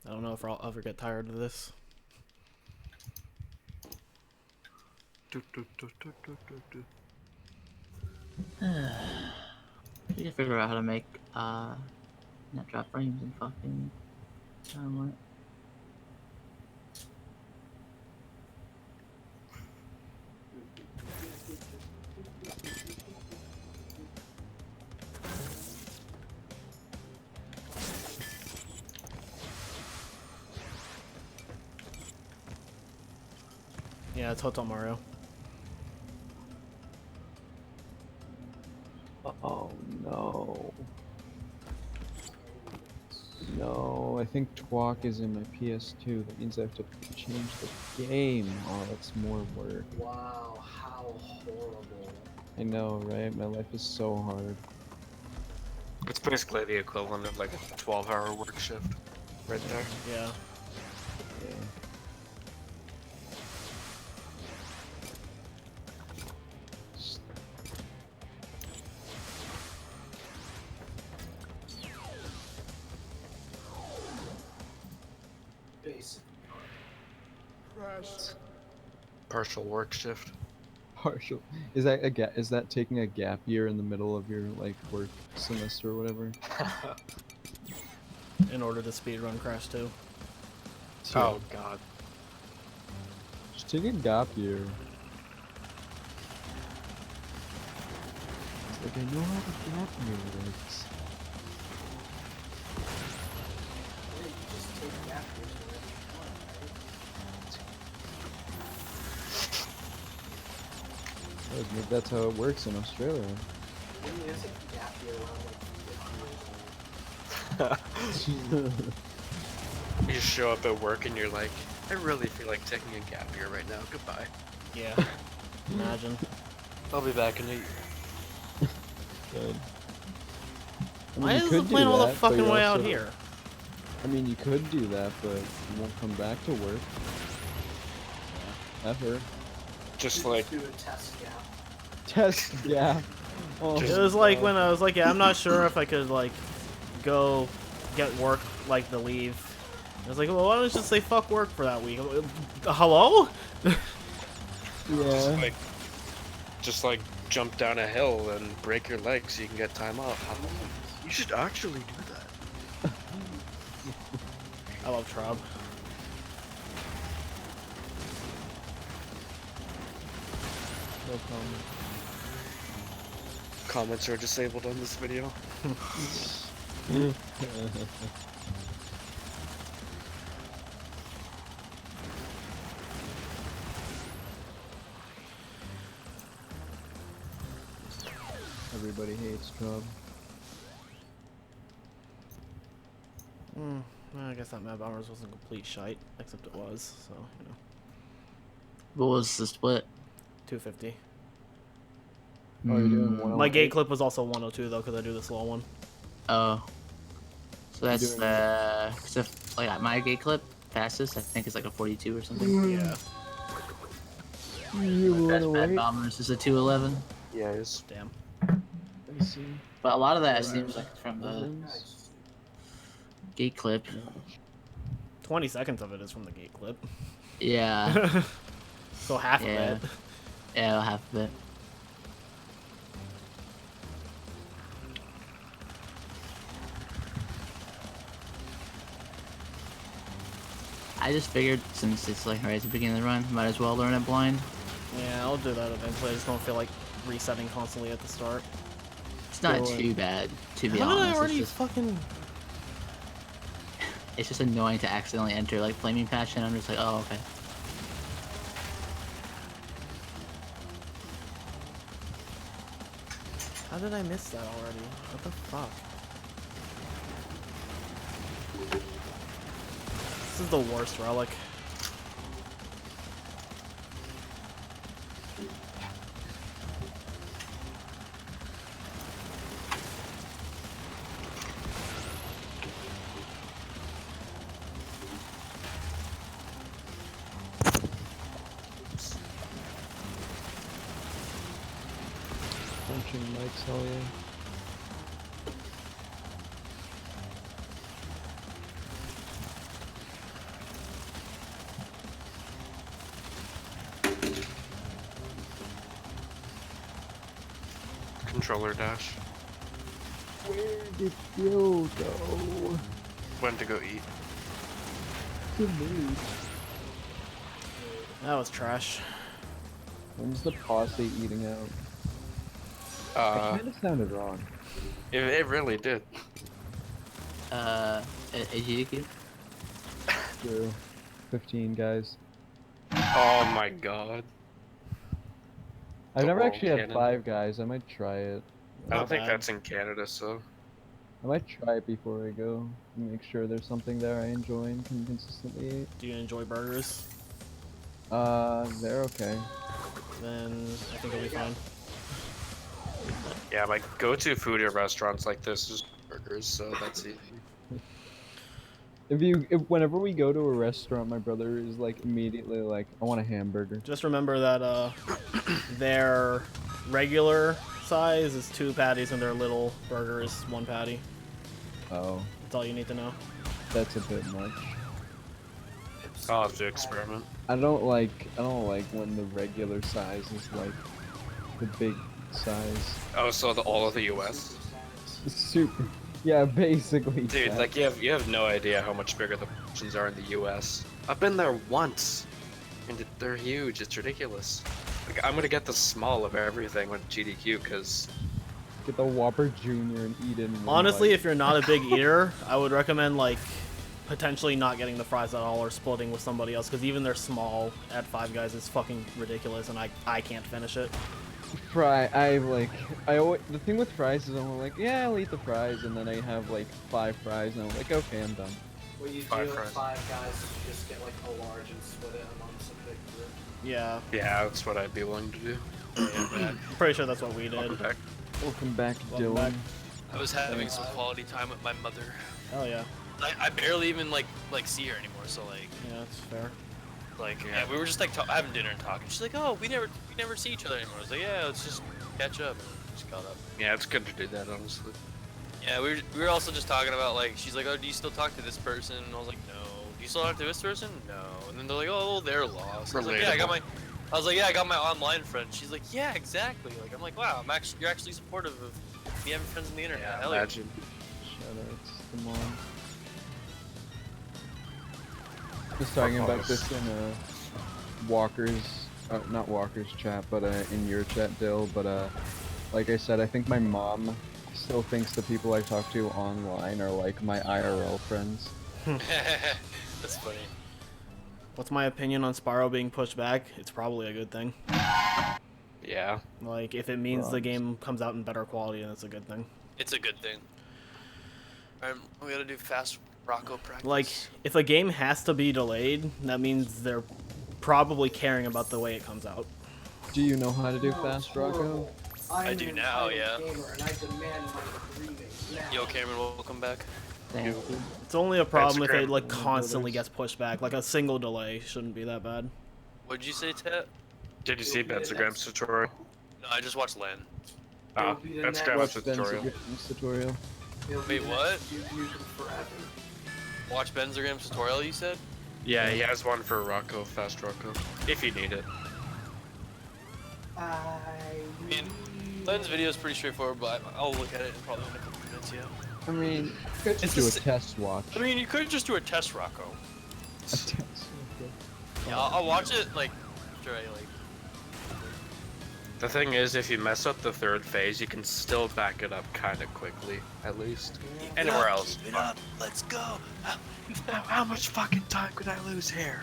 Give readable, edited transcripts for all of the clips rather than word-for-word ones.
I don't know if I'll ever get tired of this. We can figure out how to make net drop frames and fucking what? Yeah, it's Hotel Mario. Oh no. No, I think Twalk is in my PS2. That means I have to change the game. Oh, that's more work. Wow, how horrible. I know, right? My life is so hard. It's basically the equivalent of like a 12-hour work shift, right there. Yeah. Yeah. Basic. Partial work shift. Partial. Is that a is that taking a gap year in the middle of your like work semester or whatever? In order to speedrun Crash 2. Oh god. Just take a gap year. It's like I know how the gap year works. Yeah, you just take gap years whenever you want, right? Maybe that's how it works in Australia. Maybe there's a gap year around like 50 years old. You just show up at work and you're like, I really feel like taking a gap year right now. Goodbye. Yeah. Imagine. I'll be back in a year. Good. I mean, Why you is the could do plane all the that, but fucking you way out also- here? I mean, you could do that, but you won't come back to work. Ever. Just Do- like, do a test gap. Test gap. Oh, It was like when I was like, yeah, I'm not sure if I could like go get work like the leave. I was like, well, why don't you just say fuck work for that week? Hello? Yeah. just like jump down a hill and break your leg so you can get time off. You should actually do that. I love Trob. No comment. Comments are disabled on this video. Everybody hates Trub. Well, I guess that map hours wasn't complete shite, except it was, so, you know. What was the split? 250. Oh, you're doing Mm, My 108? gate clip was also 102 though, because I do the slow one. Oh. So that's doing- the... So like my gate clip, fastest, I think is like a 42 or something. Yeah. You Best bad 108? bombers is a 211. Yeah, it's Damn. I see. But a lot of that seems like from the Nice. gate clip. 20 seconds of it is from the gate clip. Yeah. So half Yeah. of it. Yeah, half of it. I just figured since it's like right at the beginning of the run, might as well learn it blind. Yeah, I'll do that eventually. I just don't feel like resetting constantly at the start. It's not Do it. too bad, to be How did I honest. already It's just, fucking... it's just annoying to accidentally enter like flaming passion. I'm just like, oh okay. How did I miss that already? What the fuck? This is the worst relic. Punching mics, hell yeah. Controller dash. Where did Bill go? When to go eat. To me. That was trash. When's the posse eating out? That kind of sounded wrong. It really did. AGDQ? True. 15 guys. Oh my god. I've The never world actually had canon. 5 guys. I might try it. I don't Not think bad. that's in Canada, so. I might try it before I go. Make sure there's something there I enjoy and can consistently eat. Do you enjoy burgers? They're okay. Then I think it'll be fine. Yeah, my go-to food at restaurants like this is burgers, so that's easy. Whenever we go to a restaurant, my brother is like immediately like, I want a hamburger. Just remember that their regular size is 2 patties and their little burger is 1 patty. Oh, That's all you need to know. that's a bit much. I'll have to experiment. I don't like when the regular size is like the big size. Oh, so all of the US? Super. Yeah, basically. Dude, that. like you have no idea how much bigger the portions are in the US. I've been there once, and they're huge. It's ridiculous. Like I'm gonna get the small of everything with GDQ, cause Get the Whopper Jr. and eat it in one Honestly, bite. if you're not a big eater, I would recommend like potentially not getting the fries at all or splitting with somebody else, because even their small at Five Guys is fucking ridiculous, and I can't finish it. The thing with fries is I'm like, yeah, I'll eat the fries, and then I have like 5 fries, and I'm like, okay, I'm done. What you do 5 at fries. 5 Guys is you just get like a large and split it amongst a big group. Yeah, yeah, that's what I'd be willing to do. I'm pretty sure that's what we Welcome did. back. Welcome back, Welcome Dylan. back. I was having some quality time with my mother. Hell yeah. I barely even like see her anymore. So like Yeah, that's fair. yeah, we were just like having dinner and talking. She's like, oh, we never see each other anymore. I was like, yeah, let's just catch up. And just caught up. Yeah, it's good to do that, honestly. Yeah, we were also just talking about like she's like, oh, do you still talk to this person? And I was like, no. Do you still talk to this person? No. And then they're like, oh, they're lost. I was like, yeah, I got my online friend. She's like, yeah, exactly. Like I'm like, wow, you're actually supportive of me having friends on the internet. Yeah, Hell yeah. imagine. Shoutouts to mom. Just talking about this in not Walker's chat, but in your chat, Dill. But like I said, I think my mom still thinks the people I talk to online are like my IRL friends. That's funny. What's my opinion on Spyro being pushed back? It's probably a good thing. Yeah. Like, if it means the Right. game comes out in better quality, then it's a good thing. It's a good thing. Alright, we gotta do fast Rocco practice. Like, if a game has to be delayed, that means they're probably caring about the way it comes out. Do you know how to do No, fast, it's Rocco? horrible. I I'm do an now, entitled yeah. gamer, and I demand my remake now. Yo, Cameron, welcome back. Thank you. It's only a problem if it, Instagram. like, constantly gets pushed back. Like, a single delay shouldn't be that bad. What'd you say, Tet? Did you see Benstagram's tutorial? No, I just watched Lan. Ah, It'll be the Benstagram's next- What's Ben's tutorial. tutorial? It'll be Wait, the what? next YouTube forever. Watch Benzagram's tutorial, you said? Yeah, he has one for Rocco, fast Rocco, if you need it. mean, Len's video is pretty straightforward, but I'll look at it in probably in a couple minutes, yeah. I mean, you could just do a test watch. I mean, you could just do a test, Rocco. A test. Okay. Yeah, I'll watch it, like, after I, like... The thing is, if you mess up the 3rd phase, you can still back it up kind of quickly, at least. Anywhere else. Keep it up, let's go! How much fucking time could I lose here?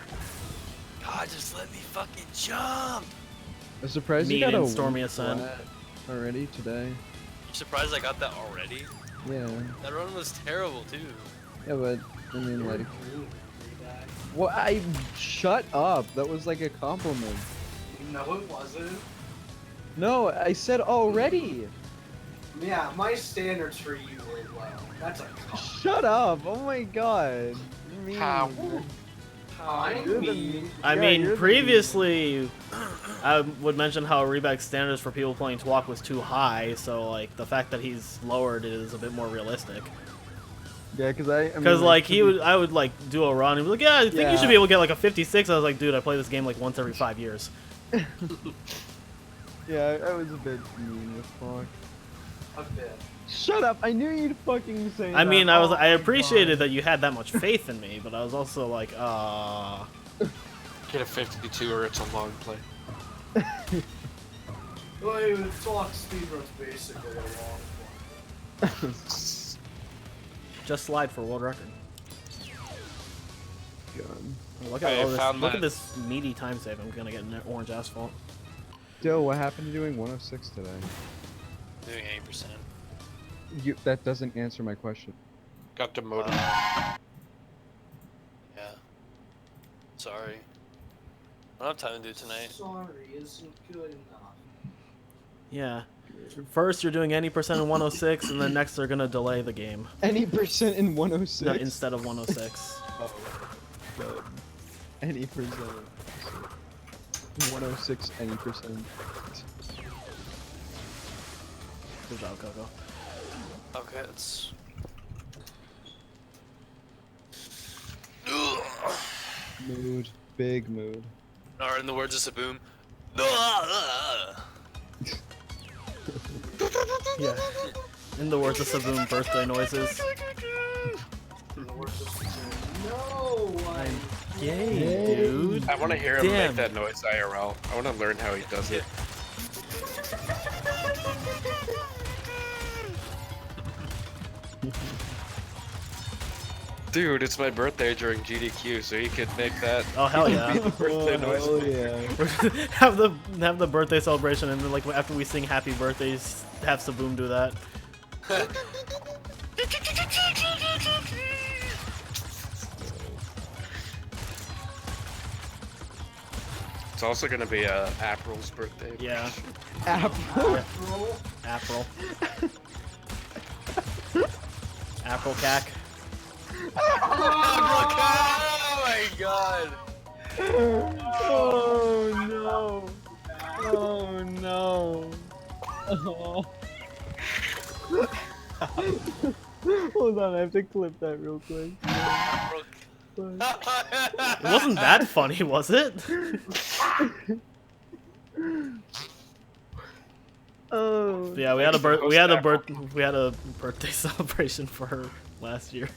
God, just let me fucking jump! I'm surprised you Me got a and Stormy 1 Ascent. flat already today. You surprised I got that already? Yeah. That run was terrible, too. Yeah, but I mean, like, well, shut up. That was like a compliment. No, it wasn't. No, I said already. Yeah, my standards for you were low. That's a Shut up. Oh my god. You're mean. How? I You're the mean, I yeah, mean, you're the- previously, I would mention how Rebag's standards for people playing Twalk was too high, so like the fact that he's lowered it is a bit more realistic. Yeah, because I mean, Because like I would like do a run and be like, yeah, I think you should Yeah. be able to get like a 56. I was like, dude, I play this game like once every 5 years. Yeah, I was a bit mean with Twalk. A bit. Shut up! I knew you'd fucking say that. I mean, Oh I my appreciated God. that you had that much faith in me, but I was also like, Get a 52 or it's a long play. Well, even Talk Speedrun's basically a long one. just slide for world record. God. Oh, look I at all this. found Look at that- this meaty time save. I'm gonna get an orange asphalt. Dill, what happened to doing 106 today? Doing 80%. That doesn't answer my question. Got demoted. Yeah. Sorry. I don't have time to do it tonight. Sorry isn't good enough. Yeah. First, you're doing any percent in 106, and then next they're gonna delay the game. Any percent in 106? No, instead of 106. God. Any percent. 106, any percent. Good job, Coco. Okay, it's. Mood. Big mood. Or in the words of Saboom. Yeah. In the words of Saboom, birthday noises. In the words of no one. Yay, dude. I want to hear him Damn. make that noise IRL. I want to learn how he does it. Dude, it's my birthday during GDQ, so he could make that. Oh hell yeah. Birthday noise. Oh yeah. have the birthday celebration, and then like after we sing happy birthdays, have Saboom do that. It's also gonna be April's birthday. Yeah. Apple. Roll. April. April cack. Oh my god! Oh no. Oh no. Oh. Hold on, I have to clip that real quick. It wasn't that funny, was it? Oh. Yeah, we had a birthday celebration for her last year.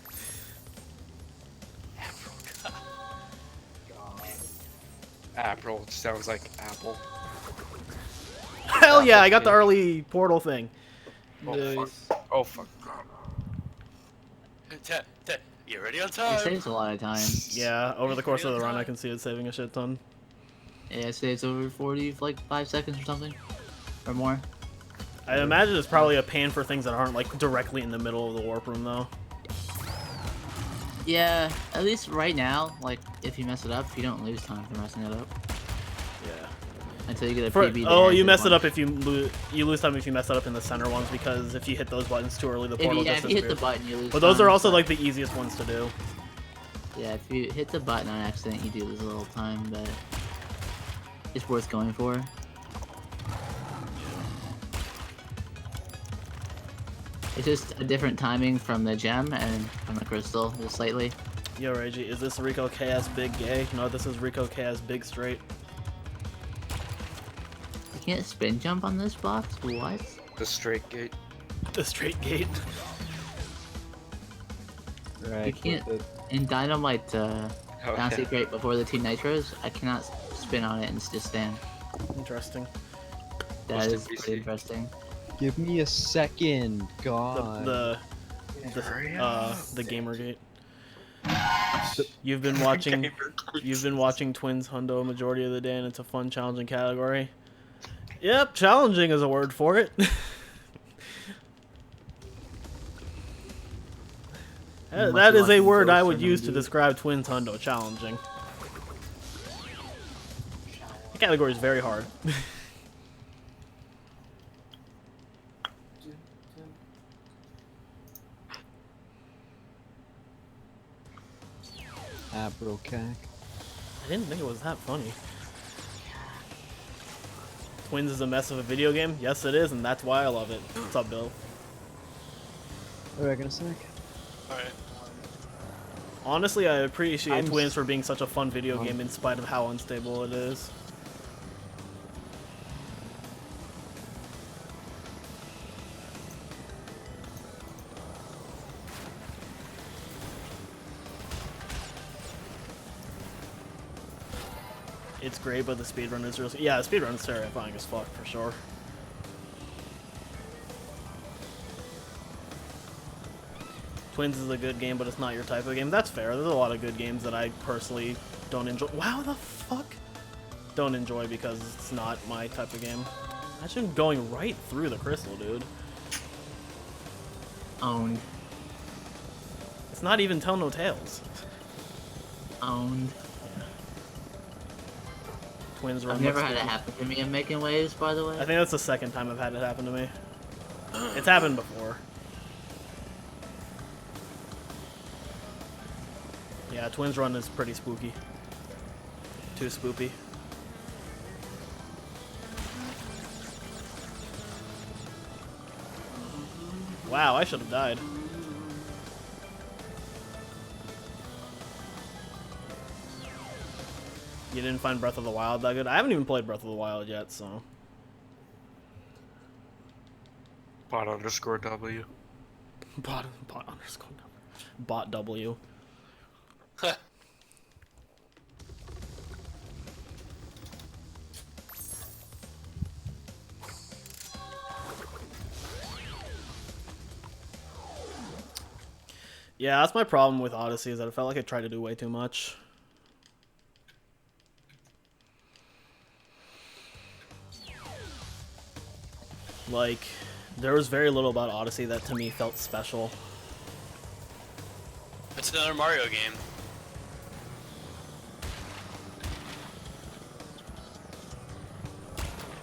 April sounds like apple. Hell yeah, I got the early portal thing. Oh fuck. Oh fuck. You're ready on It time. saves a lot of time. Yeah, over the course of the run, I can see it saving a shit ton. Yeah, it saves over 40, like 5 seconds or something, or more. I imagine it's probably a pain for things that aren't like directly in the middle of the warp room, though. Yeah, at least right now, like if you mess it up, you don't lose time for messing it up Yeah. until you get a For, PB. oh, you mess it up if you lose time if you mess it up in the center ones, because if you hit those buttons too early, the portal If just you hit the disappears. button, you lose. But those time, are also but- like the easiest ones to do. Yeah, if you hit the button on accident, you do lose a little time, but it's worth going for. It's just a different timing from the gem and from the crystal, just slightly. Yo, Reggie, is this Riko KS Big Gay? No, this is Riko KS Big Straight. You can't spin jump on this box? What? The straight gate. The straight gate. Right. You can't- clip it. In Dynamite Oh, Bouncy yeah. Crate before the 2 Nitros, I cannot spin on it and just stand. Interesting. That Most is NPC. pretty interesting. Give me a second. God. The Gamergate. You've been watching Twins Hundo a majority of the day, and it's a fun, challenging category. Yep, challenging is a word for it. That is a word I would use to describe Twins Hundo. Challenging. The category is very hard. April cack. I didn't think it was that funny. Twins is a mess of a video game. Yes, it is, and that's why I love it. What's up, Bill? All right, gonna sec. Alright. Honestly, I appreciate I'm Twins s- for being such a fun video game in spite of how unstable it is. It's great, but the speedrun is really... Yeah, the speedrun is terrifying as fuck, for sure. Twins is a good game, but it's not your type of game. That's fair. There's a lot of good games that I personally don't enjoy. Wow, the fuck? Don't enjoy because it's not my type of game. Imagine going right through the crystal, dude. Owned. It's not even Tell No Tales. Owned. Twins I've run never much had it better. happen to me in making waves, by the way. I think that's the second time I've had it happen to me. It's happened before. Yeah, Twins Run is pretty spooky. Too spoopy. Wow, I should have died. You didn't find Breath of the Wild that good? I haven't even played Breath of the Wild yet, so... Bot_W. Bot underscore W. Bot W. Yeah, that's my problem with Odyssey, is that I felt like I tried to do way too much. Like, there was very little about Odyssey that to me felt special. It's another Mario game.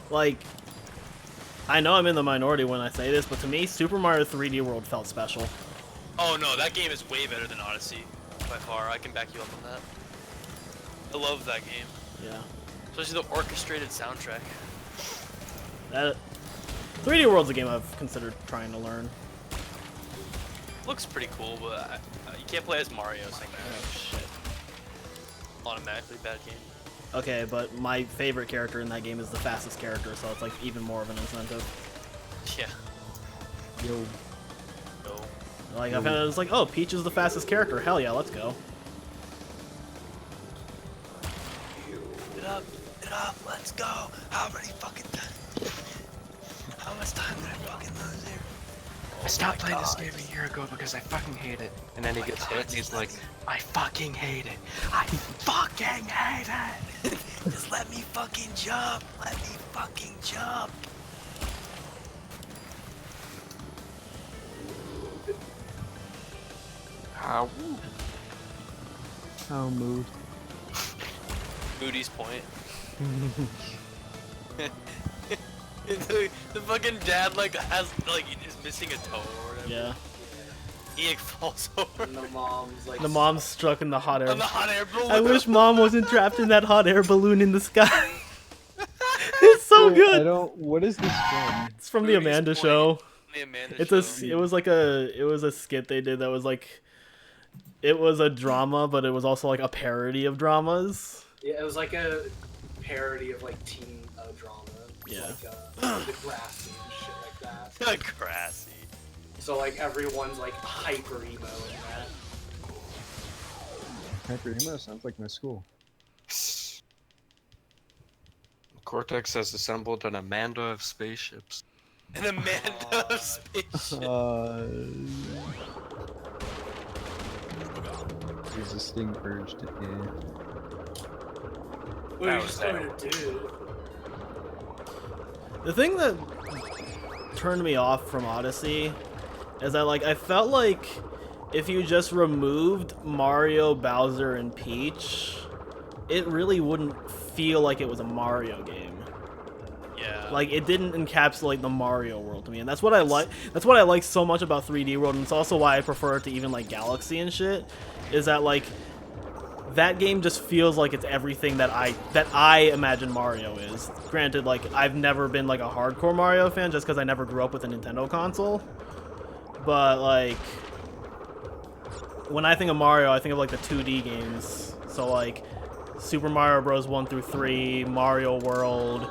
Like, I know I'm in the minority when I say this, but to me, Super Mario 3D World felt special. Oh no, that game is way better than Odyssey. By far, I can back you up on that. I love that game. Yeah. Especially the orchestrated soundtrack. That 3D World's a game I've considered trying to learn. Looks pretty cool, but you can't play as Mario, so Oh, shit. automatically bad game. Okay, but my favorite character in that game is the fastest character, so it's like even more of an incentive. Yeah. Yo. No. Like, I found it was like, oh, Peach is the fastest character. Hell yeah, let's go. Get up, let's go. How many fucking times? How much time did I fucking lose here? I stopped playing this game a year ago because I fucking hate it. And then he gets hit and he's like, I fucking hate it. I fucking hate it. Just let me fucking jump. Let me fucking jump. How? How moved. Moody's point. the fucking dad like is missing a toe or whatever. Yeah. He like, falls over. And the mom's like, The mom's struck in the hot air. On the hot air balloon. I wish mom wasn't trapped in that hot air balloon in the sky. It's so Wait, good. I don't. What is this from? It's from the Moody's Amanda point. Show. The Amanda It's Show. it was a skit they did that was like, it was a drama, but it was also like a parody of dramas. yeah, it was like a parody of like teen drama. Yeah. Like the grassy and shit like that. Grassy. So like everyone's like hyper emo in that. Hyper Emo sounds like my school. Cortex has assembled an Amanda of spaceships. An Amanda of spaceship. Resisting urge to What are you just going to do? The thing that turned me off from Odyssey is that, like, I felt like if you just removed Mario, Bowser, and Peach, it really wouldn't feel like it was a Mario game. Yeah. Like, it didn't encapsulate the Mario world to me, and that's what I like. That's what I like so much about 3D World, and it's also why I prefer it to even like Galaxy and shit. Is that like that game just feels like it's everything that I imagine Mario is. Granted, like, I've never been like a hardcore Mario fan just because I never grew up with a Nintendo console. But like, when I think of Mario, I think of like the 2D games. So like, Super Mario Bros. 1 through 3, Mario World,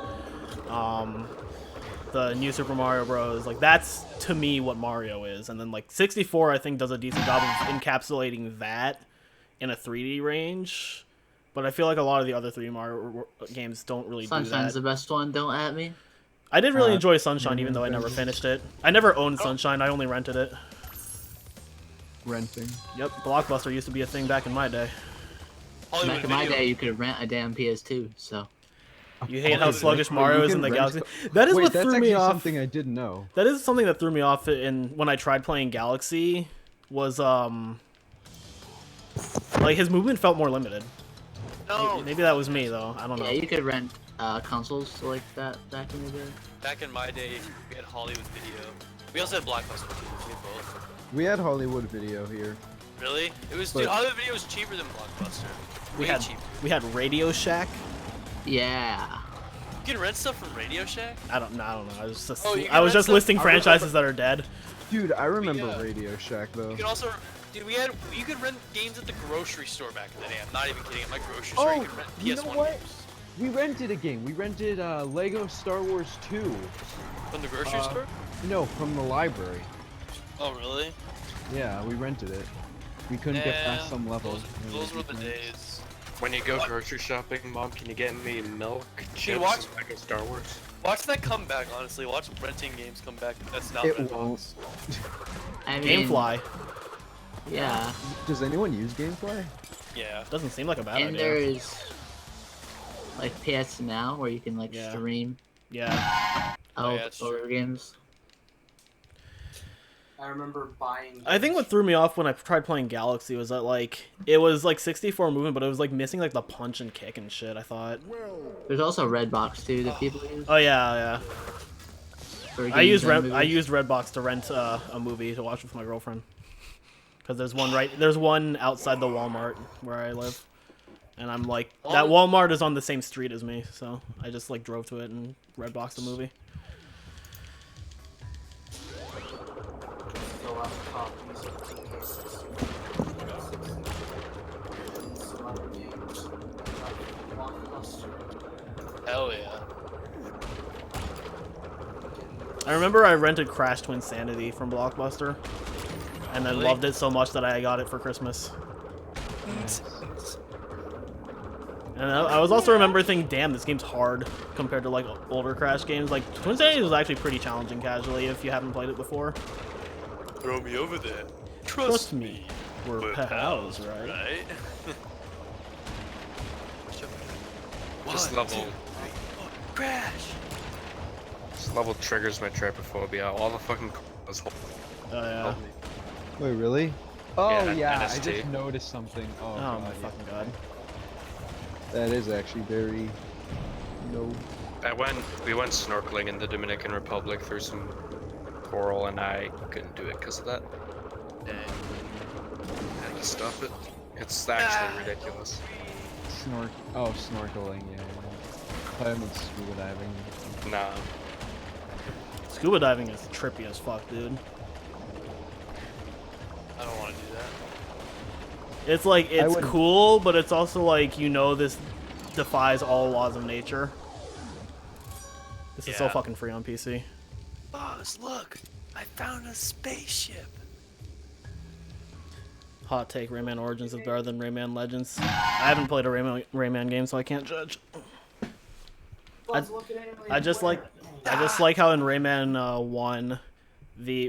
the new Super Mario Bros. Like, that's to me what Mario is. And then like 64, I think, does a decent job of encapsulating that in a 3D range. But I feel like a lot of the other 3D Mario games don't really do that. Sunshine's the best one. Don't at me. I did really enjoy Sunshine, even though I never finished it. I never owned Sunshine. I only rented it. Renting. Yep, Blockbuster used to be a thing back in my day. Hollywood Back in my Video. day, you could rent a damn PS2. So You hate how sluggish Mario is in the Galaxy. Wait, That is what that's threw me actually off. something I didn't know. That is something that threw me off when I tried playing Galaxy. Was like his movement felt more limited. No, Maybe that was me though. I don't know. yeah, you could rent consoles like that back in the day. back in my day, we had Hollywood Video. We also had Blockbuster too. We had both. We had Hollywood Video here. Really? It was, But- dude, Hollywood Video was cheaper than Blockbuster. We Way had cheaper. Radio Shack. Yeah. You can rent stuff from Radio Shack? I don't know. I was just Oh, you can I was rent just stuff- listing I remember- franchises that are dead. Dude, I remember Yeah. Radio Shack though. You can also, dude, you could rent games at the grocery store back in the day. I'm not even kidding. At my grocery store, you could rent PS1 you know what? games. We rented a game. We rented Lego Star Wars 2. From the grocery store? No, from the library. Oh, really? Yeah, we rented it. We couldn't get past some levels. Those were the days. When you go grocery shopping, Mom, can you get me milk, chips, watch- and Lego Star Wars? Watch that come back, honestly. Watch renting games come back. That's not It Redbox. won't. I mean, Gamefly Yeah. Does anyone use Gameplay? Yeah. doesn't seem like a bad And idea. there's like PS Now where you can like Yeah. stream Yeah. Oh, yeah, it's older true. games. I remember buying. I think what threw me off when I tried playing Galaxy was that like it was like 64 movement, but it was like missing like the punch and kick and shit. I thought. There's also Redbox too that people use. Oh yeah. for I games used and I movies. used Redbox to rent a movie to watch with my girlfriend. Because there's one outside the Walmart where I live, and I'm like that Walmart is on the same street as me, so I just like drove to it and Redboxed the movie. Fill out copies of TK60. And some other games. Blockbuster. Hell yeah. I remember I rented Crash to Insanity from Blockbuster, and then Really? loved it so much that I got it for Christmas. And I was also remember thinking, damn, this game's hard compared to like older Crash games. Like Twin Insanity was actually pretty challenging casually if you haven't played it before. Throw me over there. Trust me, we're pals, right? Right? This level, Crash! this level triggers my trypophobia. All the fucking was Oh yeah. Wait, really? Oh Yeah, yeah, I NST. just noticed something. Oh, Oh god, my yeah. fucking god. That is actually very no. we went snorkeling in the Dominican Republic through some coral, and I couldn't do it because of that. Dang. Had to stop it. It's actually ridiculous. Snorkeling, yeah. Playing with scuba diving. Nah. Scuba diving is trippy as fuck, dude. I don't want to do that. It's like it's wouldn't- cool, but it's also like this defies all laws of nature. This is so Yeah. fucking free on PC. Boss, look! I found a spaceship! Hot take: Rayman Origins is better than Rayman Legends. I haven't played a Rayman game, so I can't judge. Buzz looking at him I just like how in Rayman 1,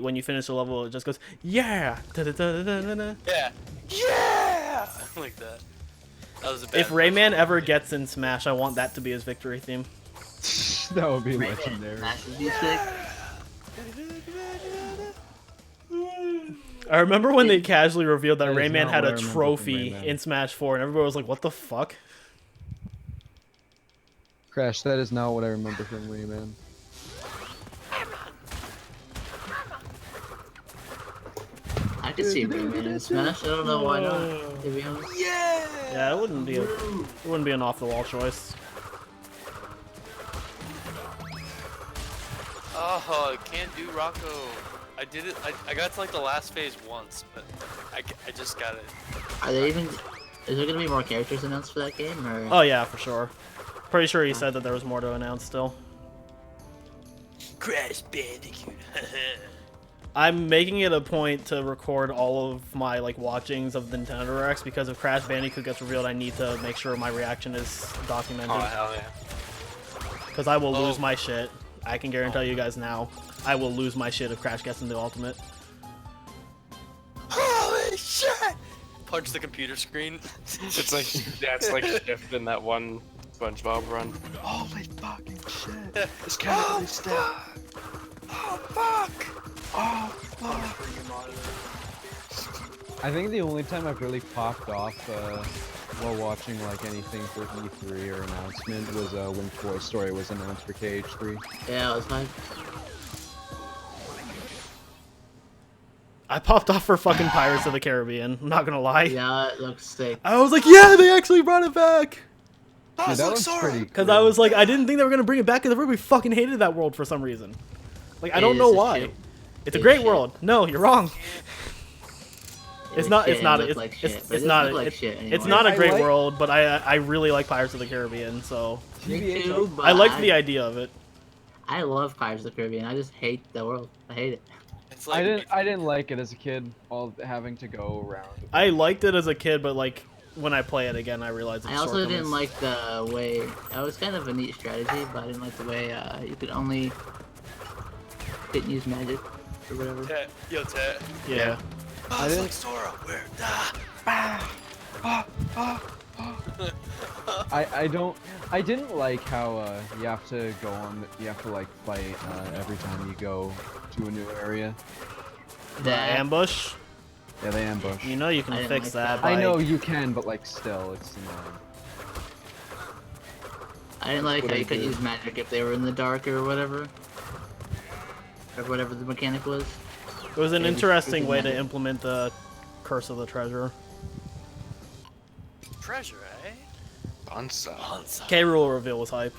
when you finish the level, it just goes yeah. Da-da-da-da-da-da. Yeah! Yeah! Like that. That was a bad If Rayman ever gets in Smash, I want that to be his victory theme. That would be legendary. Smash would be sick. I remember when they casually revealed that That is Rayman not had what I a remember from trophy Rayman. in Smash 4, and everybody was like, what the fuck? Crash, that is not what I remember from Rayman. I could see Rayman in Smash. I don't know why not. To be honest. Yeah! Yeah, it wouldn't be an off the wall choice. Oh, I can't do Rocco. I did it. I got to like the last phase once, but I just got it. Are they even? Is there gonna be more characters announced for that game, or? Oh yeah, for sure. Pretty sure he said that there was more to announce still. Crash Bandicoot. I'm making it a point to record all of my like watchings of the Nintendo Directs because if Crash Bandicoot gets revealed, I need to make sure my reaction is documented. Oh hell yeah. Because I will lose my shit. I can guarantee you guys now. I will lose my shit if Crash gets into Ultimate. Holy shit! Punch the computer screen. It's like it's like Shift in that one SpongeBob run. Holy fucking shit! This can't really stay. Oh fuck! Oh fuck! I think the only time I've really popped off while watching like anything for E3 or announcement was when Toy Story was announced for KH3. Yeah, it was fine. I popped off for fucking Pirates of the Caribbean. I'm not gonna lie. Yeah, it looks sick. I was like, yeah, they actually brought it back. Yeah, that was pretty. Because I was like, I didn't think they were gonna bring it back because everybody fucking hated that world for some reason. Like, I don't know why. It's a great world. No, you're wrong. It's not. It's not. It's not. It's not a great world, but I really like Pirates of the Caribbean, so Me too, but I like the idea of it. I love Pirates of the Caribbean. I just hate the world. I hate it. It's like I didn't like it as a kid. All having to go around. I liked it as a kid, but like when I play it again, I realize it's I also shortcomings. didn't like the way. It was kind of a neat strategy, but I didn't like the way you could only didn't use magic or whatever. Tet. Yo, Tet. Yeah. I didn't. Like Sora, where? I didn't like how you have to go on. You have to like fight every time you go to a new area. The ambush. Yeah, they ambush. You know you can I didn't fix like that. that. By... I know you can, but like still, it's annoying. I didn't like What how I you could did. use magic if they were in the dark or whatever. Or whatever the mechanic was. It was an Yeah, interesting you way can to magic. implement the Curse of the Treasure. Treasure, eh? Bansa. K. Rule reveal was hype.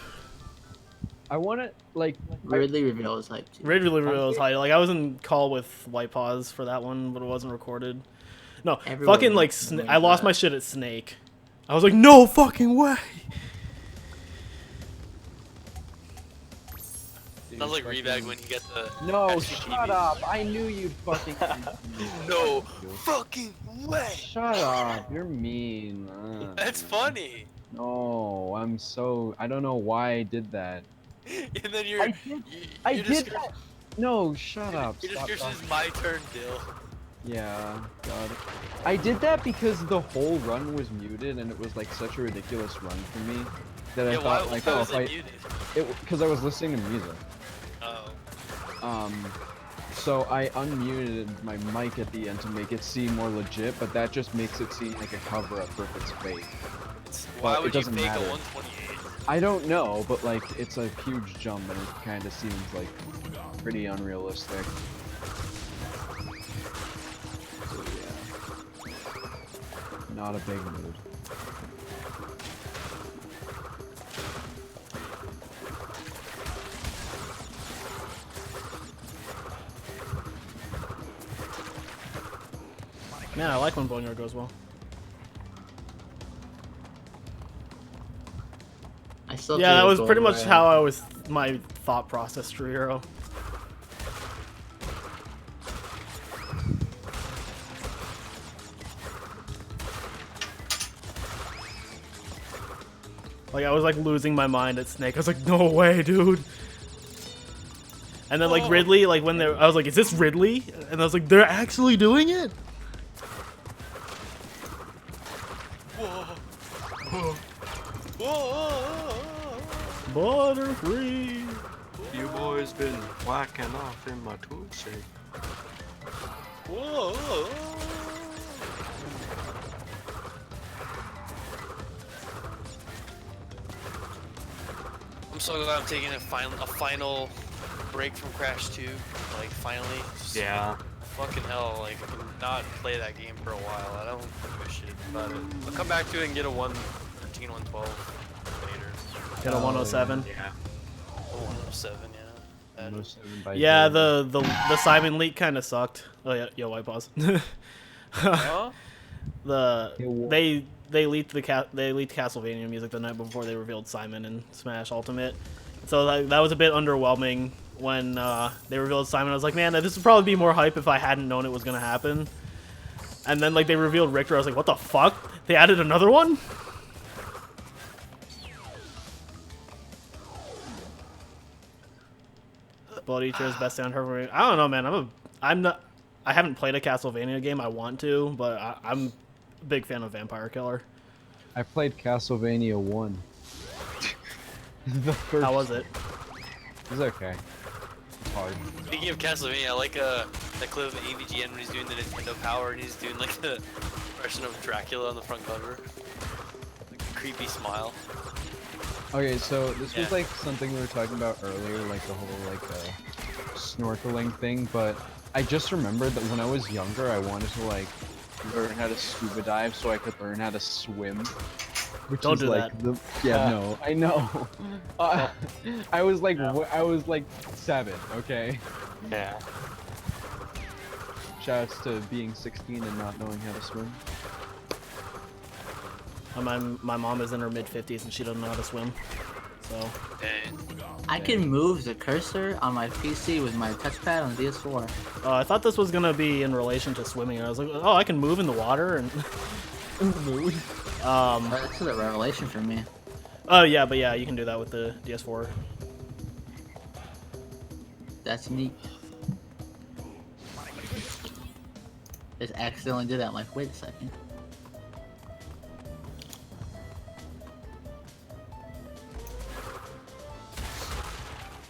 I want to like. Ridley reveal was hype too. Ridley reveal was hype. Like I was in call with White Paws for that one, but it wasn't recorded. No, Everyone fucking like was doing I lost that. my shit at Snake. I was like, no fucking way. Sounds like Rebag when you get the. No, XCTV. shut up! I knew you'd fucking. No fucking way. Shut up! You're mean. That's funny. No, I'm so. I don't know why I did that. And then you're. I did. I you're did just, that. No, shut up. You're Stop just, talking. it's my turn, Dill. Yeah, God. I did that because the whole run was muted and it was like such a ridiculous run for me that I Yeah, thought why like, was oh, it if muted? because I was listening to music. Oh. So I unmuted my mic at the end to make it seem more legit, but that just makes it seem like a cover-up for if it's fake. Why But it would you doesn't fake matter. a 128? I don't know, but like it's a huge jump and it kind of seems like pretty unrealistic. So yeah, not a big mood. Man, I like when Boneyard goes well. I still Yeah, that feel was pretty gold much right how I was. My thought process, True Hero. Like I was like losing my mind at Snake. I was like, no way, dude. And then like Ridley, like when I was like, is this Ridley? And I was like, they're actually doing it. Butterfree. You boys been whacking off in my tool shape. Whoa. I'm so glad I'm taking a final break from Crash 2. Like finally. Yeah. fucking hell, like, I can not play that game for a while. I don't give a shit about it. I'll come back to it and get a 113, 112 later. Get a 107. Yeah. A 107, yeah. That- 107 by Yeah, zero. the Simon leak kind of sucked. Oh yeah, yo, white pause. Huh? They leaked Castlevania music the night before they revealed Simon in Smash Ultimate. So that was a bit underwhelming when they revealed Simon. I was like, man, this would probably be more hype if I hadn't known it was gonna happen. And then like they revealed Richter. I was like, what the fuck? They added another one? Blood Eater's best sound heard. I don't know, man. I haven't played a Castlevania game. I want to, but I'm a big fan of Vampire Killer. I played Castlevania 1. The first. How was it? It was okay. It's hard. Speaking of Castlevania, I like that clip of AVGN when he's doing the Nintendo Power and he's doing like the impression of Dracula on the front cover. Like a creepy smile. Okay, so this was Yeah. like something we were talking about earlier, like the whole like snorkeling thing, but I just remembered that when I was younger, I wanted to like learn how to scuba dive so I could learn how to swim. Which Don't is do like that. no, I know. I was like I was like 7, okay. Yeah. Shouts to being 16 and not knowing how to swim. My mom is in her mid-50s and she doesn't know how to swim. So Dang. I can move the cursor on my PC with my touchpad on DS4. I thought this was gonna be in relation to swimming. I was like, oh, I can move in the water and That's a revelation for me. oh yeah, but yeah, you can do that with the DS4. That's neat. Just accidentally did that. I'm like, wait a second.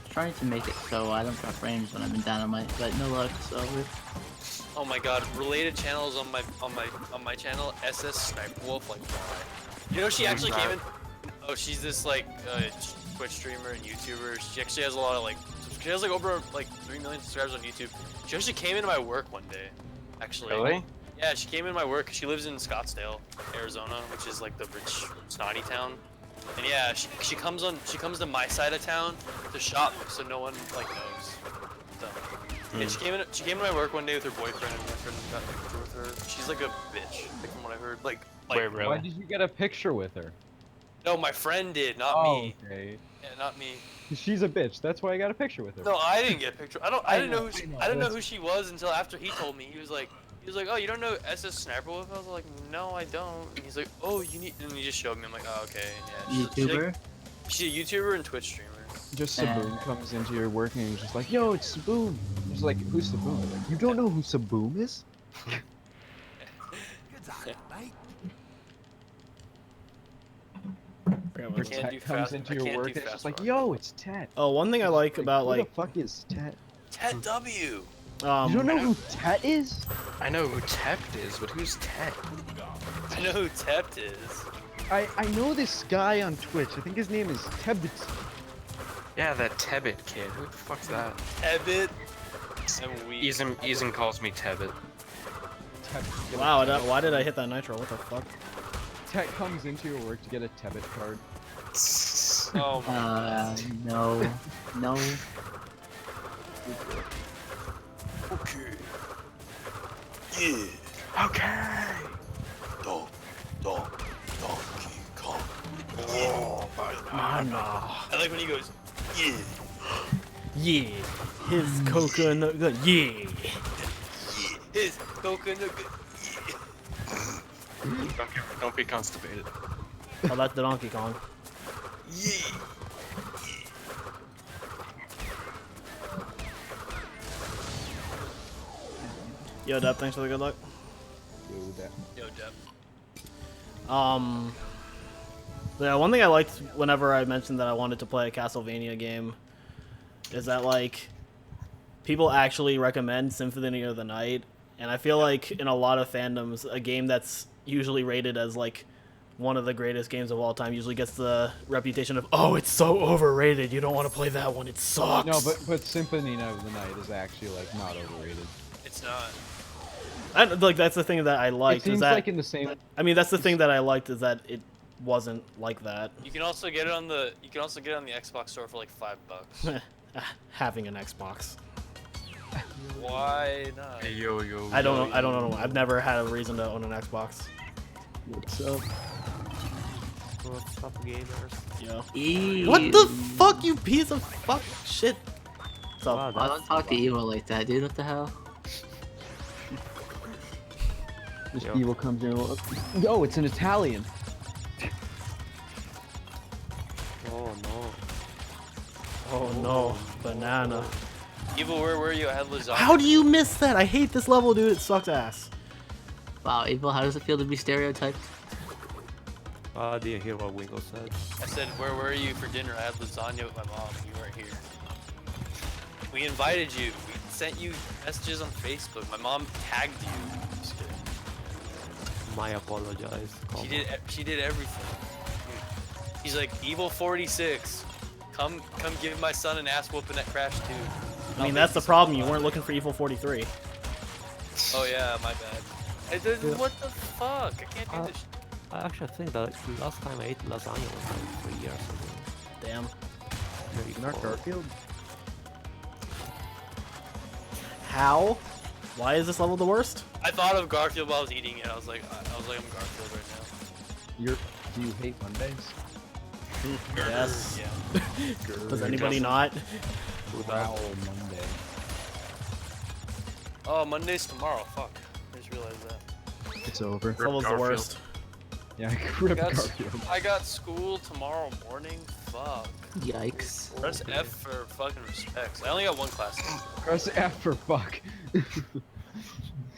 Trying to make it so I don't drop frames when I'm in dynamite, but no luck. It's over. Oh my god, related channels on my channel, SS Sniper Wolf, like why? You know she actually came in. Oh, she's this like Twitch streamer and YouTuber. She actually has a lot of like she has like over like 3 million subscribers on YouTube. She actually came into my work one day. Actually. Really? Yeah, she came in my work. She lives in Scottsdale, Arizona, which is like the rich, snotty town. And yeah, she comes to my side of town to shop, so no one like knows. So, yeah, she came to my work one day with her boyfriend, and my friend got a picture with her. She's like a bitch, like from what I heard. Like Wait, really? Why did you get a picture with her? no, my friend did, not me. Okay. Yeah, not me. She's a bitch. That's why I got a picture with her. No, I didn't get a picture. I didn't know That's- who she was until after he told me. He was like, oh, you don't know SS Sniper Wolf? I was like, no, I don't. And he's like, oh, you need, and he just showed me. I'm like, oh, okay. Yeah. YouTuber? She's a YouTuber and Twitch streamer. Just Saboom comes into your work and he's just like, yo, it's Saboom. He's like, who's Saboom? I'm like, you don't know who Saboom is? Forgot Or what it was. Can't Tet do comes fast- into I your can't work do and it's fast just like, forward. yo, it's Tet. Oh, one thing I like about who like the fuck is Tet? Ted W. You don't know who Tet is? I know who Tept is, but who's Tet? I know who Tept is. I know this guy on Twitch. I think his name is Tebbit. Yeah, that Tebbit kid. Who the fuck's that? Ebbit. And we. Eason calls me Tebbit. Wow, why did I hit that nitro? What the fuck? Tet comes into your work to get a Tebbit card. Oh my. No. No. Okay. Yeah. Okay. Donkey Kong. Nah. I like when he goes, yeah. Yeah. His coconut gun. Yeah. His coconut. Don't be constipated. Oh, that's the Donkey Kong. Yeah. Yo, Deb, thanks for the good luck. Yo, Deb. Yeah, one thing I liked whenever I mentioned that I wanted to play a Castlevania game is that, like, people actually recommend Symphony of the Night, and I feel like in a lot of fandoms, a game that's usually rated as, like, one of the greatest games of all time usually gets the reputation of, oh, it's so overrated, you don't want to play that one, it sucks. No, but Symphony of the Night is actually like not overrated. It's It's not. Like that's the thing that I It liked. seems Is that like in the same. I mean that's the thing that I liked is that it wasn't like that. You can also get it on the Xbox store for like $5. Having an Xbox. Why not? Hey, yo. I don't know. I've never had a reason to own an Xbox. What's up? What's up, gamers? Yo. Ew. What the fuck, you piece of fuck shit? So Wow, I don't talk to Evil like that, dude. What the hell? This Yo. evil comes in. Yo, it's an Italian. Oh no. oh no, banana. Evil, where were you? I had lasagna. How do you miss that? I hate this level, dude. It sucks ass. Wow, Evil, how does it feel to be stereotyped? I didn't hear what Wingo said. I said, where were you for dinner? I had lasagna with my mom. You weren't here. We invited you. We sent you messages on Facebook. My mom tagged you. Just kidding. My apologize. She did everything. He's like, Evil 46. Come give my son an ass whooping at Crash 2. I mean, that's the problem. You weren't looking for Evil 43. Oh yeah, my bad. What the fuck? I can't do this. I actually think that last time I ate lasagna was like 3 years ago. Damn. Maybe Not 4. Garfield. How? Why is this level the worst? I thought of Garfield while I was eating it. I was like, I'm Garfield right Do you hate Mondays? Yes. now. Yeah. Does anybody not? Wow, Monday. Oh, Monday's tomorrow. Fuck. I just realized that. It's over. This level's the Garfield. worst. Yeah, rip Got- Garfield. I got school tomorrow morning. Fuck. Yikes. Press F for fucking respects. I only got one class. Press F for fuck.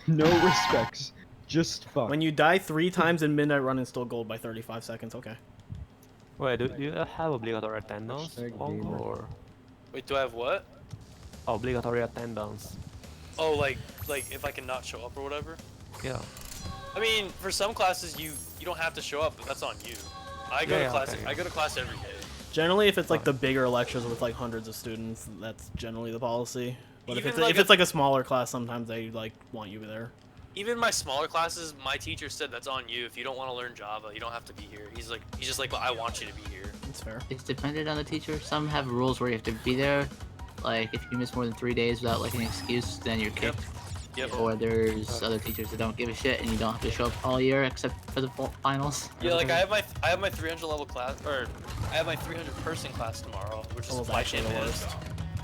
No respects. Just fuck. When you die 3 times in Midnight Run and still gold by 35 seconds, okay. Wait, do you have obligatory attendance? Hashtag Pongo, gamer. or Wait, do I have what? obligatory attendance? Oh, like if I can not show up or whatever. Yeah. I mean, for some classes you don't have to show up, but that's on you. I go Yeah, to yeah, class. okay. I go to class every day. Generally, if it's like the bigger lectures with like hundreds of students, that's generally the policy. But Even if like it's like a smaller class, sometimes they like want you there. Even my smaller classes, my teacher said that's on you. If you don't want to learn Java, you don't have to be here. He's just like, but I want you to be here. That's fair. It's dependent on the teacher. Some have rules where you have to be there. Like, if you miss more than 3 days without like an excuse, then you're kicked. Yep. Or there's other teachers that don't give a shit and you don't have to show up all year except for the finals. Yeah, like I have my 300 level class, or I have my 300 person class tomorrow, which is That was supply actually chain the management.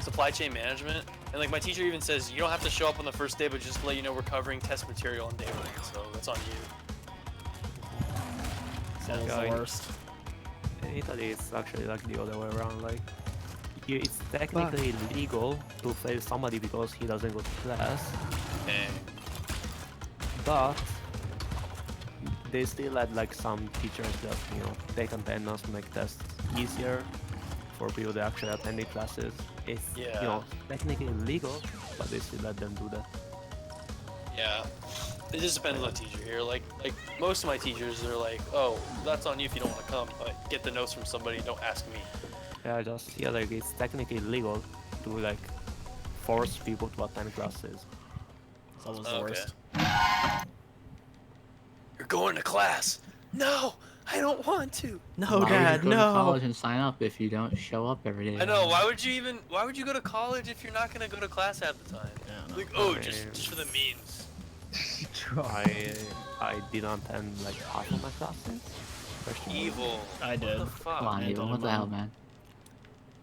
Supply chain management, and like my teacher even says you don't have to show up on the first day, but just to let you know we're covering test material on day 1, so that's on you. That was Yeah, the worst. In Italy, it's actually like the other way around. Like, it's technically legal to fail somebody because he doesn't go to class, Dang. but they still let like some teachers just take attendance to make tests easier for people that actually attending classes. It's Yeah. technically legal, but they still let them do that. Yeah. It just depends on the teacher here. Like most of my teachers are like, oh, that's on you if you don't want to come, but get the notes from somebody. Don't ask me. Yeah, like it's technically legal to like force people to attend classes. That was the Okay. worst. You're going to class. No, I don't want to. No, Why would Dad, you go to no. college and sign up if you don't show up every day? I know. Why would you go to college if you're not gonna go to class half the time? Yeah, no. Like, oh, I just mean- for the memes. I didn't attend like half of my classes. Question mark. Evil. I did. What the fuck? Come on, Yeah, Evil. don't What the mind. hell, man?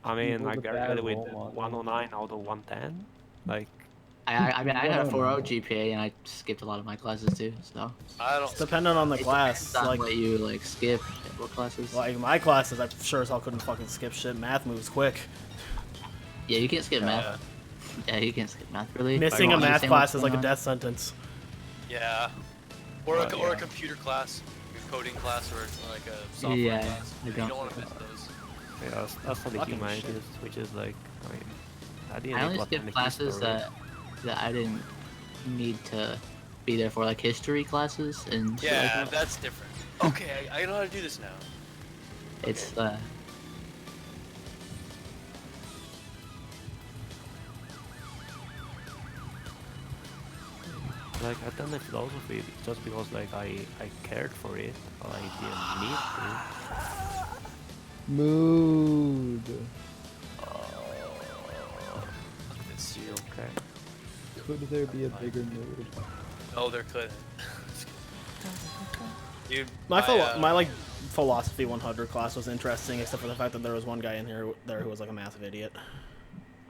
I mean, People I with bad graduated with role models. 109 out of 110. Like, I mean, I had a 4.0 GPA and I skipped a lot of my classes too. So I don't. It's dependent on the it class. depends on Like, what you like skip, what classes. like my classes, I sure as hell couldn't fucking skip shit. Math moves quick. Yeah, you can't skip Yeah. math. Yeah, you can't skip math really. Missing You a math understand class what's is like a going on? death sentence. Yeah. Or Oh, or yeah. a computer class, a coding class, or like a software Yeah, class. I You don't- don't want to miss those. yeah, that's for the Fucking humanities, which is like, I mean, I didn't I need only to skipped attend classes history. that I didn't need to be there for, like history classes and shit like Yeah, that. that's different. Okay, I know how to do this now. It's Like I done the philosophy just because like I cared for it, but I didn't need to. Mood. It's you. Okay. Could there be a bigger mood? No, there couldn't. Dude, My like philosophy 100 class was interesting, except for the fact that there was one guy in here who was like a massive idiot.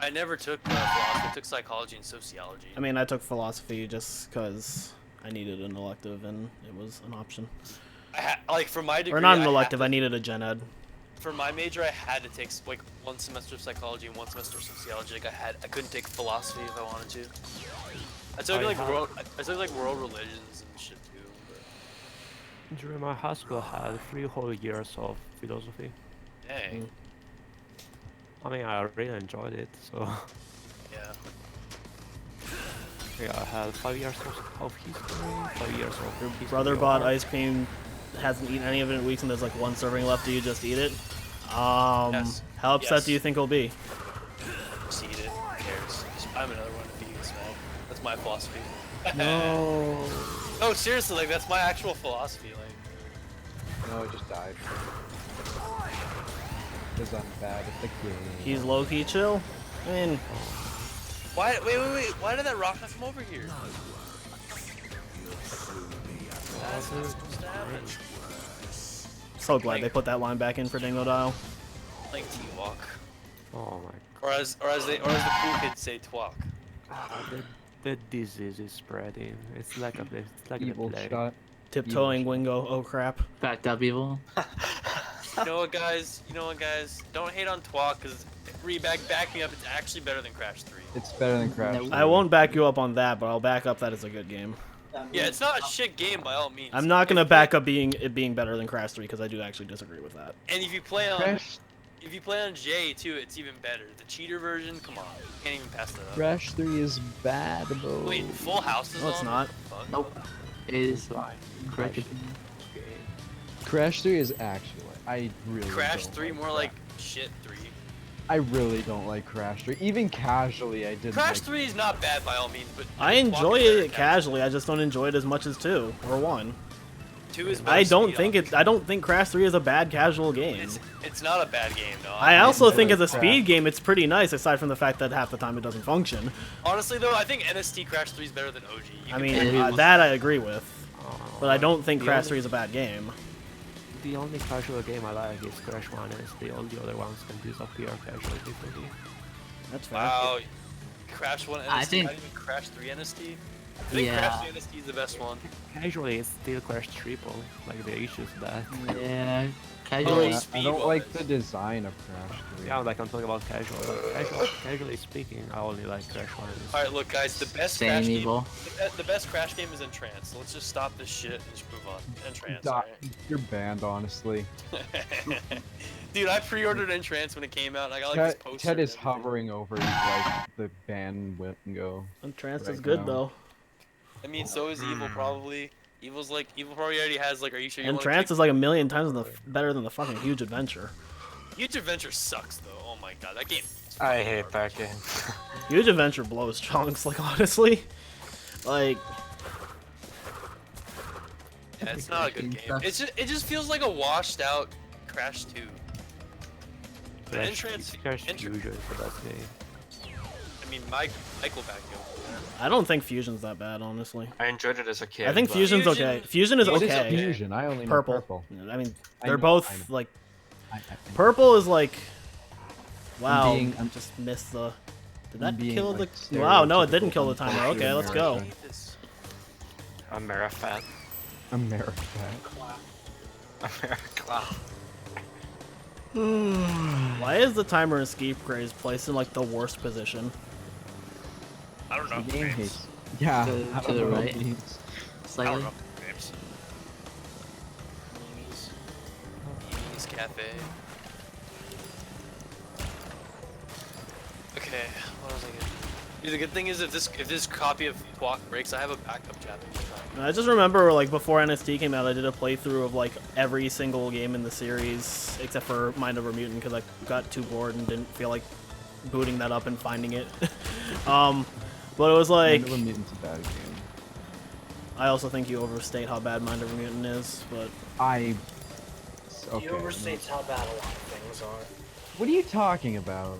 I never took philosophy. I took psychology and sociology. I mean, I took philosophy just because I needed an elective and it was an option. Like for my degree, Or not an elective, I needed a gen ed. For my major, I had to take like 1 semester of psychology and 1 semester of sociology. Like I couldn't take philosophy if I wanted to. I took like world religions and shit too. But... During my high school, I had 3 whole years of philosophy. Dang. I mean, I really enjoyed it. So Yeah. yeah, I had 5 years of history, 5 years of Your history brother bought art. ice cream, hasn't eaten any of it in weeks, and there's like 1 serving left. Do you just eat it? Yes. How upset Yes. do you think he'll be? Just eat it. Who cares? Just buy him another one if he gets mad. That's my philosophy. No. No, seriously, like that's my actual philosophy. Like, No, it just died. Because I'm bad at the game. He's low-key chill? I mean, why? Wait. Why did that rock not come over here? That's not supposed to happen. so glad they put that line back in for Dingo Dial. Like T-walk, Oh my or as the cool kids say, twalk. god, the disease is spreading. It's like a Evil plague. shot. Tiptoeing Wingo, oh crap. Backed up evil. You know what, guys? Don't hate on twalk because back me up. It's actually better than Crash 3. It's better than Crash. No. 3. I won't back you up on that, but I'll back up that it's a good game. Yeah, it's not a shit game by all means. I'm not gonna back up it being better than Crash 3 because I do actually disagree with that. And if you play on Crash, J too, it's even better. The cheater version, come on, you can't even pass that up. Crash 3 is bad, bro. Wait, Full House is No, it's on? not. Fuck. Nope. It is Fine. correct. Crash 3 is actually. I really. Crash don't 3 like more Crash. like shit 3. I really don't like Crash 3. Even casually, I didn't. Crash like 3 is not bad by all means, but I enjoy Twalk is better it casually, I just don't enjoy it as much as 2 or 1. 2 is better. I don't think Crash 3 is a bad casual game. It's not a bad game, no. I also think as a Crash. speed game it's pretty nice, aside from the fact that half the time it doesn't function. Honestly though, I think NST Crash 3 is better than OG. You I can mean, play It is. that I agree with, but I don't think The Crash only- 3 is a bad game. The only casual game I like is Crash 1 and all the other ones can disappear casually differently. That's fair. Wow. Crash 1 NST, I think- not even Crash 3 NST? I think Yeah. Crash 3 NST is the best one. Casually, it's still Crash Triple. Like the issues that. Yeah. Oh, Casually. I speed don't like was. the design of Crash 3. Yeah, like I'm talking about casual. But casually speaking, I only like Crash 1. Alright, look guys, the best Same Crash evil. game, the best Crash game is Entrance. So let's just stop this shit and just move on. Entrance, Doc, alright? You're banned, honestly. Dude, I pre-ordered Entrance when it came out and I got like this poster. Ted and is everything. hovering over like the ban window. Entrance is right good now. though. I mean, so is Evil probably. Evil probably already has like, are you sure you Entrance is like a million times better than the fucking Huge Adventure. Huge Adventure sucks though. Oh my god, that game. I hate that game. Huge Adventure blows chunks, like honestly. Like, Yeah, it's not a good game. It just feels like a washed out Crash 2. But Entrance. Crash Fusion is the best game. I mean, Mike will back you up. I don't think Fusion's that bad, honestly. I enjoyed it as a kid. I think but- Fusion's okay. Fusion is What is okay. Fusion? I only know Purple. purple. I mean, I they're know, both I know. like. I- Purple is like. Wow. I'm just missed the. Did I'm that being, kill like, the? Wow, no, it didn't stereotypical kill the timer. bullshit Okay, let's go. American. Amerifat. America. Americlaw. Why is the timer in Ski Craze placed in like the worst position? I don't know. The game Games. hates. Yeah, To- I to don't the know what right. it means. I don't Slightly. know. Games. Mimi's Cafe. Okay, what was I gonna do? Dude, the good thing is if this copy of Twalk breaks, I have a backup Japanese copy. I just remember like before NST came out, I did a playthrough of like every single game in the series except for Mind Over Mutant because I got too bored and didn't feel like booting that up and finding it. But it was like Mind Over Mutant's a bad game. I also think you overstate how bad Mind of a Mutant is, but Okay. He overstates how bad a lot of things are. What are you talking about?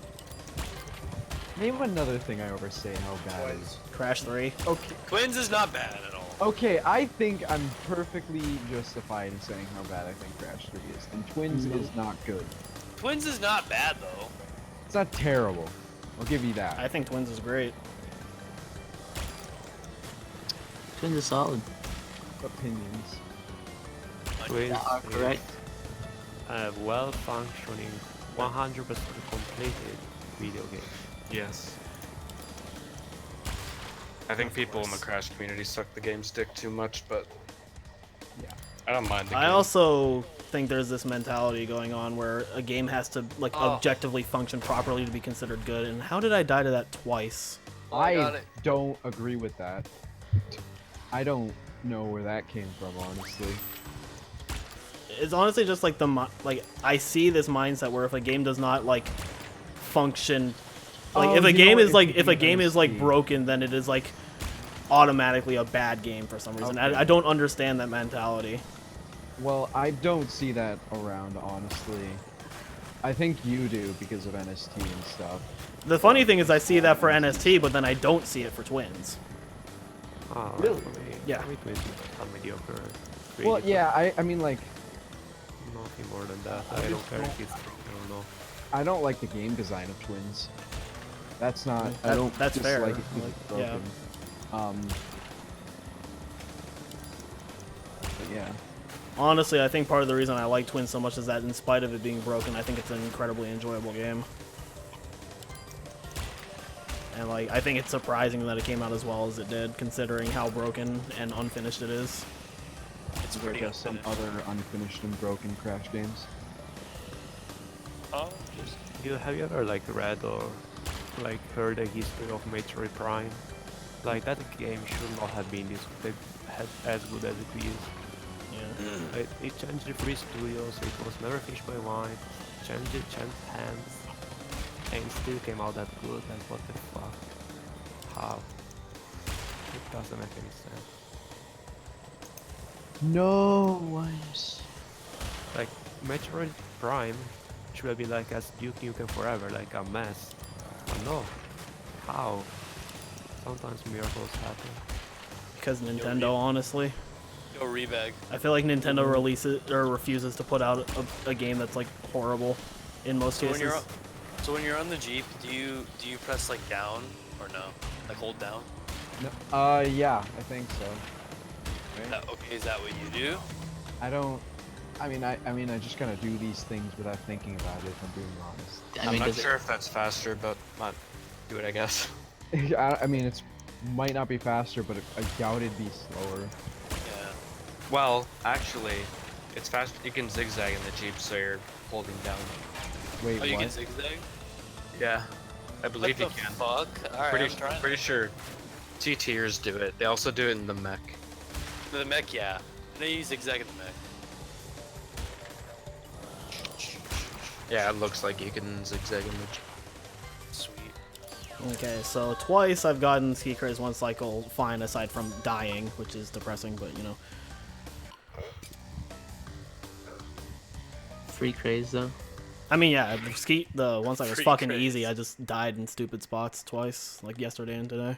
Name another thing I overstate how bad it is. Crash 3. Okay. Twins is not bad at all. Okay, I think I'm perfectly justified in saying how bad I think Crash 3 is, and Twins is not good. Twins is not bad though. It's not terrible. I'll give you that. I think Twins is great. Twins is solid. Opinions. Twins That are correct. a well-functioning, 100% completed video game. Yes. I think people in the Crash community suck the game's dick too much, but Yeah. I don't mind the I game. also think there's this mentality going on where a game has to like Oh. objectively function properly to be considered good. And how did I die to that twice? I got I it. don't agree with that. I don't know where that came from, honestly. It's honestly just like like I see this mindset where if a game does not like function, like Oh, if a you know game what? is It's like the if a game game is like NST. broken, then it is like automatically a bad game for some reason. Okay. I don't understand that mentality. Well, I don't see that around, honestly. I think you do because of NST and stuff. The funny thing is I see that for NST, but then I don't see it for Twins. Oh, Really? For me, Yeah. For me, Twins is a mediocre. Well, creative, yeah, I mean, like, Nothing more than that. I I don't just care don't- if it's, I don't know. I don't like the game design of Twins. That's not. I That- don't that's fair. dislike it because it's Like, yeah. broken. But yeah. Honestly, I think part of the reason I like Twins so much is that in spite of it being broken, I think it's an incredibly enjoyable game. And like, I think it's surprising that it came out as well as it did, considering how broken and unfinished it is. It's There pretty are some unfinished. other unfinished and broken Crash games. Oh, Have you ever like read or like heard the history of Metroid Prime? Like that game should not have been as good as it is. Yeah. It changed the free studios, it was never finished by one, changed hands, and still came out that good. Like what the fuck? How? It doesn't make any sense. No one's. Like Metroid Prime should have been like as Duke Nukem Forever, like a mess. But no. How? Sometimes miracles happen. Because Nintendo, honestly. Yo, rebag. I feel like Nintendo releases or refuses to put out a game that's like horrible in most So cases. when you're on the Jeep, do you press like down or no? Like hold down? No, yeah, I think so. Okay, is that what you do? I don't. I mean, I just kind of do these things without thinking about it. If I'm being honest. I I'm mean, not does it- sure if that's faster, but not do it, I guess. I mean, it's might not be faster, but I doubt it'd be slower. Yeah. Well, actually, it's fast. You can zigzag in the Jeep, so you're holding down. Wait, Oh, you what? can zigzag? Yeah, I believe What you the can. fuck? Alright, Pretty, I'm trying. pretty sure TTers do it. They also do it in the mech. The mech, yeah. No, you zigzag in the mech. Yeah, it looks like you can zigzag in the Jeep. Sweet. Okay, so twice I've gotten Ski Craze one cycle fine, aside from dying, which is depressing, but you know. free craze though. I mean, yeah, the one cycle was Free fucking Craze. easy. I just died in stupid spots twice, like yesterday and today.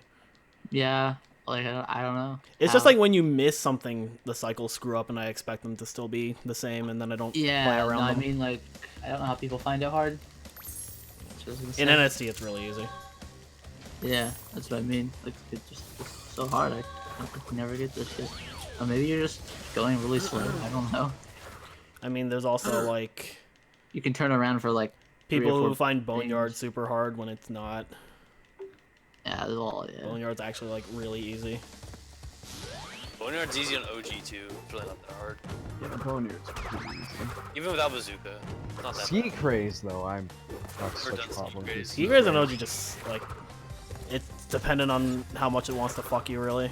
Yeah, like I don't know. It's just how- like when you miss something, the cycles screw up, and I expect them to still be the same, and then I don't play yeah. around No, I them. mean like I don't know how people find it hard. That's what I was gonna In say. NST, it's really easy. Yeah, that's what I mean. Like it's so hard. I don't think you never get this shit. Or maybe you're just going really slow. I don't know. I mean, there's also like You can turn around for like 3 or people 4 who find Boneyard things. super hard when it's not. Yeah, there's all yeah. Boneyard's actually like really easy. Boneyard's easy on OG too. It's really not that hard. Yeah, Boneyard's pretty easy. Even without bazooka. It's not that Ski bad. Craze though, I'm that's Never such a done Ski problem. with Craze. Ski Craze and OG just like it's dependent on how much it wants to fuck you, really.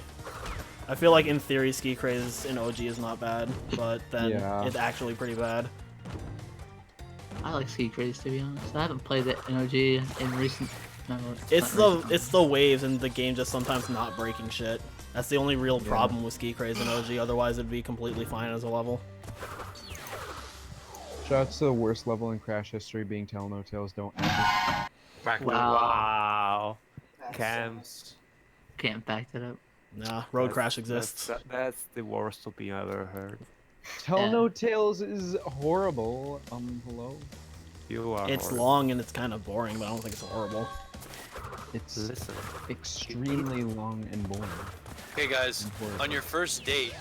I feel like in theory Ski Craze in OG is not bad, but then Yeah. it's actually pretty bad. I like Ski Craze to be honest. I haven't played it in OG in recent. No, It's not recent. the waves and the game just sometimes not breaking shit. That's the only real problem with Ski Craze and OG. Otherwise, it'd be completely fine as a level. Shouts to the worst level in Crash history being Tell No Tales Don't End. Wow. That's Cam. sus. Can't back that up. Nah, Road Crash exists. That's the worst opinion I've ever heard. Tell Yeah. No Tales is horrible. Hello? You are It's horrible. long and it's kind of boring, but I don't think it's horrible. It's Listen. extremely long and boring. Okay, guys, Horrible. on your first date,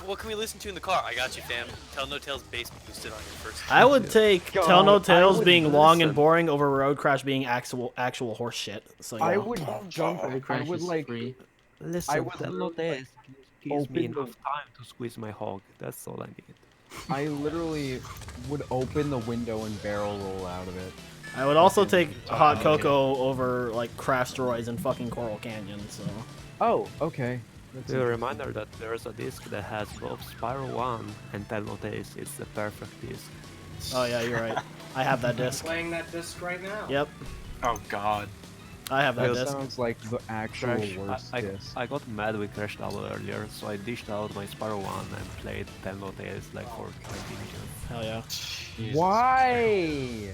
what can we listen to in the car? I got you, fam. Tell No Tales bass boosted on your first date. I would take God, Tell No I Tales would being long and listen. boring over Road Crash being actual horse shit. So I yeah. would jump. Road I Crash would is like. free. Listen, would Tell No literally, Tales gives me open the- enough time to squeeze my hog. That's all I need. I literally would open the window and barrel roll out of it. I would also take Hot Cocoa over like Crash Droids and fucking Coral Canyon. So Oh, okay. That's The interesting. reminder that there's a disc that has both Spyro 1 and Tell No Tales. It's the perfect disc. oh yeah, you're right. I have that disc. Playing that disc right now. Yep, Oh god. I have that That disc. sounds like the actual Crash, worst disc. I got mad with Crash Double earlier, so I dished out my Spyro 1 and played Tell No Tales like for 20 minutes. Hell yeah. Jesus. Why?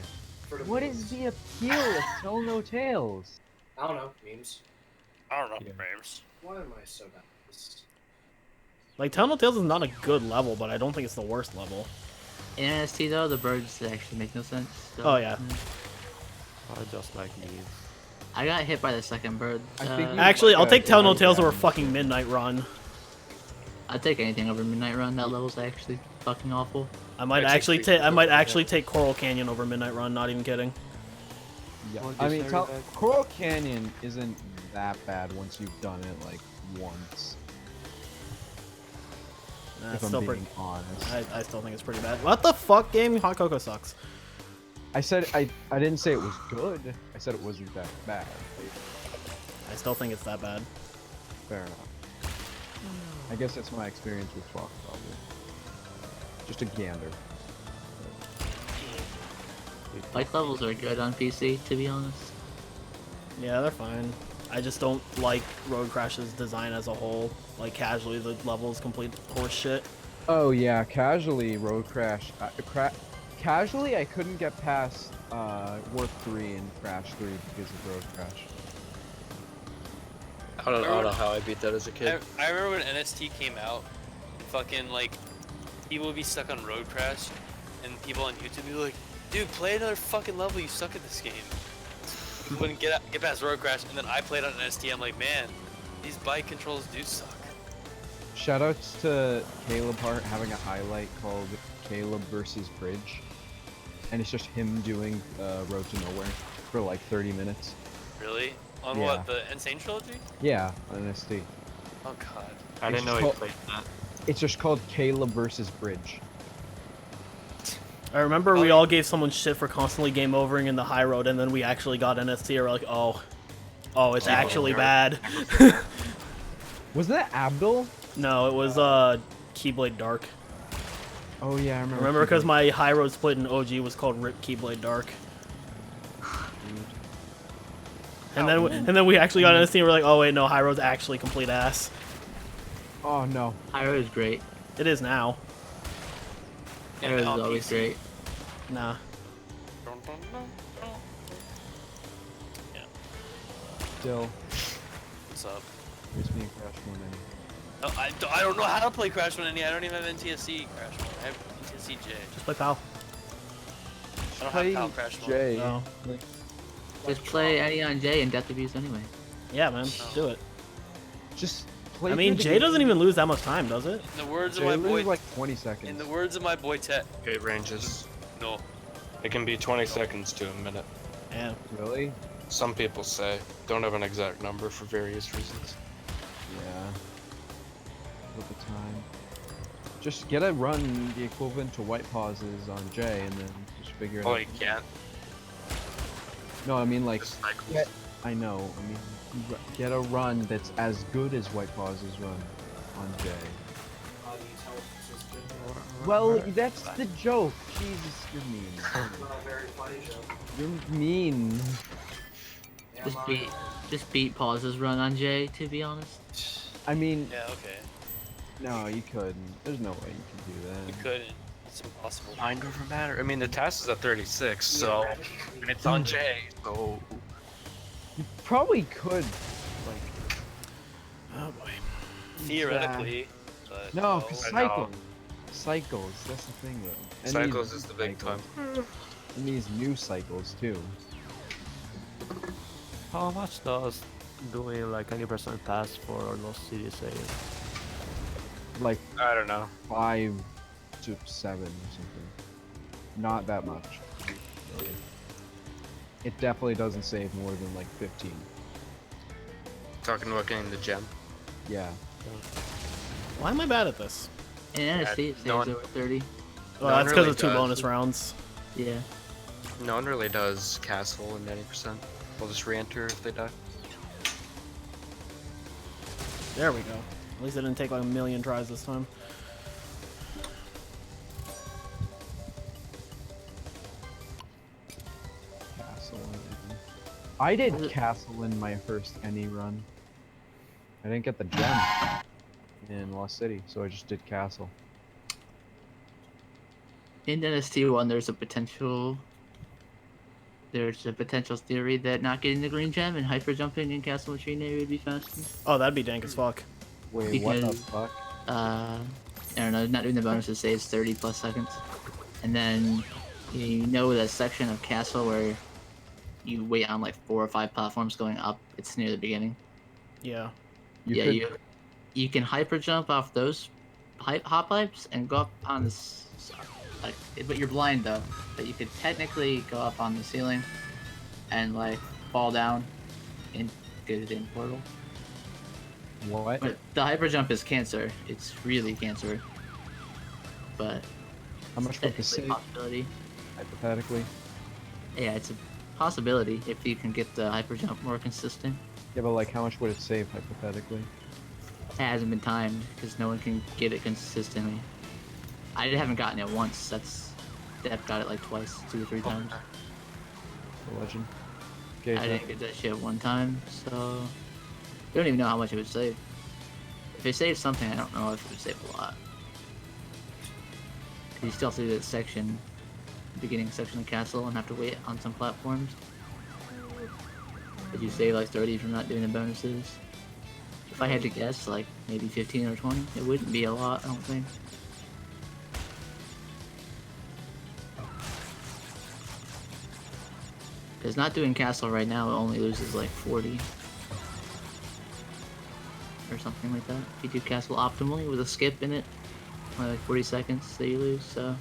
For the What memes. is the appeal of Tell No Tales? I don't know. Memes. I don't know, Yeah. Brames. Why am I so bad at this? Like Tell No Tales is not a good level, but I don't think it's the worst level. In NST though, the birds actually make no sense. So, Oh, yeah. I just like memes. I got hit by the second bird. I think you- Actually, I'll like take a- Tell No yeah, Tales yeah. over fucking Midnight Run. I'd take anything over Midnight Run. That level's actually fucking awful. I might I'd take actually Street take I Fighter might over actually take Coral Canyon over Midnight Run. Not even kidding. Yeah. Well, I you mean, say tell, that- Coral Canyon isn't that bad once you've done it like once. Nah, If it's I'm still being pretty. honest. I still think it's pretty bad. What the fuck, game? Hot Cocoa sucks. I said I didn't say it was good. I said it wasn't that bad. I still think it's that bad. Fair enough. I guess that's my experience with Fox, probably. Just a gander. Bike levels are good on PC, to be honest. Yeah, they're fine. I just don't like Road Crash's design as a whole. Like casually, the level is complete horse shit. Oh yeah, casually Road Crash. Casually, I couldn't get past Warp 3 and Crash 3 because of Road Crash. I don't know how I beat that as a kid. I remember when NST came out, and fucking like, people would be stuck on Road Crash, and people on YouTube would be like, dude, play another fucking level, you suck at this game. Wouldn't get past Road Crash, and then I played on NST, I'm like, man, these bike controls do suck. Shoutouts to Caleb Hart having a highlight called Caleb versus Bridge. And it's just him doing Road to Nowhere for like 30 minutes. Really? On Yeah. what, the Sane Trilogy? Yeah, on NST. Oh god. I didn't know just he called- played that. It's just called Caleb versus Bridge. I remember we all gave someone shit for constantly game overing in the high road, and then we actually got NST. And we're like, oh, it's actually bad. Was that Abdul? No, it was Keyblade Dark. Oh yeah, I remember. Remember, because my high road split in OG was called Rip Keyblade Dark. And then we actually got NST. And we're like, oh wait, no, high road's actually complete ass. Oh no. Pyro is great. It is now. Pyro is on always PC. great. Nah. Still, What's up? here's me and Crash 1 and No, I don't know how to play Crash 1 NE. I don't even have NTSC Crash 1. I have NTSC J. Just play PAL. I don't play have PAL Crash 1. Jay. Oh. Just play Eddie on J and Death Abuse anyway. Yeah, man. Do it. Just play. I mean, through the Jay game. doesn't even lose that much time, does it? In the words Jay of my loses boy, like 20 seconds. in the words of my boy Tet, It ranges. no. It can be 20 seconds to a minute. Yeah. Really? Some people say. Don't have an exact number for various reasons. Yeah. At the time. Just get a run the equivalent to white pauses on Jay and then just figure it Oh, out. you can't. No, I mean like, Just cycles. get, I know, I mean, get a run that's as good as white pauses run on Jay. The intelligence is good. Well, that's the joke. Jesus, you're mean. Not a very funny joke. You're mean. Yeah, Just I'm beat pauses run on J, to be honest. I mean, Yeah, okay. no, you couldn't. There's no way you could do that. You couldn't. It's impossible. Mind over matter. I mean, the task is at 36, so and it's on J. So You probably could, like. Oh boy. Theoretically, but No, because I cycles. know. Cycles, that's the thing though. And Cycles these is the big time. cycles. And these new cycles too. How much does doing like 20% pass for Lost City save? Like I don't know. 5 to 7 or something. Not that much. Really. It definitely doesn't save more than like 15. Talking about getting the gem. Yeah. Why am I bad at this? And NSC it saves no one- over 30. Well, No one that's because really of 2 does. bonus rounds. Yeah. No one really does castle in 90%. They'll just re-enter if they die. There we go. At least I didn't take like a million tries this time. Castle. I did castle in my first any run. I didn't get the gem in Lost City, so I just did castle. In NST1, there's a potential theory that not getting the green gem and hyper jumping in Castle Machine area would be faster. Oh, that'd be dank as fuck. Wait, what the Because- fuck? I don't know, not doing the bonuses saves 30 plus seconds. And then you know that section of Castle where you wait on like 4 or 5 platforms going up, it's near the beginning. Yeah. You can hyper jump off those hop pipes and go up on this. Like, but you're blind though. But you could technically go up on the ceiling and like fall down and go to the end portal. What? But the hyper jump is cancer. It's really cancer. But How much would this technically a save, possibility. hypothetically? Yeah, it's a possibility if you can get the hyper jump more consistent. Yeah, but like, how much would it save, hypothetically? It hasn't been timed because no one can get it consistently. I haven't gotten it once. Deb got it like twice, 2 or 3 times. The legend. Okay, I didn't get that shit one time, so we don't even know how much it would save. If it saves something, I don't know if it would save a lot. 'Cause you still have to do that section, beginning section of castle, and have to wait on some platforms. But you save like 30 from not doing the bonuses. If I had to guess, like maybe 15 or 20, it wouldn't be a lot, I don't think. Because not doing castle right now only loses like 40. Or something like that. If you do castle optimally with a skip in it, only like 40 seconds that you lose, so.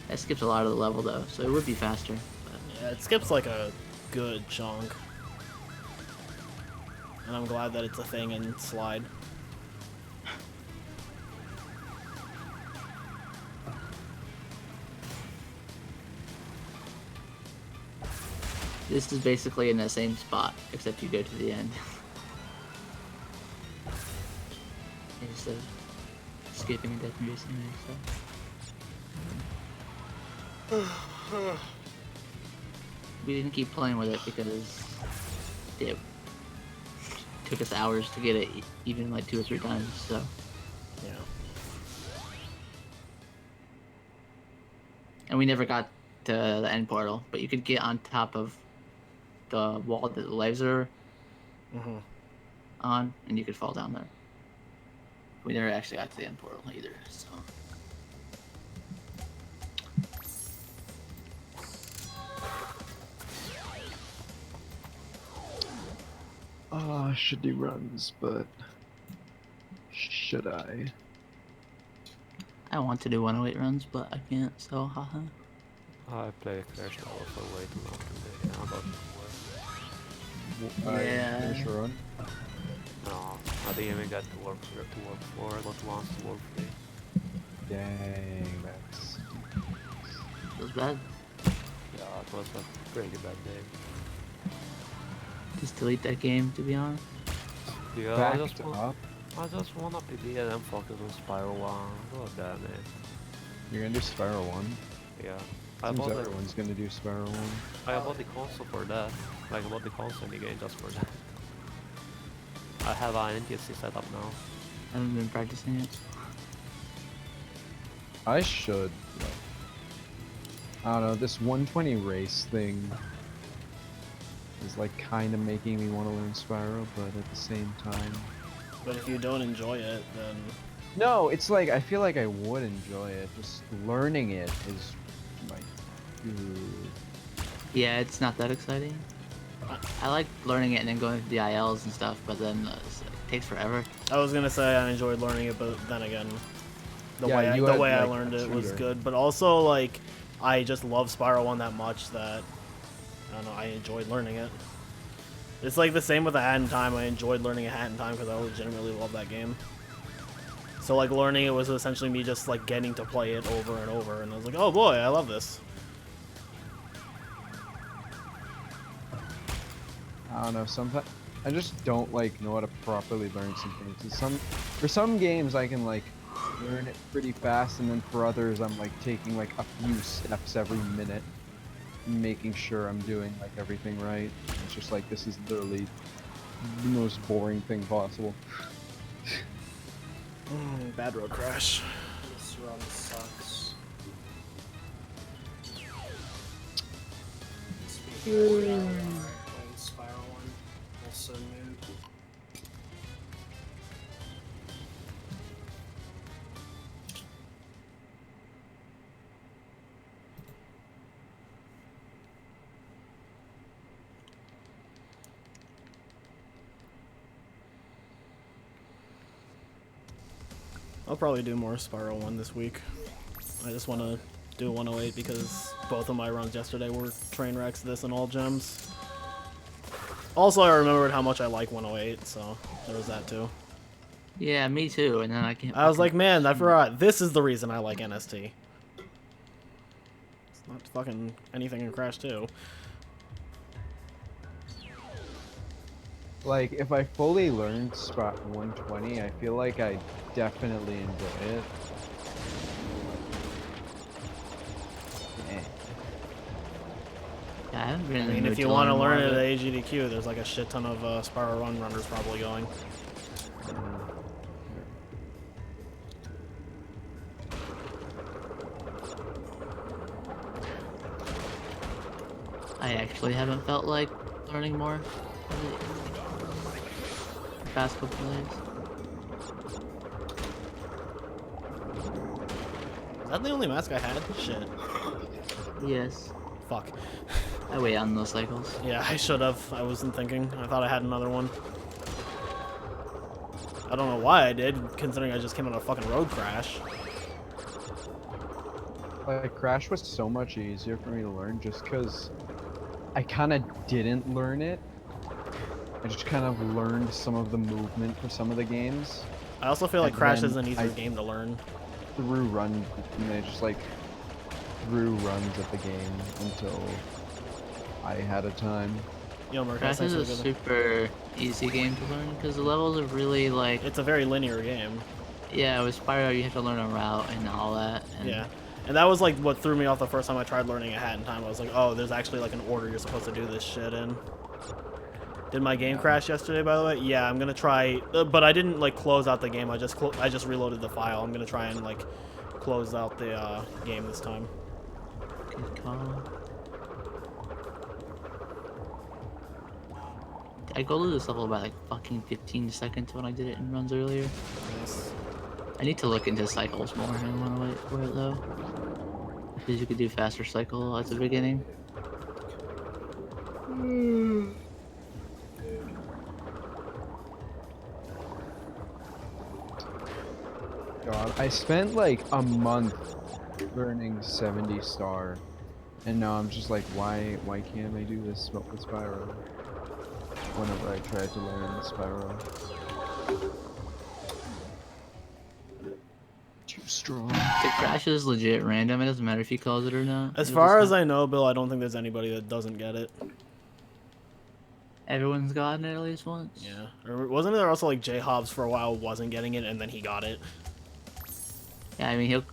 That skips a lot of the level though, so it would be faster. But Yeah, it skips like a good chunk. And I'm glad that it's a thing in Slide. this is basically in the same spot, except you go to the end. Instead of skipping and death racing and stuff. We didn't keep playing with it because it took us hours to get it, even like 2 or 3 times, so. Yeah. And we never got to the end portal, but you could get on top of the wall that the lives are Mm-hmm. on, and you could fall down there. We never actually got to the end portal either, so. Should do runs, but should I? I want to do 108 runs, but I can't, so haha. I play Clash Tower for way too long today. I'm about to work. Yeah. Finish a run? No, I didn't even get to work 4. I got once to work 3. Dang, that's... It was bad. Yeah, it was a pretty bad day. Just delete that game, to be honest. Yeah, Back I just to want, up? I just want to PB and then focus on Spiral 1. God damn it. You're gonna do Spiral 1? Yeah. I Seems bought, everyone's gonna do Spiral 1. I bought the console for that. Like, I bought the console in the game just for that. I have an NTSC set up now. I haven't been practicing it. I should. Like, I don't know, this 120 race thing is like kind of making me want to learn Spyro, but at the same time... But if you don't enjoy it, then... No, it's like, I feel like I would enjoy it, just learning it is like... Yeah, it's not that exciting. I like learning it and then going through the ILs and stuff, but then it takes forever. I was gonna say I enjoyed learning it, but then again, the Yeah, way you I had, like, learned a it was tutor. good. But also, like, I just love Spyro 1 that much that I don't know. I enjoyed learning it. It's like the same with A Hat in Time. I enjoyed learning A Hat in Time because I legitimately love that game. So like learning it was essentially me just like getting to play it over and over, and I was like, oh boy, I love this. I don't know, sometimes I just don't like know how to properly learn some things. For some games I can like learn it pretty fast, and then for others I'm like taking like a few steps every minute, making sure I'm doing like everything right. It's just like this is literally the most boring thing possible. Bad road crash. This run sucks. Speaking of that, playing Spiral 1, also new. I'll probably do more Spyro 1 this week. I just want to do 108 because both of my runs yesterday were train wrecks, this and all gems. Also, I remembered how much I like 108, so there was that too. Yeah, me too. And then I was like, man, I forgot. This is the reason I like NST. It's not fucking anything in Crash 2. Like, if I fully learned Spot 120, I feel like I definitely enjoy it. Eh. Yeah, I haven't been I in the mean, mood if you to want to more learn of it at AGDQ, there's like a shit ton of Spyro Run runners probably going. I actually haven't felt like learning more the past couple of days. Is that the only mask I had? Shit. Yes. Fuck. I wait on those cycles. Yeah, I should have. I wasn't thinking. I thought I had another one. I don't know why I did, considering I just came out of a fucking road crash. Like, Crash was so much easier for me to learn just because I kind of didn't learn it. I just kind of learned some of the movement for some of the games. I also feel like And Crash then is an easier I- game to learn. Through runs, and I just like threw runs at the game until I had a time. Yo, Merc, Crash is a super easy game to learn because the levels are really like, it's a very linear game. yeah, with Spyro you have to learn a route and all that. And Yeah. And that was like what threw me off the first time I tried learning A Hat in Time. I was like, oh, there's actually like an order you're supposed to do this shit in. Did my game crash yesterday, by the way? Yeah, I'm gonna try, but I didn't like close out the game. I just reloaded the file. I'm gonna try and like close out the game this time. Good call. I go to this level by like fucking 15 seconds when I did it in runs earlier. Nice. I need to look into cycles more. I don't want to wait for it though. Because you could do faster cycle at the beginning. God, I spent like a month learning 70 star, and now I'm just like, why can't I do this with Spyro? Whenever I tried to learn Spyro. Too strong. The crash is legit random. It doesn't matter if he calls it or not. As It'll far just as I know, Bill, I don't think there's anybody that doesn't get it. everyone's gotten it at least once. Yeah. Or wasn't there also like J Hobbs for a while wasn't getting it and then he got it? Yeah, I mean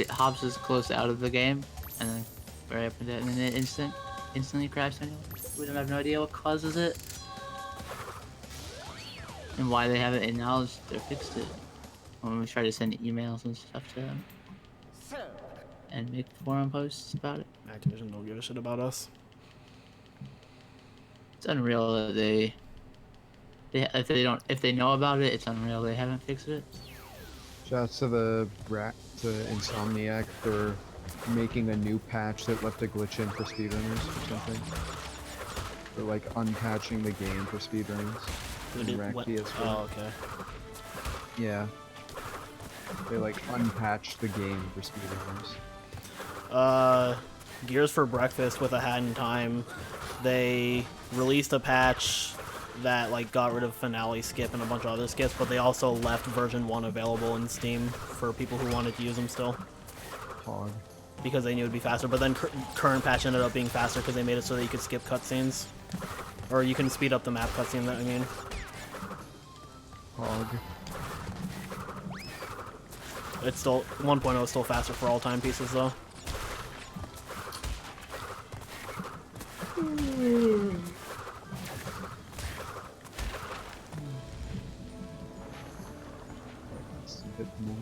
Hobbs is close out of the game, and then right up into it, and then it instantly crashed anyway. We don't have no idea what causes it. and why they haven't acknowledged or fixed it when we try to send emails and stuff to them and make forum posts about it. Activision don't give a shit about us. It's unreal that if they know about it, it's unreal they haven't fixed it. Shouts to to Insomniac for making a new patch that left a glitch in for speedrunners or something. For like unpatching the game for speedrunners. Oh, okay. Yeah. They like unpatched the game for speedrunners. Gears for Breakfast with a Hat in Time, they released a patch that like got rid of finale skip and a bunch of other skips, but they also left version 1 available in Steam for people who wanted to use them still. Hog. Because they knew it would be faster, but then current patch ended up being faster because they made it so that you could skip cutscenes. Or you can speed up the map cutscene, I mean. Hog. It's still, 1.0 is still faster for all timepieces though. A bit more.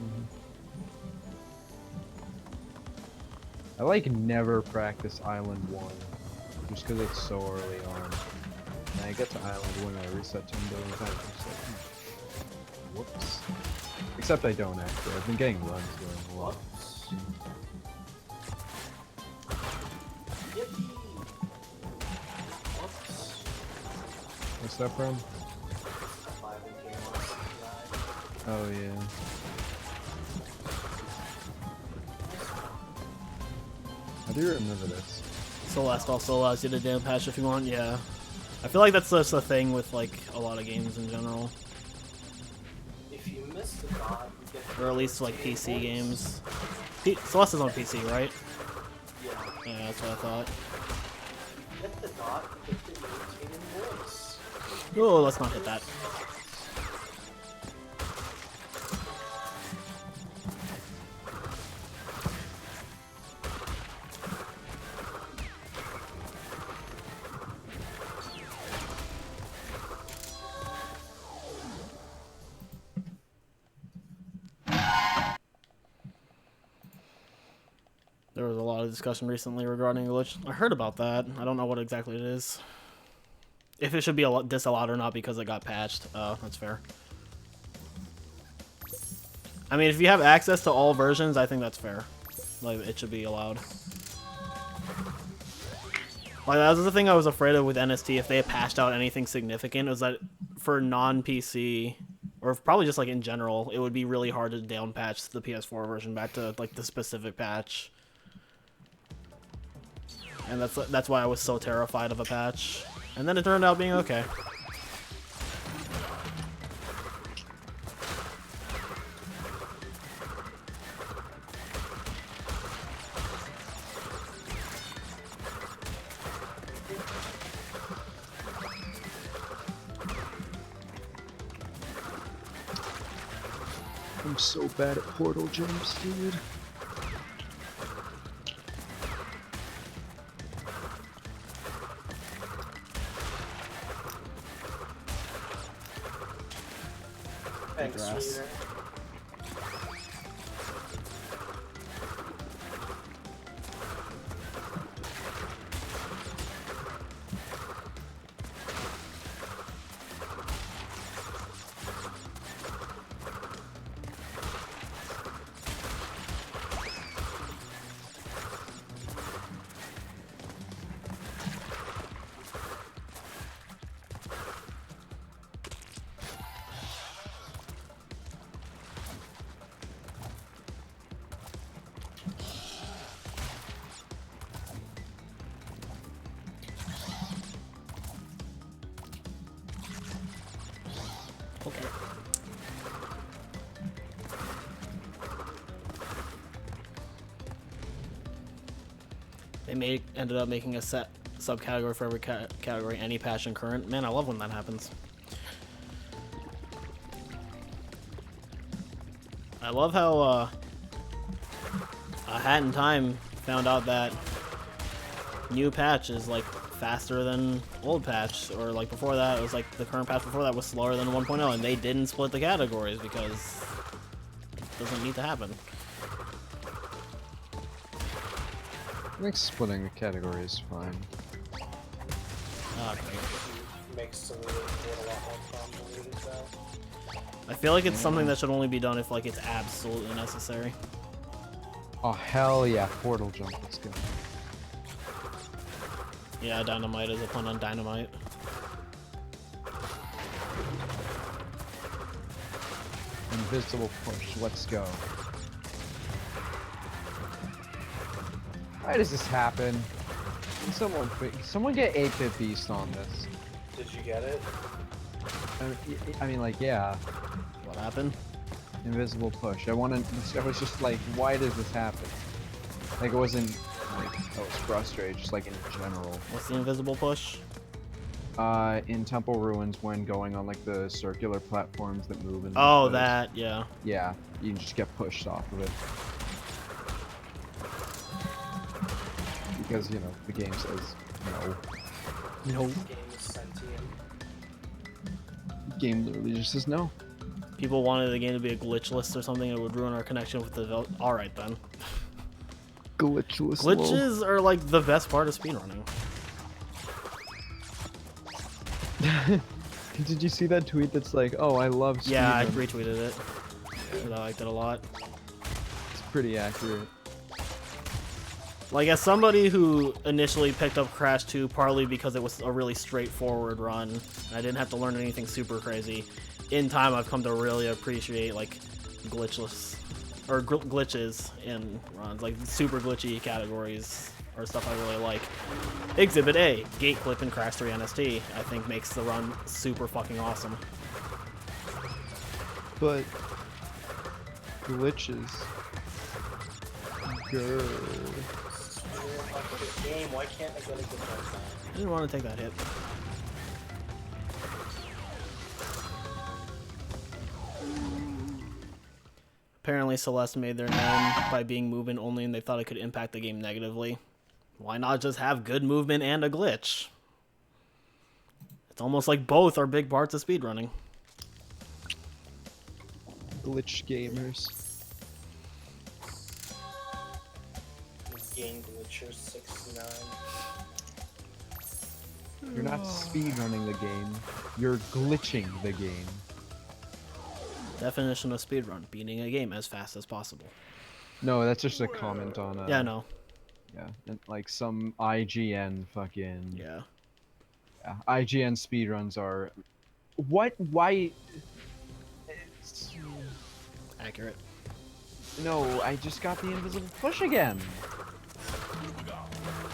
I like never practice Island 1, just because it's so early on. And I get to Island 1 and I reset 10 billion times. Whoops. Except I don't actually. I've been getting runs doing a lot. What's that from? Oh yeah. How do you remember this? Celeste also allows you to damn patch if you want, yeah. I feel like that's just a thing with like a lot of games in general. If you miss the dot, you get Or at least like PC games. Celeste is on PC, right? yeah. Yeah, that's what I thought. Get the dot, you get the irritating voice. Oh, let's not hit that. There was a lot of discussion recently regarding glitch. I heard about that. I don't know what exactly it is. If it should be disallowed or not because it got patched. Oh, that's fair. I mean, if you have access to all versions, I think that's fair. Like, it should be allowed. Like, that was the thing I was afraid of with NST. If they had patched out anything significant, was that for non-PC, or probably just like in general, it would be really hard to down patch the PS4 version back to like the specific patch. And that's why I was so terrified of a patch. And then it turned out being okay. I'm so bad at portal jumps, dude. Thanks, grass. sweetheart. Okay. They ended up making a set subcategory for every category, any patch and current. Man, I love when that happens. I love how a Hat in Time found out that new patch is like faster than old patch, or like before that, it was like the current patch before that was slower than 1.0, and they didn't split the categories because it doesn't need to happen. I think splitting the category is fine. Okay. Makes the leaderboard a lot more convoluted though. I feel like it's something that should only be done if like it's absolutely necessary. Oh hell yeah, portal jump, let's go. Yeah, dynamite is a pun on dynamite. Invisible push, let's go. Why does this happen? Can someone get 8-bit beast on this? Did you get it? I mean, like, yeah. What happened? Invisible push. I was just like, why does this happen? Like, it wasn't like I was frustrated, just like in general. What's the invisible push? In Temple Ruins, when going on like the circular platforms that move and Oh, those- that, yeah. Yeah, you just get pushed off of it. Because, you know, the game says no. No. Game is sentient. The game literally just says no. People wanted the game to be a glitchless or something. It would ruin our connection with the. Alright then. Glitchless. Glitches are like the best part of speedrunning. Did you see that tweet that's like, oh, I love speedrun? Yeah, I retweeted it. I liked it a lot. It's pretty accurate. Like, as somebody who initially picked up Crash 2 partly because it was a really straightforward run, and I didn't have to learn anything super crazy, in time I've come to really appreciate, like, glitchless, or glitches in runs, like, super glitchy categories, or stuff I really like. Exhibit A, gate clip in Crash 3 NST, I think makes the run super fucking awesome. But glitches. Grrr. Game, why can't I get a good one? I didn't want to take that hit. Apparently Celeste made their name by being movement only, and they thought it could impact the game negatively. Why not just have good movement and a glitch? It's almost like both are big parts of speedrunning. Glitch gamers. Game glitchers 69. You're not speedrunning the game. You're glitching the game. Definition of speedrun, beating a game as fast as possible. No, that's just a comment on Yeah, no. Yeah, and like some IGN fucking Yeah. yeah, IGN speedruns are what? Why? It's... Accurate. No, I just got the invisible push again.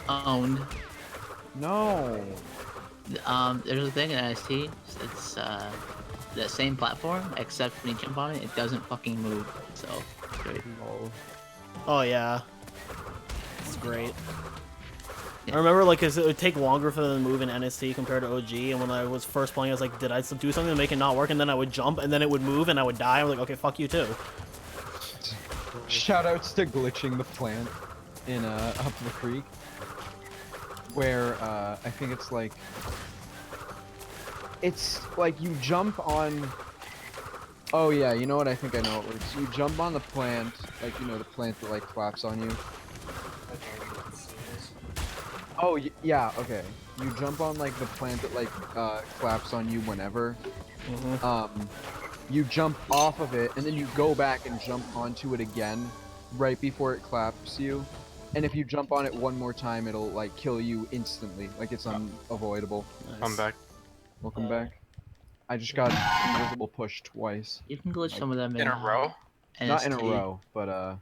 Owned. No. There's a thing in NST. It's the same platform, except when you jump on it, it doesn't fucking move. So great. Oh, yeah. It's great. Yeah. I remember, like, 'cause it would take longer for them to move in NST compared to OG, and when I was first playing, I was like, did I do something to make it not work? And then I would jump, and then it would move, and I would die. I was like, okay, fuck you, too. Shoutouts to glitching the plant in up the creek, where I think it's like you jump on. Oh yeah, you know what? I think I know it works. You jump on the plant, like, you know, the plant that like claps on you. Oh yeah, okay. You jump on like the plant that like claps on you whenever. You jump off of it, and then you go back and jump onto it again right before it claps you. And if you jump on it one more time, it'll like kill you instantly. Like, it's unavoidable. Nice. I'm back. Welcome back. I just got invisible push twice. You can glitch some of them In a row? Not in a NST. row, but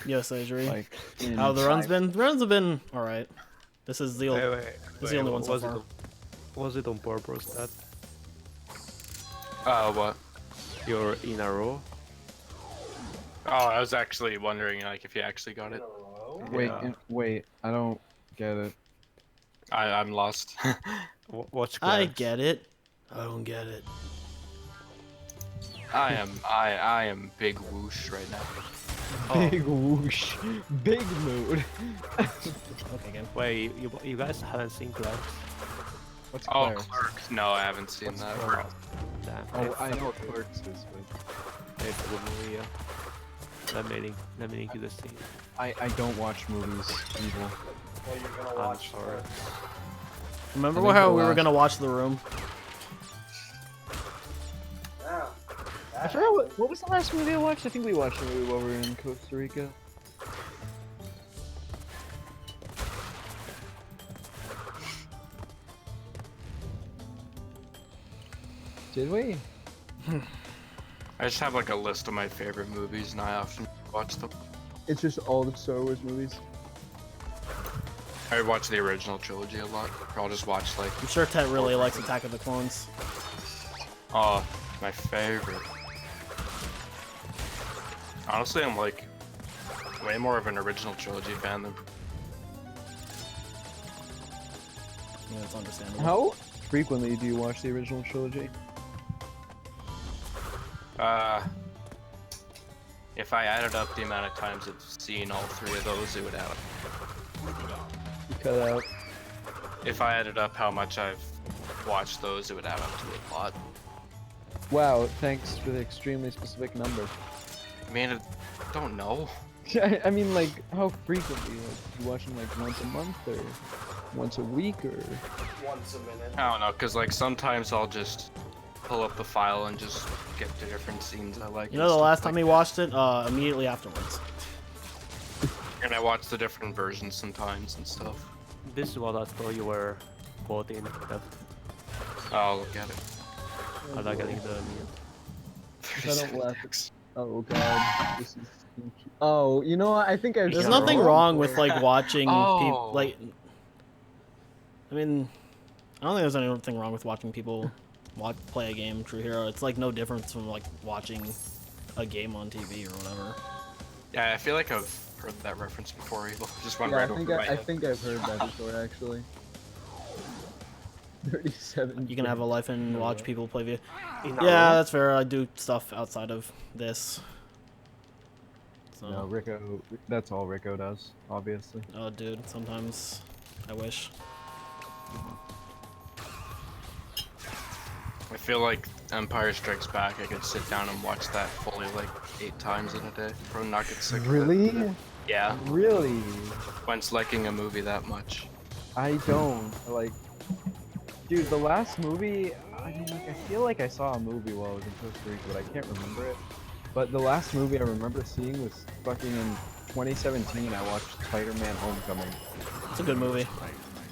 Yes, Adri. like How the runs been? The runs have been alright. This is the Wait, This is the only one so was far. Was it on purpose that What? you're in a row? Oh, I was actually wondering, like, if you actually got it. wait, Yeah. wait, I don't get it. I'm lost. Watch I Clarence. get it. I don't get it. I am big whoosh right now. Big whoosh. Big mood. Okay, game. Wait, you guys haven't seen Clerks? What's Oh, Clerks? Clerks. No, I haven't seen What's that. Clerks? Damn. Oh, I know what Clerks is, but It's a good movie, yeah. Let me link you the scene. I don't watch movies, evil. Well, you're gonna I'm watch sorry. Remember I think how the we were last- gonna watch The Room? Yeah. I forgot what was the last movie I watched? I think we watched a movie while we were in Costa Rica. Did we? I just have like a list of my favorite movies, and I often watch them. It's just all the Star Wars movies. I watch the original trilogy a lot. Or I'll just watch like, I'm sure Ted really likes Attack of the Clones. oh, my favorite. Honestly, I'm like way more of an original trilogy fan than. Yeah, it's understandable. How frequently do you watch the original trilogy? If I added up the amount of times I've seen all three of those, it would add up. You cut out. If I added up how much I've watched those, it would add up to a lot. Wow, thanks for the extremely specific number. I mean, I don't know. I mean, like, how frequently? Like, you watch them like once a month or once a week or? once a minute. I don't know, cause like sometimes I'll just pull up the file and just get the different scenes I like. You know the last time he watched it? Immediately afterwards. And I watch the different versions sometimes and stuff. This is what I thought you were quoting. That I'll look at it. I like getting the meme. I don't laugh. Oh god, this is. Oh, you know what? I think I. There's nothing wrong with like watching Oh. people like. I mean, I don't think there's anything wrong with watching people play a game. True Hero. It's like no difference from like watching a game on TV or whatever. Yeah, I feel like I've heard that reference before. Evil just went Yeah, right I think over my I head. think I've heard that before actually. 37. You can have a life and watch Yeah. people play video. In Yeah, our- that's fair. I do stuff outside of this. So, No, Riko. That's all Riko does, obviously. oh, dude, sometimes I wish. I feel like Empire Strikes Back, I could sit down and watch that fully like 8 times in a day. Probably not get sick of it. Really? Yeah, Really? when's liking a movie that much. I don't like. Dude, the last movie. I mean, like, I feel like I saw a movie while I was in Costa Rica, but I can't remember it. But the last movie I remember seeing was fucking in 2017. I watched Spider-Man: Homecoming. It's a good movie.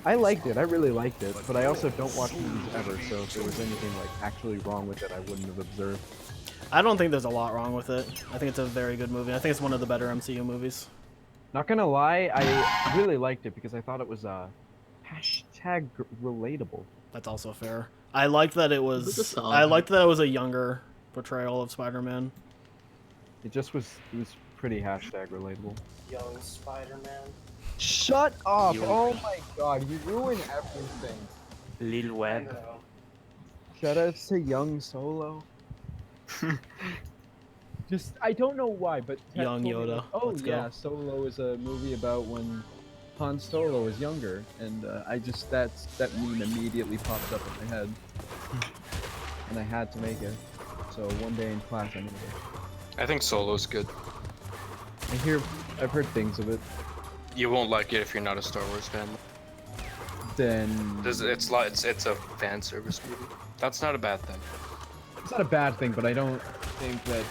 I liked it. I really liked it, but I also don't watch movies ever. So if there was anything like actually wrong with it, I wouldn't have observed. I don't think there's a lot wrong with it. I think it's a very good movie. I think it's one of the better MCU movies. Not gonna lie, I really liked it because I thought it was hashtag relatable. That's also fair. I liked that it It was a was. solid I liked that it was a younger portrayal of Spider-Man. It was pretty hashtag relatable. Young Spider-Man. Shut up! You- Oh my god, you ruin everything. Lil I Web. know. Shout out to Young Solo. Just, I don't know why, but Ted Young told me, Yoda. like, oh Let's go. yeah, Solo is a movie about when Han Solo was younger, and I just that meme immediately popped up in my head, and I had to make it. So one day in class, I made it. I think Solo's good. I've heard things of it. You won't like it if you're not a Star Wars fan. Then It's a fan service movie. That's not a bad thing. it's not a bad thing, but I don't think that.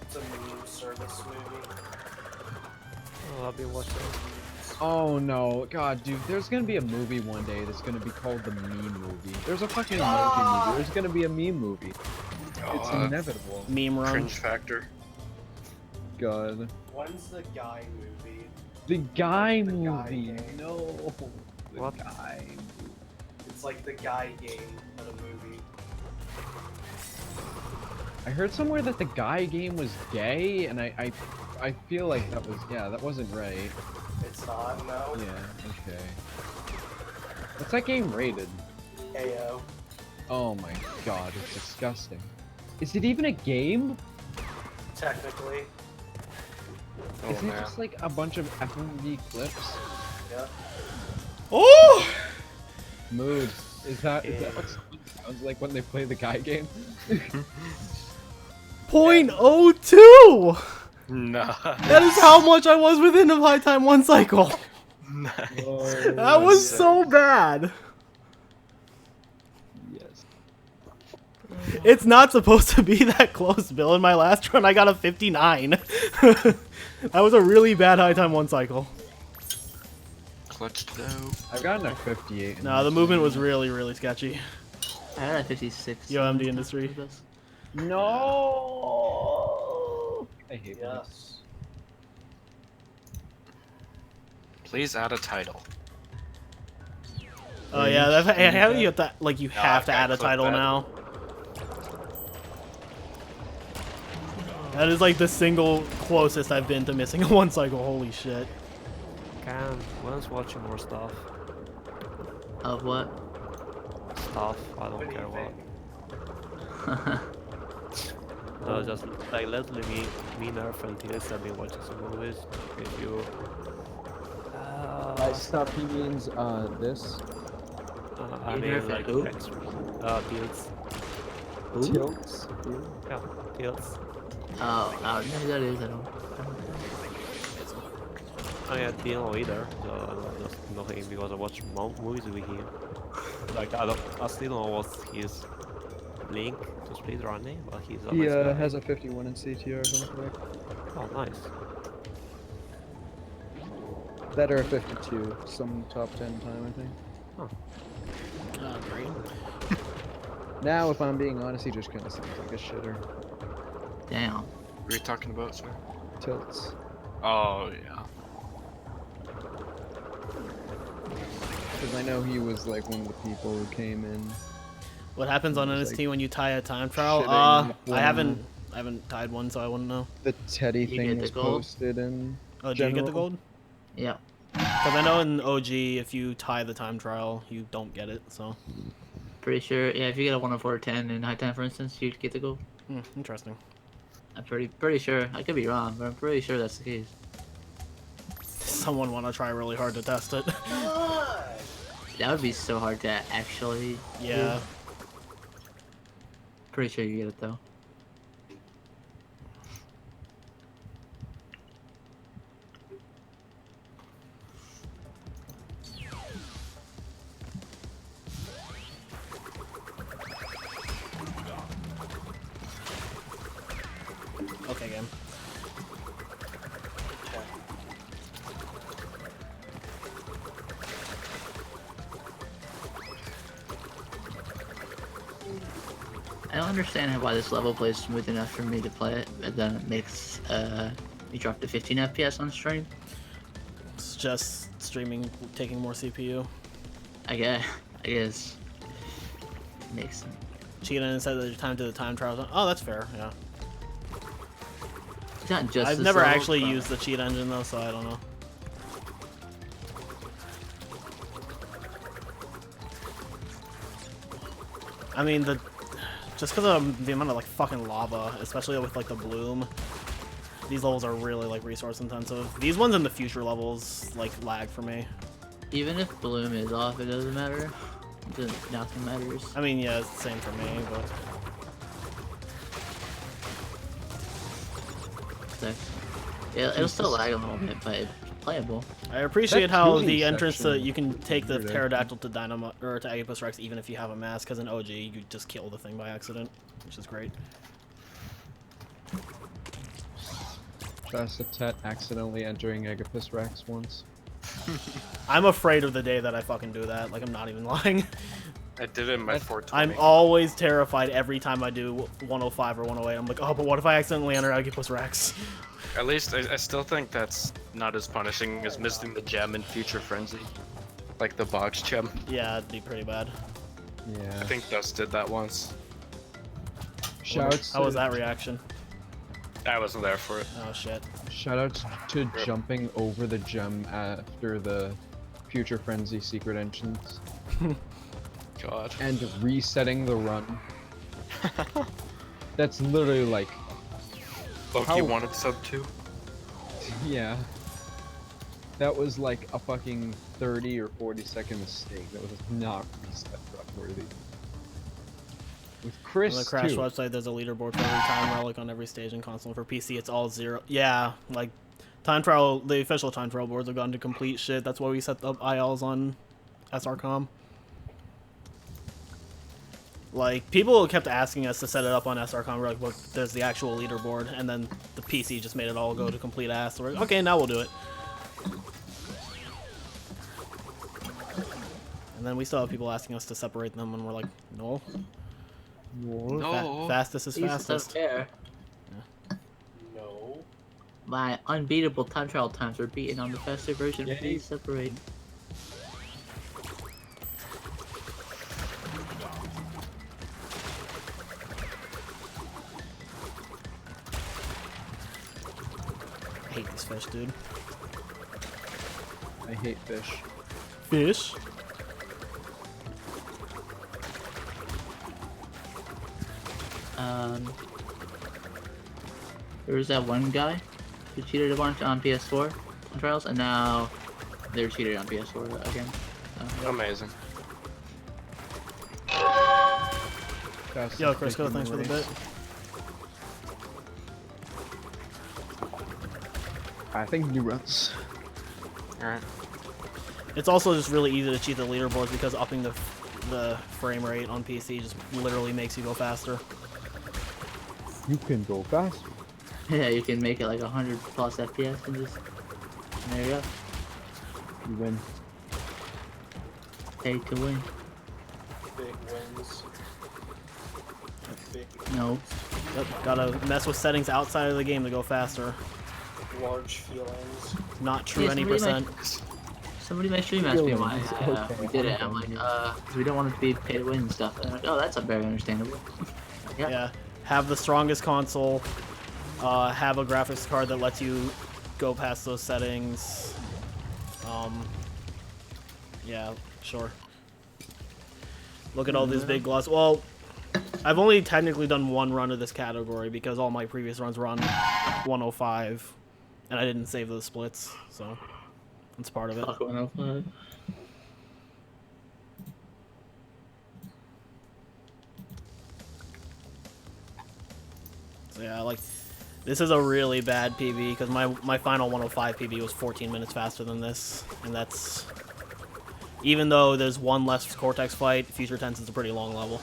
It's a meme service movie. Oh, I'll be watching. Oh no, God, dude, there's gonna be a movie one day that's gonna be called the meme movie. There's a fucking emoji movie. There's gonna be a meme movie. It's inevitable. Meme run. Cringe factor. God. When's the Guy movie? The Guy The Guy movie. game. No. The What? Guy. It's like the Guy game, but a movie. I heard somewhere that the Guy game was gay, and I feel like that wasn't right. It's not, no. Yeah. Okay. What's that game rated? AO. Oh my God, it's disgusting. Is it even a game? Technically. Oh Isn't it man. just like a bunch of FMV clips? Oh! Mood. Is that what sounds like when they play the guy game? .02! Nah. That is how much I was within of high time 1 cycle. Nice. That was so bad. Yes. It's not supposed to be that close, Bill. In my last run, I got a 59. That was a really bad high time 1 cycle. Clutched it out. I've gotten a 58. No, the movement was really, really sketchy. I had a 56. Yo, MD Industry. No. I hate that. Yes. Please add a title. Oh yeah, how do you have to, like, you have to I add a clicked title that. now? That is like the single closest I've been to missing a 1 cycle. Holy shit. Can when's watching more stuff? Of what? Stuff. I don't What do you care what. think? No, just like lately me Nerf and TS have been watching some movies. If you By stuff he means this. I You mean Nerf like who? Tilts. Tilts. Yeah, Tilts. Oh, I don't know who that is. I don't. I didn't know either, so I just know him because I watch movies with him. Like I still don't know what's his link to speedrunning, but he's a He nice guy. has a 51 in CTR, if I'm correct. Oh, nice. Better 52, some top 10 time, I think. Oh, great. Now, if I'm being honest, he just kind of sounds like a shitter. Damn. What are you talking about, sir? Tilts. Oh yeah. Because I know he was like one of the people who came in. What happens on It's NST like when you tie a time trial? shitting I one- haven't tied one, so I wouldn't know. The Teddy You thing get the was gold? posted in. Oh, do you get the General. gold? Yeah. Because I know in OG, if you tie the time trial, you don't get it. So, Pretty sure. Yeah, if you get a 104.10 in high time, for instance, you'd get the gold. interesting. I'm pretty sure. I could be wrong, but I'm pretty sure that's the case. Someone want to try really hard to test it. That would be so hard to actually. Yeah. Pretty sure you get it though. Okay, game. I don't understand why this level plays smooth enough for me to play it, but then it makes me drop to 15 FPS on stream. It's just streaming taking more CPU. I guess. Makes sense. Cheetah said that your time to the time trials. Oh, that's fair. Yeah. It's not just I've this never level, actually but- used the cheat engine though, so I don't know. I mean, just because of the amount of like fucking lava, especially with like the bloom, these levels are really like resource intensive. These ones in the future levels like lag for me. Even if bloom is off, it doesn't matter. Nothing matters. I mean, yeah, it's the same for me, but So, yeah, it'll still lag a little bit, but it's playable. I appreciate That how tuning the entrance to section you can take the weird, eh? pterodactyl to Dynamo or to Agapus Rex even if you have a mask, because in OG you just kill the thing by accident, which is great. Just a Tet accidentally entering Agapus Rex once. I'm afraid of the day that I fucking do that. Like, I'm not even lying. I did it in my What? 420. I'm always terrified every time I do 105 or 108. I'm like, oh, but what if I accidentally enter Agapus Rex? At least I still think that's not as punishing as missing the gem in Future Frenzy. Like the box gem. Yeah, it'd be pretty bad. Yeah. I think Dust did that once. Shouts. How was that reaction? I wasn't there for it. Oh, shit. Shoutouts to jumping over the gem after the Future Frenzy secret entrance God. and resetting the run. That's literally like Loki How- wanted sub 2. Yeah. That was like a fucking 30 or 40-second mistake. That was not reset worthy. With Chris On the Crash too. website, there's a leaderboard for every time relic on every stage and console. For PC, it's all 0. Yeah, like time trial, the official time trial boards have gone to complete shit. That's why we set up ILs on SRCom. Like, people kept asking us to set it up on SRCom. We're like, well, there's the actual leaderboard, and then the PC just made it all go to complete ass. So we're like, okay, now we'll do it. And then we still have people asking us to separate them, and we're like, no. No. Fastest is Please don't fastest. care. No. My unbeatable time trial times are beaten on the faster version. Yay. Please separate. I hate this fish, dude. I hate fish. Fish? There was that one guy who cheated a bunch on PS4 on trials, and now they're cheated on PS4 again. So. Amazing. Fastest Yo, Crisco, taking thanks for the race. bit. I think new runs. Alright. It's also just really easy to cheat the leaderboards because upping the frame rate on PC just literally makes you go faster. You can go faster. Yeah, you can make it like 100 plus FPS and just there you go. You win. Pay to win. Big wins. Big, No. Yep, gotta mess with settings outside of the game to go faster. large feelings. Not true Yeah, any somebody percent. Somebody in my stream asked me why Okay, we did it. I'm like, 'cause we don't want it to be pay to win and stuff. And they're like, oh, that's very understandable. Yep. Yeah, have the strongest console. Have a graphics card that lets you go past those settings. Yeah, sure. Look at all these big gloss. Well, I've only technically done one run of this category because all my previous runs were on 105, and I didn't save those splits, so that's part of it. Fuck 105. So yeah, like, this is a really bad PB because my final 105 PB was 14 minutes faster than this, and that's, even though there's one less Cortex fight, Future Tense is a pretty long level.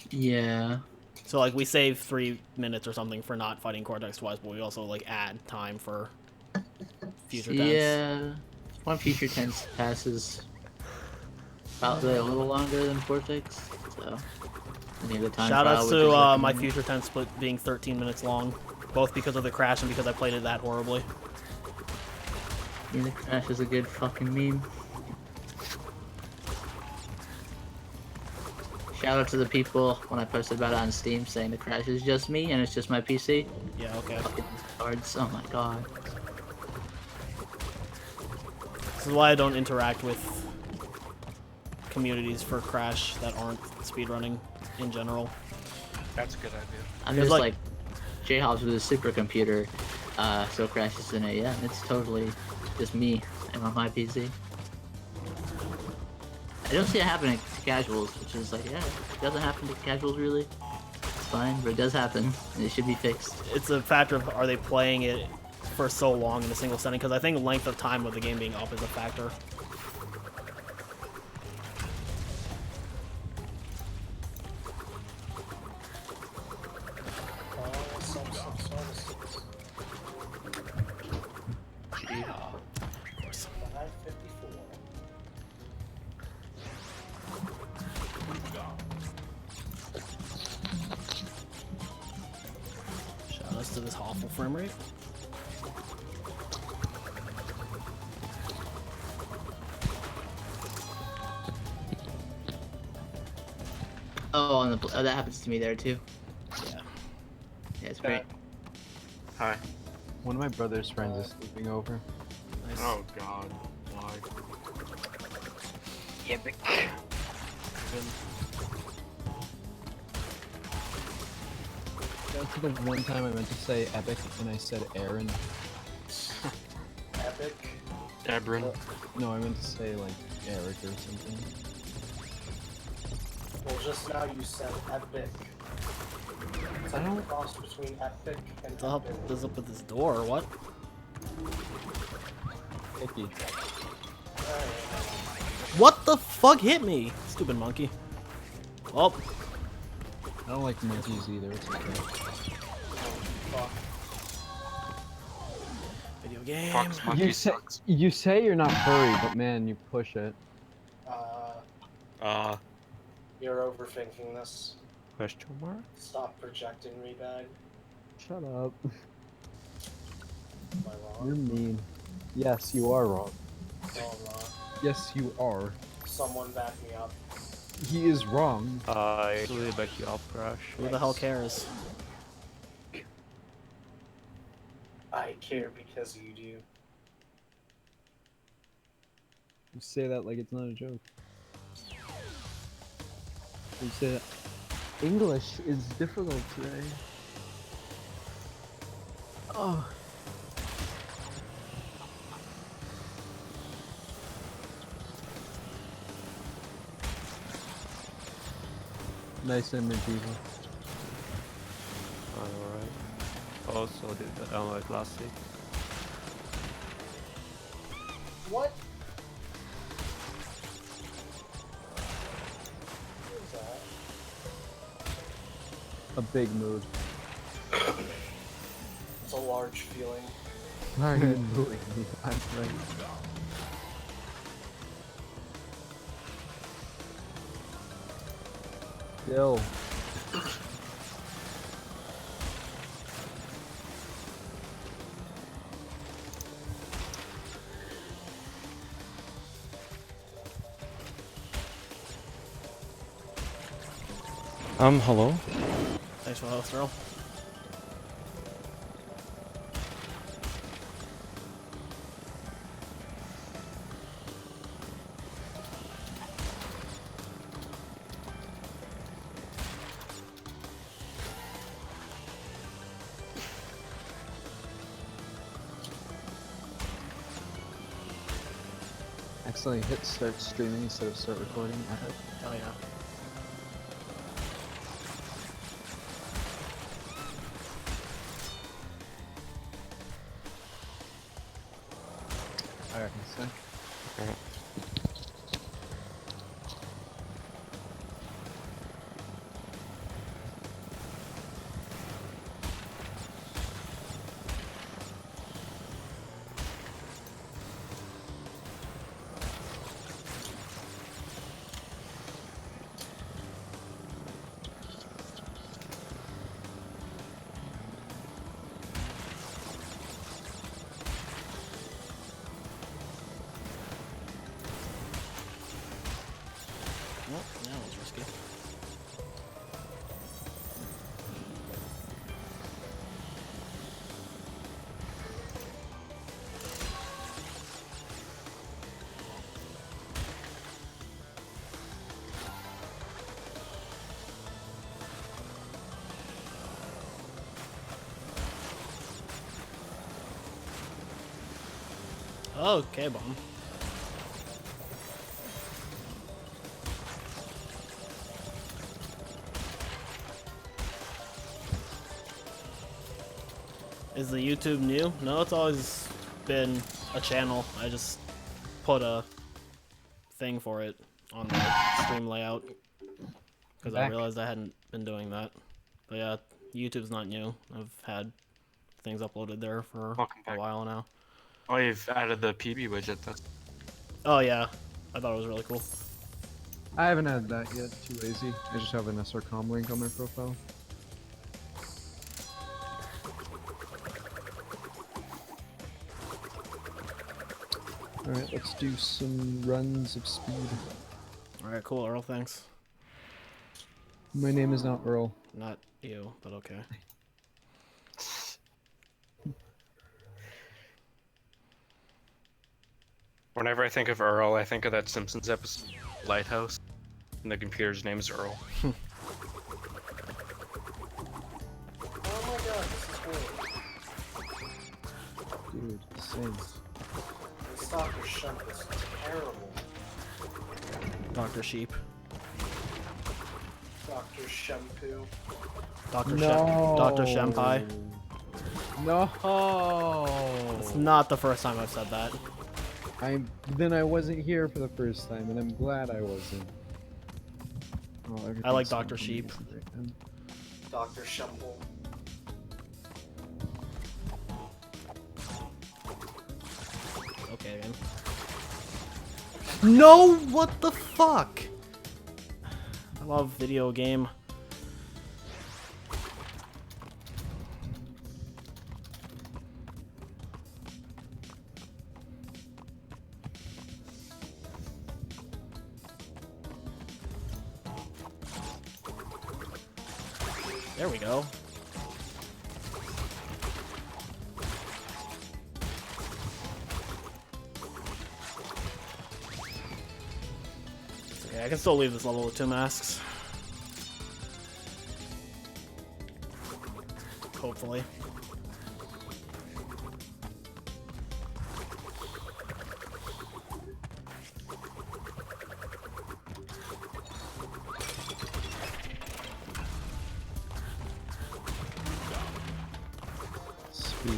Yeah. So like, we save 3 minutes or something for not fighting Cortex twice, but we also like add time for Future Tense. Yeah. One Future Tense passes probably a little longer than Cortex, so. The time Shout trial, outs which to is like- my Future Tense split being 13 minutes long, both because of the crash and because I played it that horribly. Yeah, the crash is a good fucking meme. Shout out to the people when I posted about it on Steam saying the crash is just me and it's just my PC. Yeah, okay. Fucking cards. Oh my god. This is why I don't interact with communities for Crash that aren't speedrunning in general. That's a good idea. I'm There's just like- like J-Hobbs with a supercomputer, so Crash is in it. Yeah, it's totally just me and on my PC. I don't see it happening to casuals, which is like, yeah, it doesn't happen to casuals really. It's fine, but it does happen, and it should be fixed. It's a factor of, are they playing it for so long in a single setting? Because I think length of time of the game being up is a factor. Of course. 554. Shout outs to this awful frame rate. Oh, that happens to me there too. Yeah. Yeah, it's great. Hi. One of my brother's friends is sleeping over. Nice. Oh god. Why? That's the one time I meant to say epic and I said Aaron. Epic. Ebron. No, I meant to say like Eric or something. Well, just now you said epic. It's like a cross between epic and What's up? epic. What's up with this door? What? Icky. What the fuck hit me? Stupid monkey. Oh, I don't like monkeys either. It's okay. Fuck. video game. Fox monkey sucks. You say you're not furry, but man, you push it. You're overthinking this. Question mark? Stop projecting me, Bag. Shut up. Am I wrong? You're mean. Yes, you are wrong. No, I'm not. Yes, you are. Someone back me up. He is wrong. I actually back you up, Crash. Who the hell cares? I care because you do. You say that like it's not a joke. You say that English is difficult today. Oh. Nice image, Eva. Alright. Also did the Elmo Classic. What? What is that? A big mood. It's a large feeling. Why are you mooing me? I'm right. Yo. Hello? Thanks for the host, Earl. Accidentally hit start streaming instead of start recording. Oh yeah. Alright, so. Well, that was risky. Okay, bomb. Is the YouTube new? No, it's always been a channel. I just put a thing for it on the stream layout because I realized I hadn't been doing that. But yeah, YouTube's not new. I've had things uploaded there for a while now. Oh, you've added the PB widget. That's Oh yeah, I thought it was really cool. I haven't had that yet, too lazy. I just have an SRCom link on my profile. Alright, let's do some runs of speed. Alright, cool, Earl, thanks. My name is not Earl. Not you, but okay. whenever I think of Earl, I think of that Simpsons episode, Lighthouse, and the computer's name is Earl. Dude, Sane. This Dr. Shump is terrible. Dr. Sheep. Dr. Shampoo. Dr. No. Dr. Shenpai. No. It's not the first time I've said that. Then I wasn't here for the first time, and I'm glad I wasn't. Oh, I like everything's Dr. so Sheep. amazing right now. Dr. Shumple. Okay, man. No! What the fuck? I love video game. There we go. It's okay, I can still leave this level with 2 masks. Hopefully. Speed.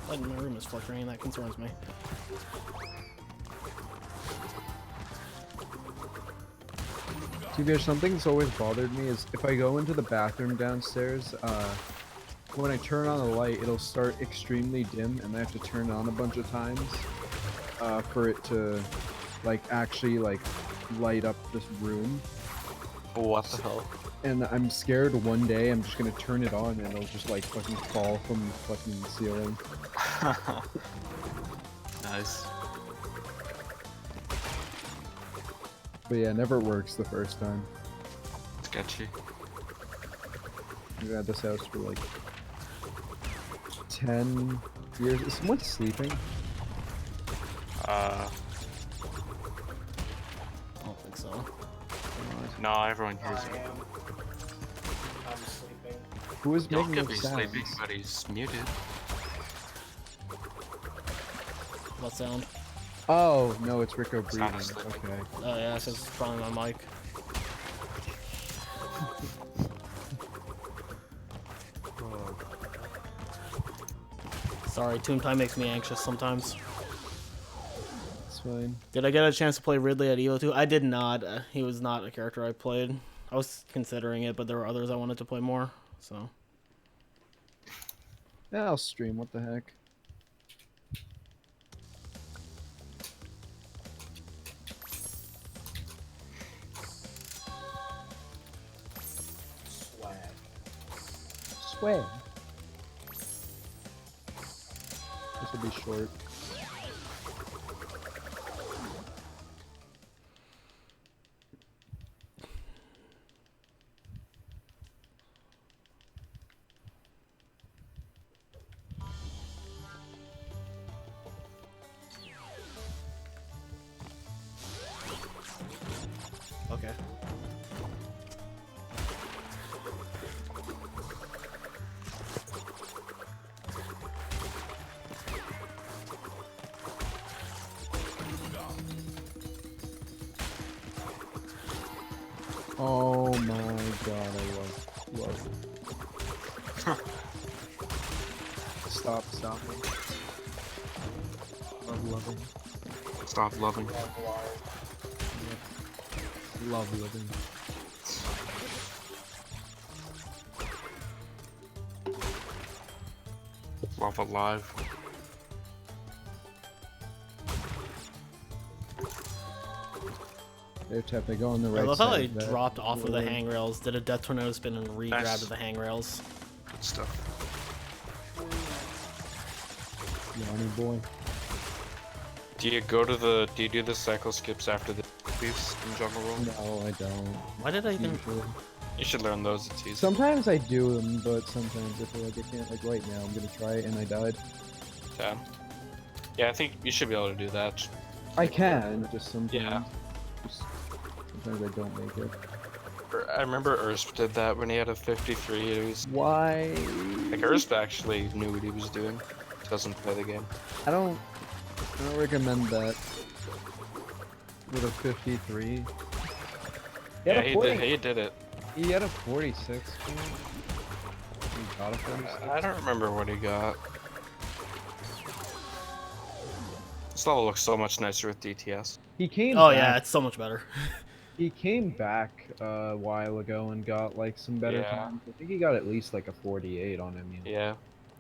Light in my room is flickering and that concerns me. See, there's something that's always bothered me is if I go into the bathroom downstairs, when I turn on the light, it'll start extremely dim, and I have to turn it on a bunch of times for it to, like, actually, like, light up this room. What the hell? And I'm scared one day I'm just gonna turn it on and it'll just, like, fucking fall from the fucking ceiling. Nice. But yeah, it never works the first time. Sketchy. I've had this house for, like, 10 years. Is someone sleeping? I don't think so. No, everyone hears I it. am. I'm sleeping. Who is Y'all making could those be sounds? sleeping, but he's muted. What sound? Oh, no, it's Riko Sound breathing. of sleeping. Okay. Oh yeah, because it's probably my mic. Sorry, Toon Time makes me anxious sometimes. It's fine. Did I get a chance to play Ridley at EVO 2? I did not. He was not a character I played. I was considering it, but there were others I wanted to play more, so. Yeah, I'll stream. What the heck? Swag. Swag. This will be short. Okay. Oh my god, I love it. Stop me. Loving. Stop loving. Love living. Love alive. They're tap, they go on the right I love side. how I of that dropped off of the board. hangrails, did a death tornado spin, and re-grabbed Nice. at the hangrails. Good stuff. Yanni boy. Do you do the cycle skips after the beefs in Jungle World? No, I don't. Why did I even... Usually. You should learn those. It's easy. Sometimes I do them, but sometimes I feel like I can't. Like right now, I'm gonna try it and I died. Yeah. Yeah, I think you should be able to do that. I can, just sometimes. Yeah. Just, sometimes I don't make it. I remember Ursp did that when he had a 53. It was Why? like Ursp actually knew what he was doing. Doesn't play the game. I don't recommend that. With a 53. Yeah, he did it. He had a 46. He got a 46. I don't remember what he got. This level looks so much nicer with DTS. He came. Oh back. yeah, it's so much better. He came back a while ago and got like some better Yeah. times. I think he got at least like a 48 on him. You know? Yeah.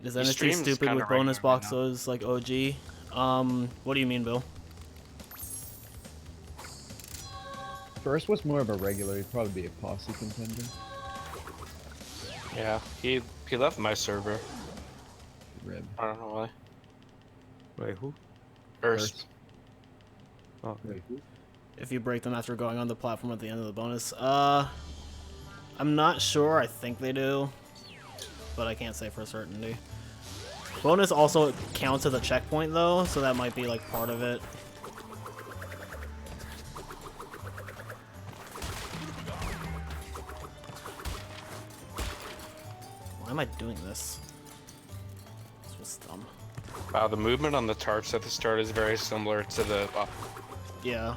Is He anything streams stupid kinda with bonus regular right now. boxes like OG? What do you mean, Bill? First was more of a regular. He'd probably be a posse contender. Yeah. He left my server. Rib. I don't know why. Wait, who? Ursp. Oh, Wait, who? If you break them after going on the platform at the end of the bonus. I'm not sure. I think they do, but I can't say for certainty. Bonus also counts as a checkpoint though, so that might be like part of it. Why am I doing this? This was dumb. Wow, the movement on the tarps at the start is very similar to the. Yeah.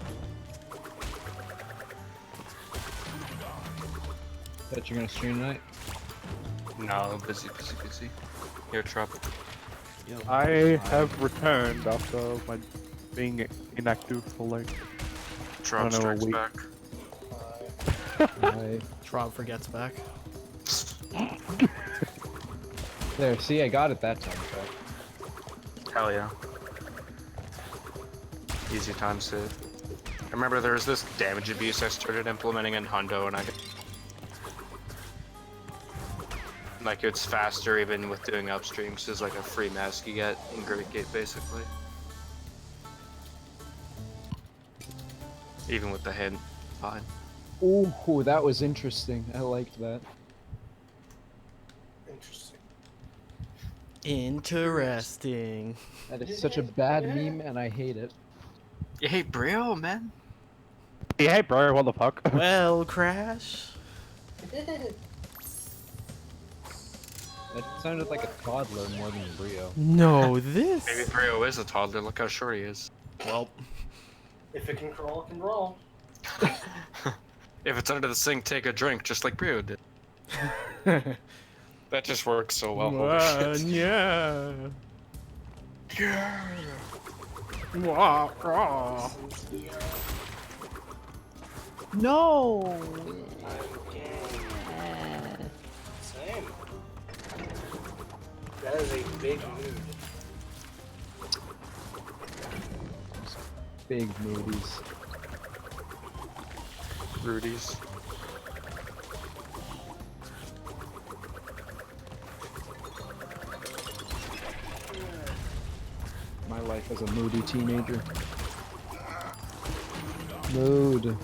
Bet you're gonna stream tonight? No, busy. Here, Trop. I have returned after my being inactive for like Trop I don't know, a strikes week. back. Right. Trob forgets back. There, see, I got it that time. So. Hell yeah. Easy time save. I remember there was this damage abuse I started implementing in Hundo, and I like it's faster even with doing upstream, because it's like a free mask you get in Great Gate basically. Even with the hint, fine. Ooh, that was interesting. I liked that. Interesting. Interesting. That is such a bad meme, and I hate it. You hate Brio, man? hey bro, what the fuck? Well, Crash. That sounded like a toddler more than a Brio. No, this. Maybe Brio is a toddler, look how short he is. Well, If it can crawl, it can roll. If it's under the sink, take a drink, just like Brio did. That just works so well. Holy shit. yeah. Yeah. Wah, wah. No! Same. That is a big mood. Big moodies. Rudy's. My life as a moody teenager. Mood.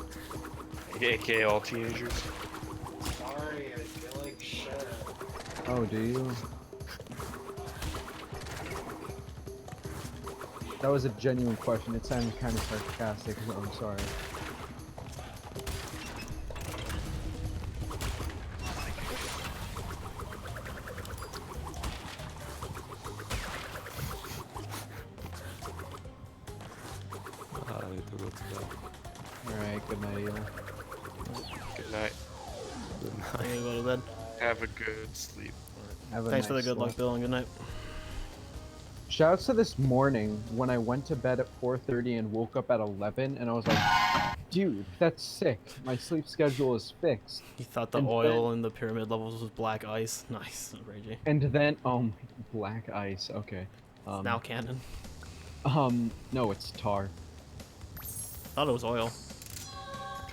AKA all teenagers. Sorry, I feel like shit. Oh, do you? That was a genuine question. It sounded kind of sarcastic. So I'm sorry. I need to go to bed. Alright, good night, Eli. Good night. Good night. I'm gonna go to bed. Have a good sleep. Have a Thanks for the nice good luck, sleep. Bill, and good night. Shouts to this morning when I went to bed at 4:30 and woke up at 11, and I was like, dude, that's sick. My sleep schedule is fixed. You thought the And oil in the pyramid levels was black ice. Nice, Reggie. And then, black ice. Okay. Now canon. No, it's tar. Thought it was oil.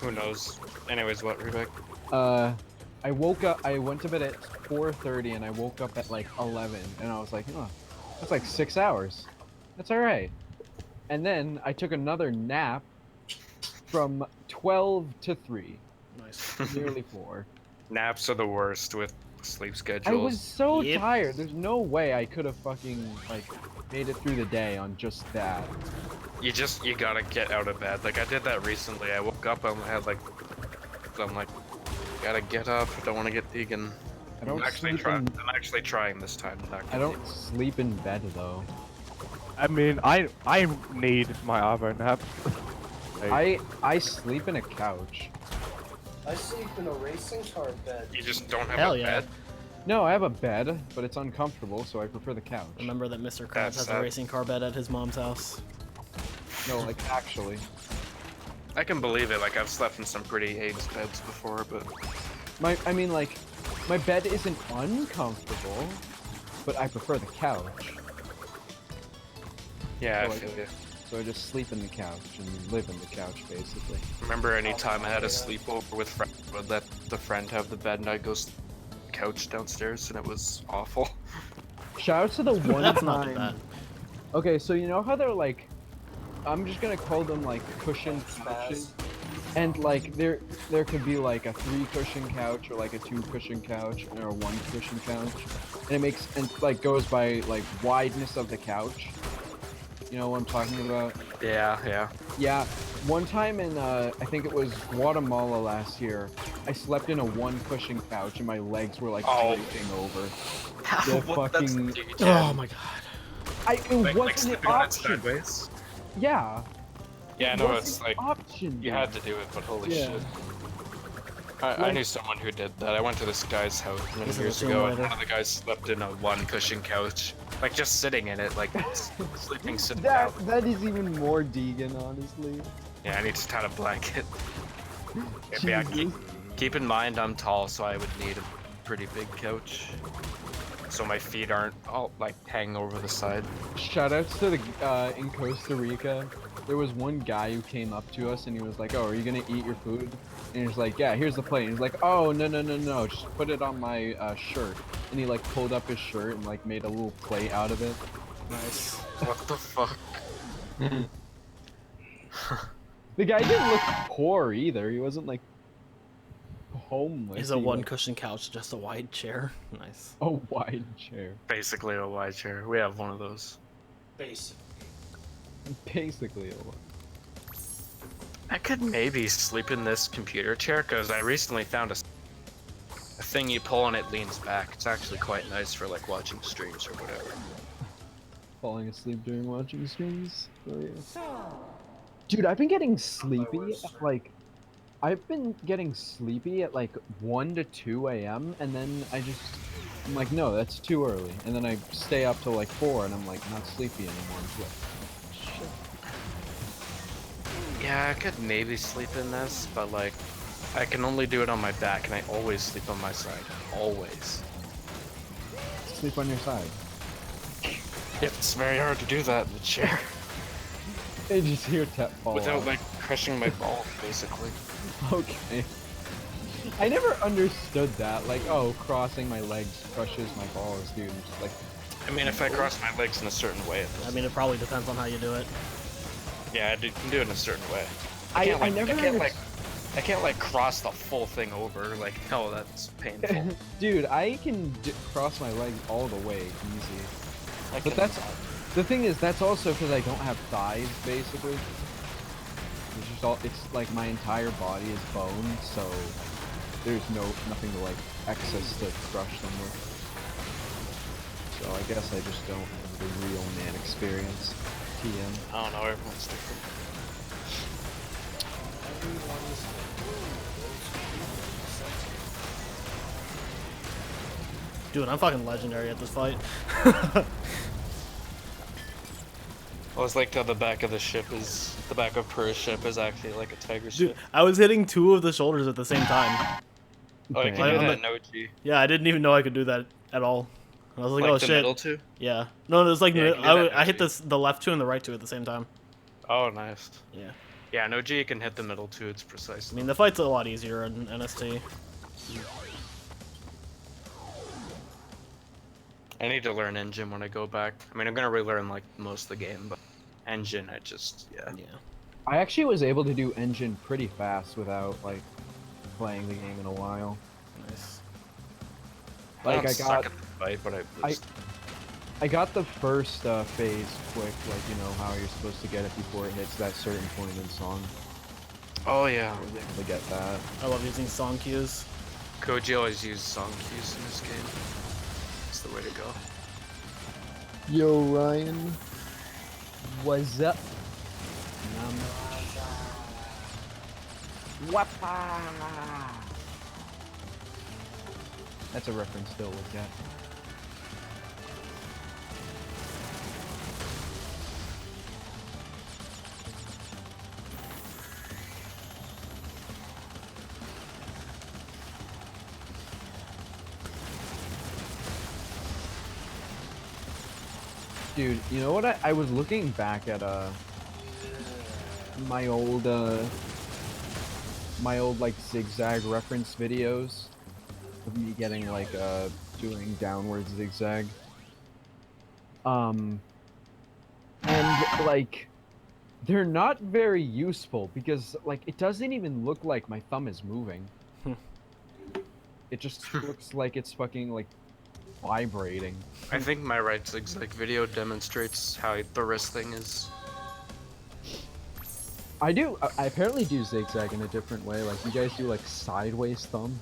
Who knows? Anyways, what, Rebek? I woke up. I went to bed at 4:30, and I woke up at like 11, and I was like, oh, that's like 6 hours. That's all right. And then I took another nap from 12 to 3, Nice. nearly 4. Naps are the worst with sleep schedules. I was so Yep. tired. There's no way I could have fucking like made it through the day on just that. You gotta get out of bed. Like I did that recently. I woke up and I had like, I'm like, gotta get up. I don't want to get vegan. I don't I'm actually sleep trying. in- I'm actually trying this time. Not I don't sleep in bed though. I mean, I need my hour nap. Like, I sleep in a couch. I sleep in a racing car bed. You just don't have Hell a yeah. bed. No, I have a bed, but it's uncomfortable, so I prefer the couch. Remember that Mr. Krabs That's has a sad. racing car bed at his mom's house. No, like actually. I can believe it. Like I've slept in some pretty AIDS beds before, but I mean like, my bed isn't uncomfortable, but I prefer the couch. yeah, I So, like, feel you. So I just sleep in the couch and live in the couch, basically. Remember any time I had a sleepover with friends, would let the friend have the bed and I'd go couch downstairs and it was awful. Shout out to the one That's not too time. bad. Okay, so you know how they're like, I'm just gonna call them like cushion couches, and like there could be like a 3 cushion couch or like a 2 cushion couch or a 1 cushion couch, and it makes and like goes by like wideness of the couch. You know what I'm talking about? Yeah, yeah. Yeah. One time in I think it was Guatemala last year, I slept in a 1 cushion couch and my legs were like Oh. draping over. What? That's fucking- dude, Oh my god. It like wasn't an sleeping on it option. sideways. Yeah. Yeah, It no, wasn't it's an like option. you had to do it, but holy Yeah. shit. I knew someone who did that. I went to this guy's house many This is a years ago, and simulator. one of the guys slept in a 1 cushion couch, like just sitting in it, like sleeping sitting That down. that is even more Deegan, honestly. Yeah, I need to tie a blanket. Yeah, keep in mind I'm tall, so I would need a pretty big couch, so my feet aren't all like hanging over the side. Shoutouts to the in Costa Rica. There was one guy who came up to us and he was like, "Oh, are you gonna eat your food?" And he's like, "Yeah, here's the plate." And he's like, "Oh, no, just put it on my shirt." And he like pulled up his shirt and like made a little plate out of it. Nice. What the fuck? The guy didn't look poor either. He wasn't like homeless. Is a He 1 was cushion couch just a wide chair? Nice. a wide chair. Basically a wide chair. We have one of those. Basic. Basically, I could maybe sleep in this computer chair because I recently found a thing you pull and it leans back. It's actually quite nice for like watching streams or whatever. falling asleep during watching streams. Oh yeah. Dude, I've been getting sleepy at like I've been getting sleepy at like 1 to 2 a.m. and then I'm like, no, that's too early. And then I stay up till like 4 and I'm like not sleepy anymore. I'm like, shit. Yeah, I could maybe sleep in this, but like I can only do it on my back and I always sleep on my side. Always. Sleep on your side. It's very hard to do that in the chair. I just hear Tep fall Without off. like crushing my balls, basically. Okay. I never understood that. Like, oh, crossing my legs crushes my balls, dude. Just like, I mean, if I cross my legs in a certain way, it I doesn't. mean, it probably depends on how you do it. Yeah, you can do it in a certain way. I I can't like cross the full thing over. Like, no, that's painful. dude, I can cross my legs all the way easy. I But can- that's the thing is that's also because I don't have thighs basically. It's just all it's like my entire body is bone, so there's nothing to like excess to crush them with. So I guess I just don't have the real man experience. TM. I don't know. Everyone's different. Dude, I'm fucking legendary at this fight. Well, it's like how the back of the back of Purr's ship is actually like a tiger Dude, ship. I was hitting 2 of the shoulders at the same time. Oh, you can Like, do on that the- in OG. Yeah, I didn't even know I could do that at all. I was like, Like oh the shit. middle two? Yeah. No, there's like Yeah, you can do that in I hit OG. the left 2 and the right 2 at the same time. Oh, nice. Yeah. Yeah, in OG you can hit the middle two. It's precise. I mean, the fight's a lot easier in NST. I need to learn engine when I go back. I mean, I'm gonna relearn like most of the game, but engine, yeah. Yeah. I actually was able to do engine pretty fast without like playing the game in a while. Nice. Like I suck got, at the fight, but I lose. I got the first phase quick, like you know how you're supposed to get it before it hits that certain point in song. Oh yeah. I was able to get that. I love using song cues. Koji always uses song cues in this game. It's the way to go. Yo, Ryan. What's up? That's a reference still look at. Dude, you know what? I was looking back at my old like zigzag reference videos of me getting like doing downward zigzag. And like they're not very useful because like it doesn't even look like my thumb is moving. It just looks like it's fucking like vibrating. I think my right zigzag video demonstrates how the wrist thing is. I apparently do zigzag in a different way. Like you guys do like sideways thumb.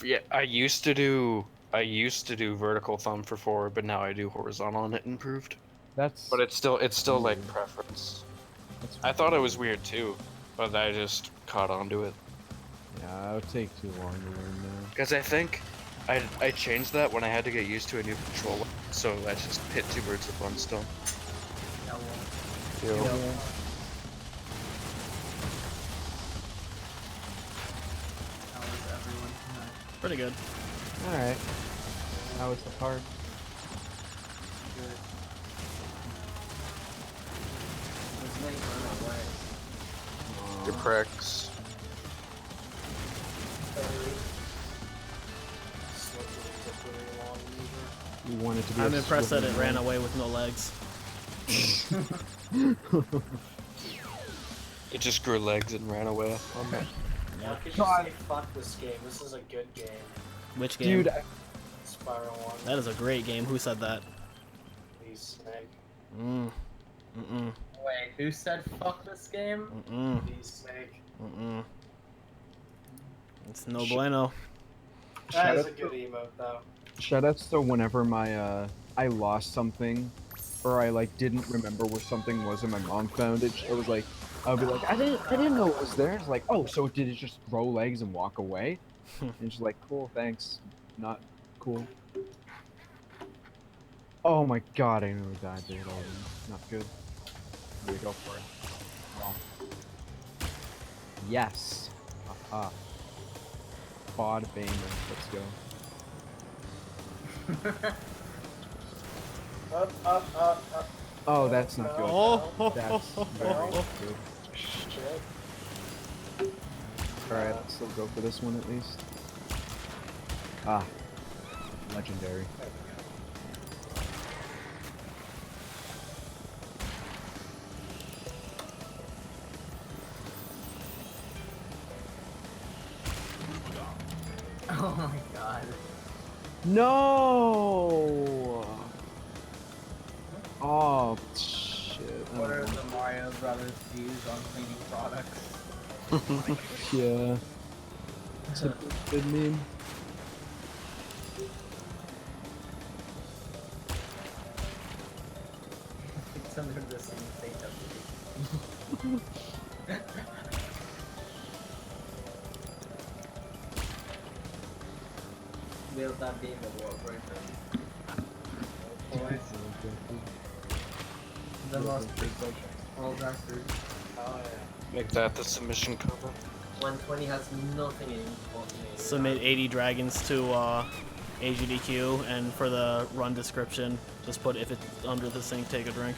Yeah, I used to do vertical thumb for forward, but now I do horizontal and it improved. That's. But it's still like preference. I thought it was weird too, but I just caught on to it. Yeah, it would take too long to learn now. Because I think I changed that when I had to get used to a new controller, so I just hit two birds with one stone. Pretty good. Alright. How was the card? Your pricks. You wanted to be. I'm impressed that it ran away with no legs. It just grew legs and ran away. Okay. How could you say fuck this game? This is a good game. Which game? Dude, Spiral 1. That is a great game. Who said that? Please, Snake. Wait, who said fuck this game? Please, Snake. It's no bueno. That is a good emote, though. shoutouts to whenever my I lost something, or I like didn't remember where something was and my mom found it. It was like, I'll be like, I didn't know it was there. It's like, oh, so did it just grow legs and walk away? And she's like, cool, thanks. Not cool. Oh my god, I nearly died there. Not good. Here we go for it. Wow. Yes. Aha. Bod Banger. Let's go. Up. Oh, that's not good. Oh, That's very good. Alright, let's still go for this one at least. Ah. Legendary. Oh my god. No! Oh, shit. What are the Mario Brothers views on cleaning products? Yeah. It's a good meme. It's under the same thing. Will that be the war breaker? The most all records. Oh, yeah. Make that the submission cover. 120 has nothing in it. Submit 80 dragons to AGDQ, and for the run description, just put if it's under the sink, take a drink.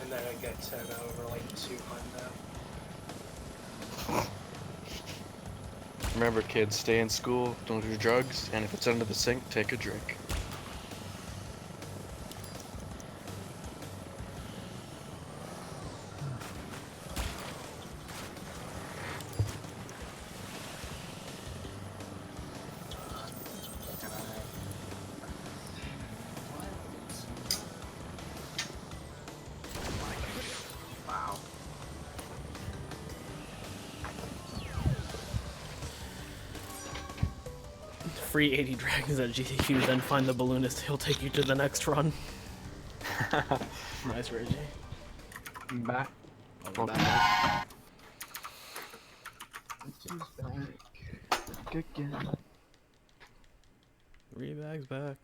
And then it gets sent over like 200. Remember, kids, stay in school, don't do drugs, and if it's under the sink, take a drink. free 80 dragons at GDQ, then find the balloonist. He'll take you to the next run. Nice, Reggie. Back. Oh, back. Again. Rebag's back.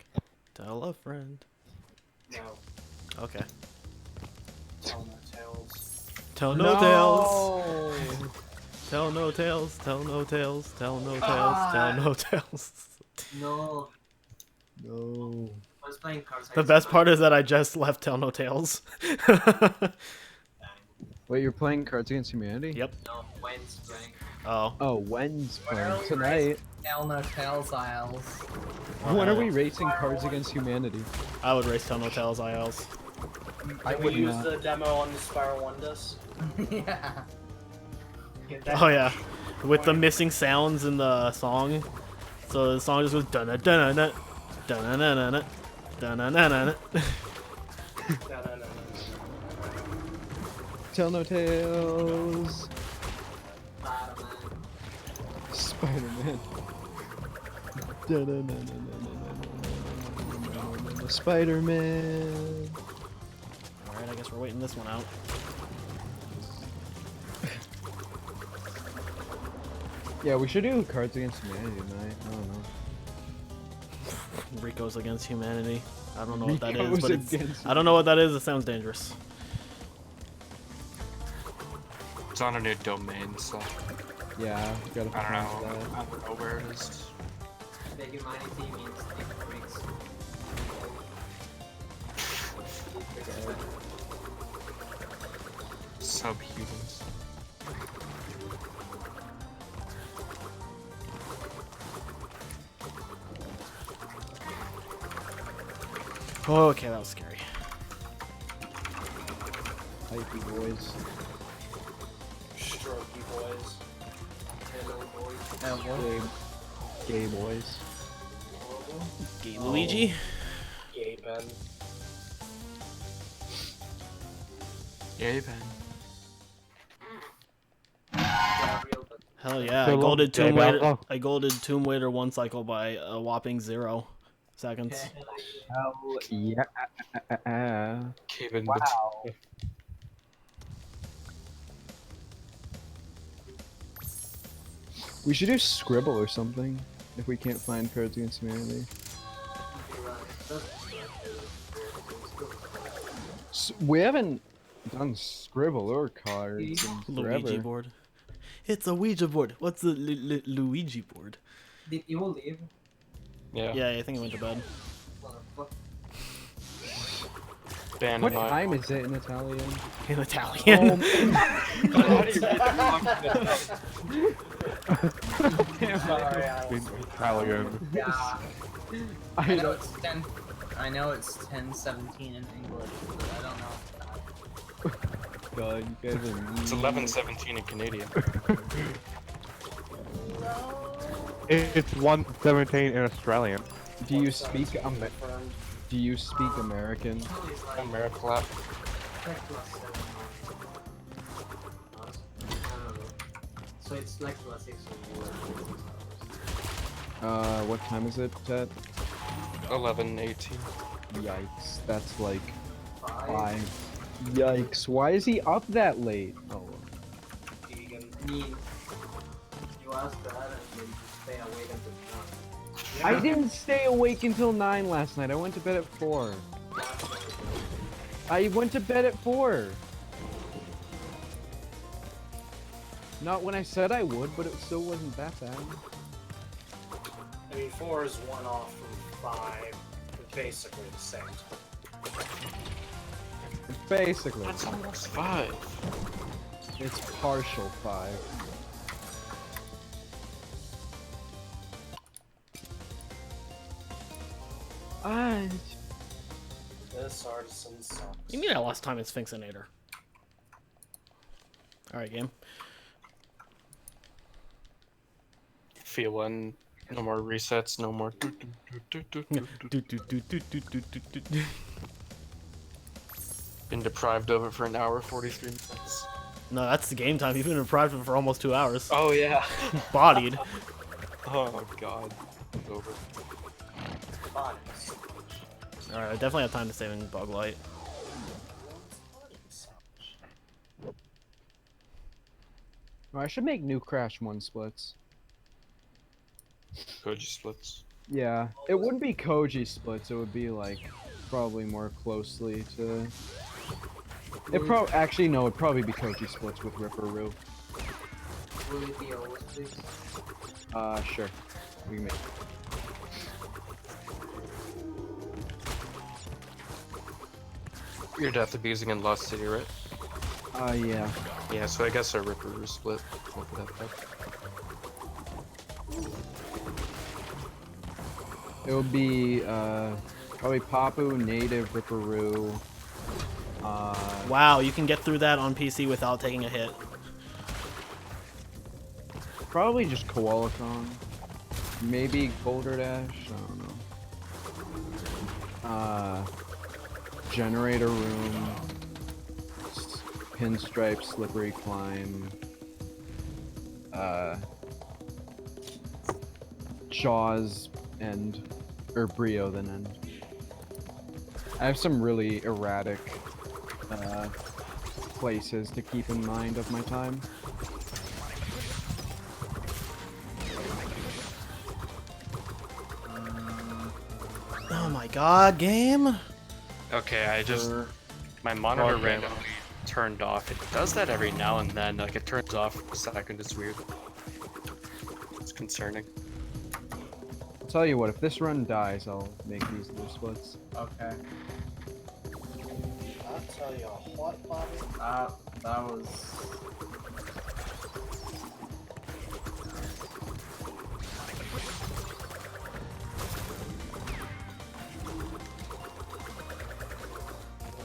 Tell a friend. No. Okay. Tell no tales. Tell no tales. Tell no tales. Tell no tales. Tell no tales. Tell no tales. No. No. I was playing cards. The best part is that I just left Tell No Tales. Wait, you're playing Cards Against Humanity? Yep. No, When's playing. Oh. Oh, when's When are playing? we Tonight. racing Tell No Tales Isles? When are we racing Cards Against Humanity? I would race Tell No Tales ILs. Can we use the demo on the Spiral Wonders? Yeah. Oh yeah, with the missing sounds in the song. So the song just goes dun dun dun dun dun dun dun dun. Tell no tales. Spider-Man. Spider-Man. Alright, I guess we're waiting this one out. Yeah, we should do Cards Against Humanity tonight. I don't know. Riko's Against Humanity. I don't know what that is, Riko's but it's, Against I don't know what that is. It sounds dangerous. It's on a new domain, so Yeah, we gotta I don't find know. that. I don't know where it is. The humanity means deep freaks. Subhumans. Oh, okay, that was scary. Hypey boys. Strokey boys. Hello, boys. Gay boys. Gay Luigi. Gay Ben. Yay, Ben. Hell yeah! I Hello, golded Gay Tomb Raider. Bella. I golded Tomb Raider one cycle by a whopping 0 seconds. Hell yeah. Kevin, Wow. We should do Scribble or something if we can't find Cards Against Humanity. We haven't done Scribble or cards in Luigi forever. board. It's a Ouija board. What's the Luigi board? Did you leave? Yeah. Yeah, I think it went to bed. Ban What invite. time is it in Italian? In Italian. Sorry, In Italian. Yeah. I I know don't. it's 10. I know it's 10:17 in English, but I don't know. God, you guys are It's mean. 11:17 in Canadian. It's 1:17 in Australian. Do you speak Do you speak American? Americlap. So it's like classic. What time is it, Ted? 11:18. Yikes, that's like 5. Yikes, why is he up that late? Oh. Vegan. You asked that and then you stay awake until 9. I didn't stay awake until 9 last night. I went to bed at 4. I went to bed at 4. Not when I said I would, but it still wasn't that bad. I mean, 4 is 1 off from 5. It's basically the same. Basically. That's almost 5. It's partial 5. This artisan sucks. You mean I lost time in Sphinxinator? Alright, game. Feeling no more resets, no more. Been deprived of it for an hour 43 minutes. No, that's the game time. You've been deprived of it for almost 2 hours. Oh yeah. Bodied. Oh god. over. Fine. Alright, I definitely have time to save in Bug Light. Oh, I should make new Crash 1 splits. Koji splits. Yeah, it wouldn't be Koji splits. It would be like probably more closely to. Actually no, it'd probably be Koji splits with Ripperoo. Will it be always, please? Sure. We can make. You're death abusing in Lost City, right? Yeah. Yeah, so I guess our Ripper split. Look at that back. It would be probably Papu, Native, Ripperoo. Wow, you can get through that on PC without taking a hit. Probably just Koala Kong. Maybe Boulder Dash. I don't know. Generator Room. Pinstripe, Slippery Climb. Jaws End. Or Brio then End. I have some really erratic places to keep in mind of my time. Oh my god, game! Okay, I just... My monitor randomly turned off. It does that every now and then. Like, it turns off for a second. It's weird. It's concerning. I'll tell you what, if this run dies, I'll make these new splits. Okay. I'll tell you what, Bobby. That was...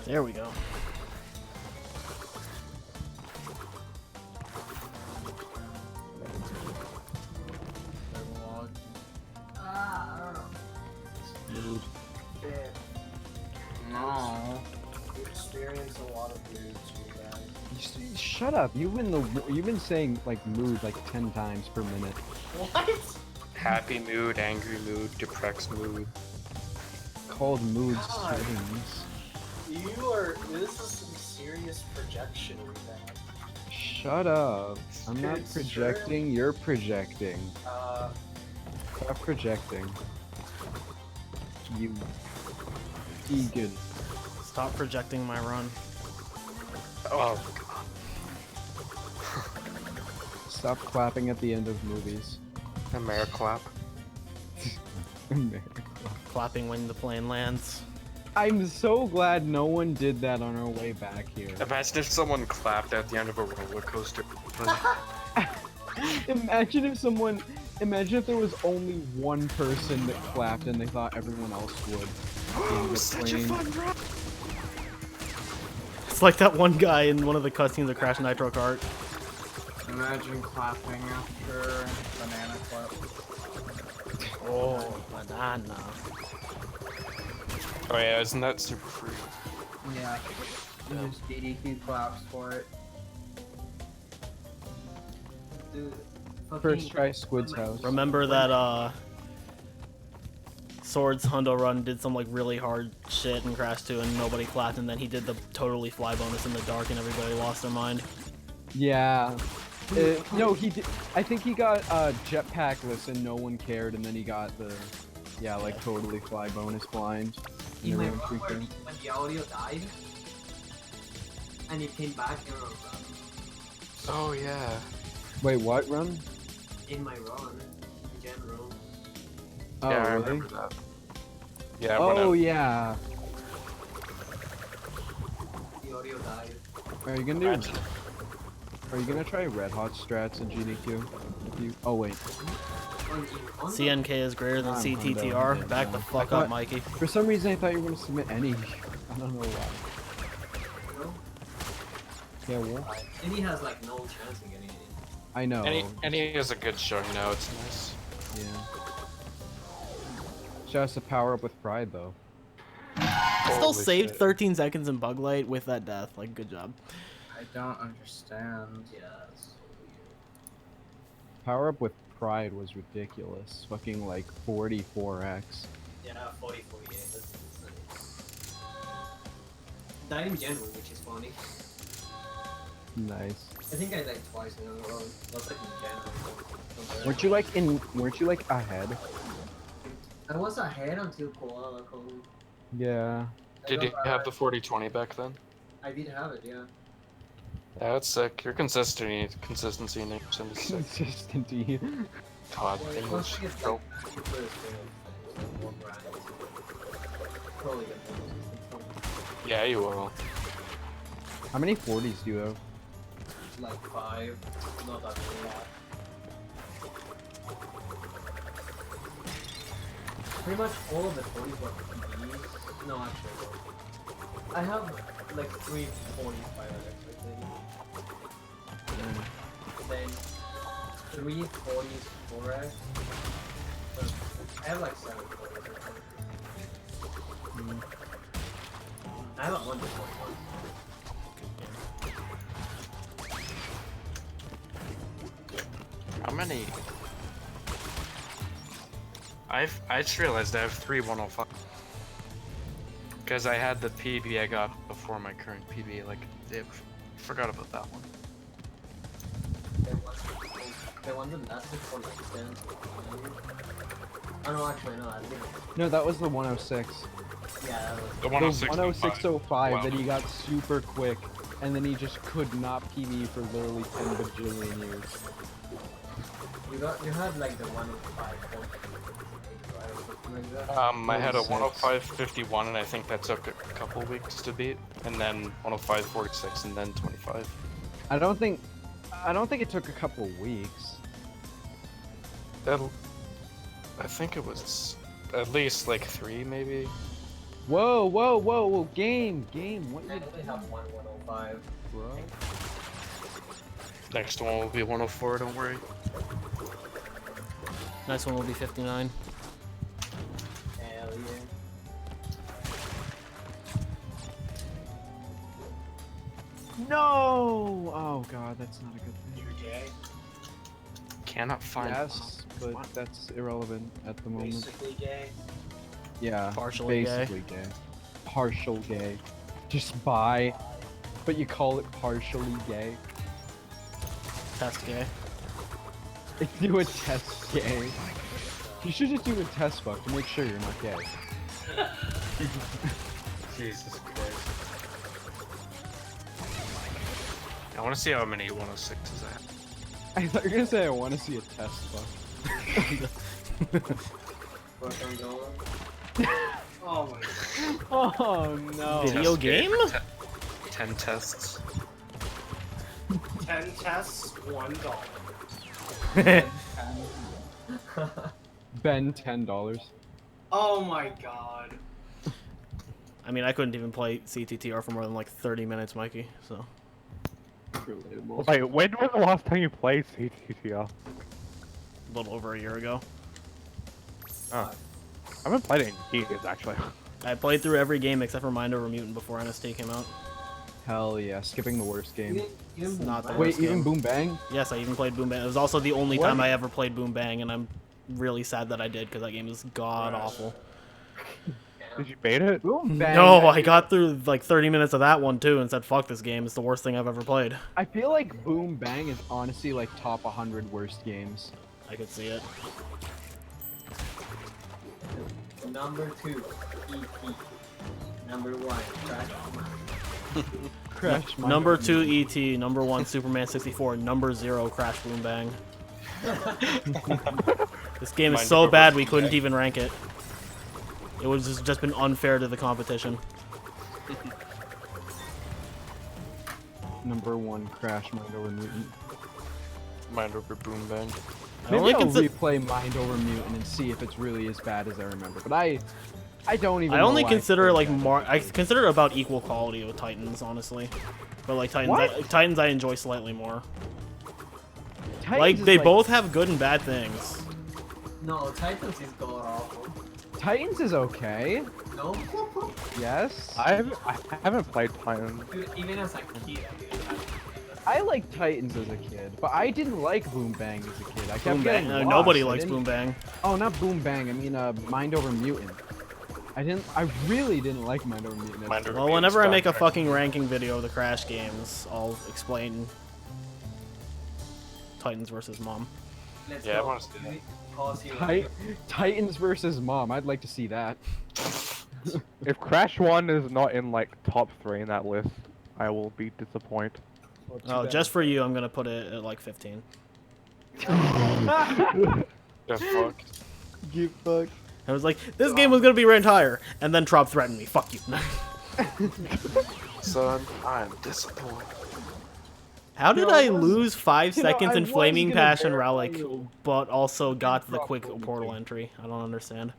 There we go. I don't know. Yeah. No. You experience a lot of moods, you guys. Shut up! You've been saying like mood like 10 times per minute. What? Happy mood, angry mood, depressed mood. Called mood God. strings. This is some serious projection with that. Shut up! I'm not It's projecting. true. You're projecting. Stop projecting. You vegan. Stop projecting my run. Oh, Stop clapping at the end of movies. Americlap. Clapping when the plane lands. I'm so glad no one did that on our way back here. Imagine if someone clapped at the end of a roller coaster. Imagine if there was only one person that clapped and they thought everyone else would. In the Such a plane. fun run! It's like that one guy in one of the cutscenes of Crash Nitro Kart. Imagine clapping after banana clap. Oh, banana. Oh yeah, isn't that super free? Yeah. There's DDQ claps for it. Dude, First try Squid's house. Remember that Swords Hundo Run did some like really hard shit in Crash 2 and nobody clapped, and then he did the totally fly bonus in the dark and everybody lost their mind. Yeah. No, he did. I think he got jetpackless and no one cared, and then he got the, like totally fly bonus blind. In my run Everyone freaked where out. when the audio died, and he came back, Oh yeah. Wait, what run? in my run, in general. Oh, Yeah, I really? remember that. Yeah, when Oh, I- yeah. The audio died. Are you gonna do? Are you gonna try red hot strats in GDQ? If you, oh wait. CNK is greater than I'm CTTR. done. Back the I fuck thought- up, Mikey. For some reason, I thought you were gonna submit any. I don't know why. No? Yeah, well, And he has like no chance of getting it. I know. Any is a good show now, it's nice. Yeah. Just to power up with pride, though. Still Holy saved shit. 13 seconds in Bug Light with that death. Like, good job. I don't understand. Yes. Power up with Pride was ridiculous. Fucking like 44x. Yeah, 40, 48. That's nice. Died in general, which is funny. Nice. I think I died twice in a row. That's like in general. Weren't you like ahead? I was ahead until Koala called. Yeah. Did you have the 40/20 back then? I did have it, yeah. Yeah, that's sick. Your consistency in Anderson is sick. Consistency. God, Well, English. once we get Go. like back to first thing, more grinds. Probably get more consistency. Yeah, you will. How many 40s do you have? Like 5, not that many. Pretty much all of the 40s were PBs. No, actually, no. I have like 3 40s by then 3 40s 4x. So I have like 7 40s. I have a 141. How many? I just realized I have 3 105. Because I had the PB I got before my current PB, like, I forgot about that one. The one that lasted for like 10 Oh no, actually no, I didn't. No, that was the 106. Yeah, that was The The 10605. 106.05 Wow. that he got super quick, and then he just could not PB for literally 10 bajillion years. You had like the 105 or something like that. I had a 106. 105.51 and I think that took a couple weeks to beat, and then 105.46 and then 25. I don't think it took a couple weeks. I think it was at least like 3 maybe. Whoa, whoa, whoa, whoa, game, what I you only have 105. bro? Next one will be 104, don't worry. Next one will be 59. Hell yeah. No! Oh god, that's not a good thing. You're gay. Cannot find Yes, but that's irrelevant at the moment. Basically gay. Yeah, Partially gay. basically gay. Partial gay. Just bi, but you call it partially gay. Test gay. Do a test gay. You should just do a test fuck to make sure you're not gay. Jesus Christ. I want to see how many 106s I have. I thought you were gonna say I want to see a test fuck. Oh my god. Oh no. Video Test game? 10 tests. 10 tests, $1. Ben, $10. Oh my god. I mean, I couldn't even play CTTR for more than like 30 minutes, Mikey, so. Relatable. Wait, when was the last time you played CTTR? A little over a year ago. Oh. I haven't played it in years, actually. I played through every game except for Mind Over Mutant before NST came out. Hell yeah, skipping the worst game. It's not the Wait, worst even game. Boom Bang? Yes, I even played Boom Bang. It was also the only What? time I ever played Boom Bang, and I'm really sad that I did because that game is god awful. Did you beat it? Boom Bang. No, I got through like 30 minutes of that one too and said, fuck this game, it's the worst thing I've ever played. I feel like Boom Bang is honestly like top 100 worst games. I could see it. Number 2, EP. Number 1, Crash. Crash. Number 2 ET, number 1 Superman 64, number 0 Crash Boom Bang. This game is Mind so Over bad we Boom couldn't Bang. even rank it. It was just been unfair to the competition. Number 1, Crash Mind Over Mutant. Mind over Boom Bang. I Maybe only I'll consi- replay Mind Over Mutant and see if it's really as bad as I remember. But I don't even. I only know why consider it played like that. I consider it about equal quality with Titans, honestly. But like What? Titans I enjoy slightly more. Titans Like is they both have good and bad things. No, Titans is god awful. Titans is okay. No? Yes. I haven't played Titan. Dude, even as a kid, I didn't have I liked Titans as a kid, but I didn't like Boom Bang as a kid. I kept Boom getting Bang. lost. Nobody I likes didn't- Boom Bang. Oh, not Boom Bang. I mean, Mind Over Mutant. I really didn't like Mind Over Mutant. Mind Over Well, whenever I make a fucking ranking video of the Crash games, I'll explain Titans versus Mom. Let's Yeah, I go. want to see that. Pause you. Titans versus Mom. I'd like to see that. If Crash 1 is not in like top 3 in that list, I will be disappointed. Oh, just for you, I'm gonna put it at like 15. The fuck? Get fucked. I was like, this game was gonna be ranked higher, and then Trop threatened me. Fuck you. Son, I'm disappointed. How did You know, I I was- lose 5 you know, seconds I in was Flaming gonna Passion verify Relic, you. but also got the Trop quick told me portal to. entry? I don't understand.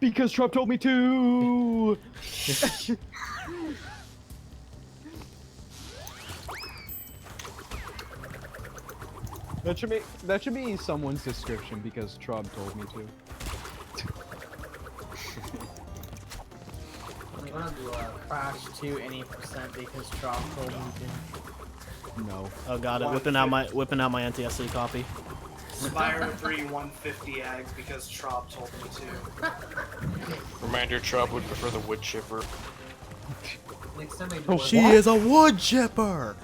Because Trop told me to. That should be someone's description because Trop told me to. I'm gonna do a Crash 2 any percent because Trop told me to. No. Oh, got it. Whipping out my NTSC copy. Spyro 3 150 eggs because Trop told me to. Reminder, Trump would prefer the wood chipper. Next time I do Oh, a- She is a wood chipper,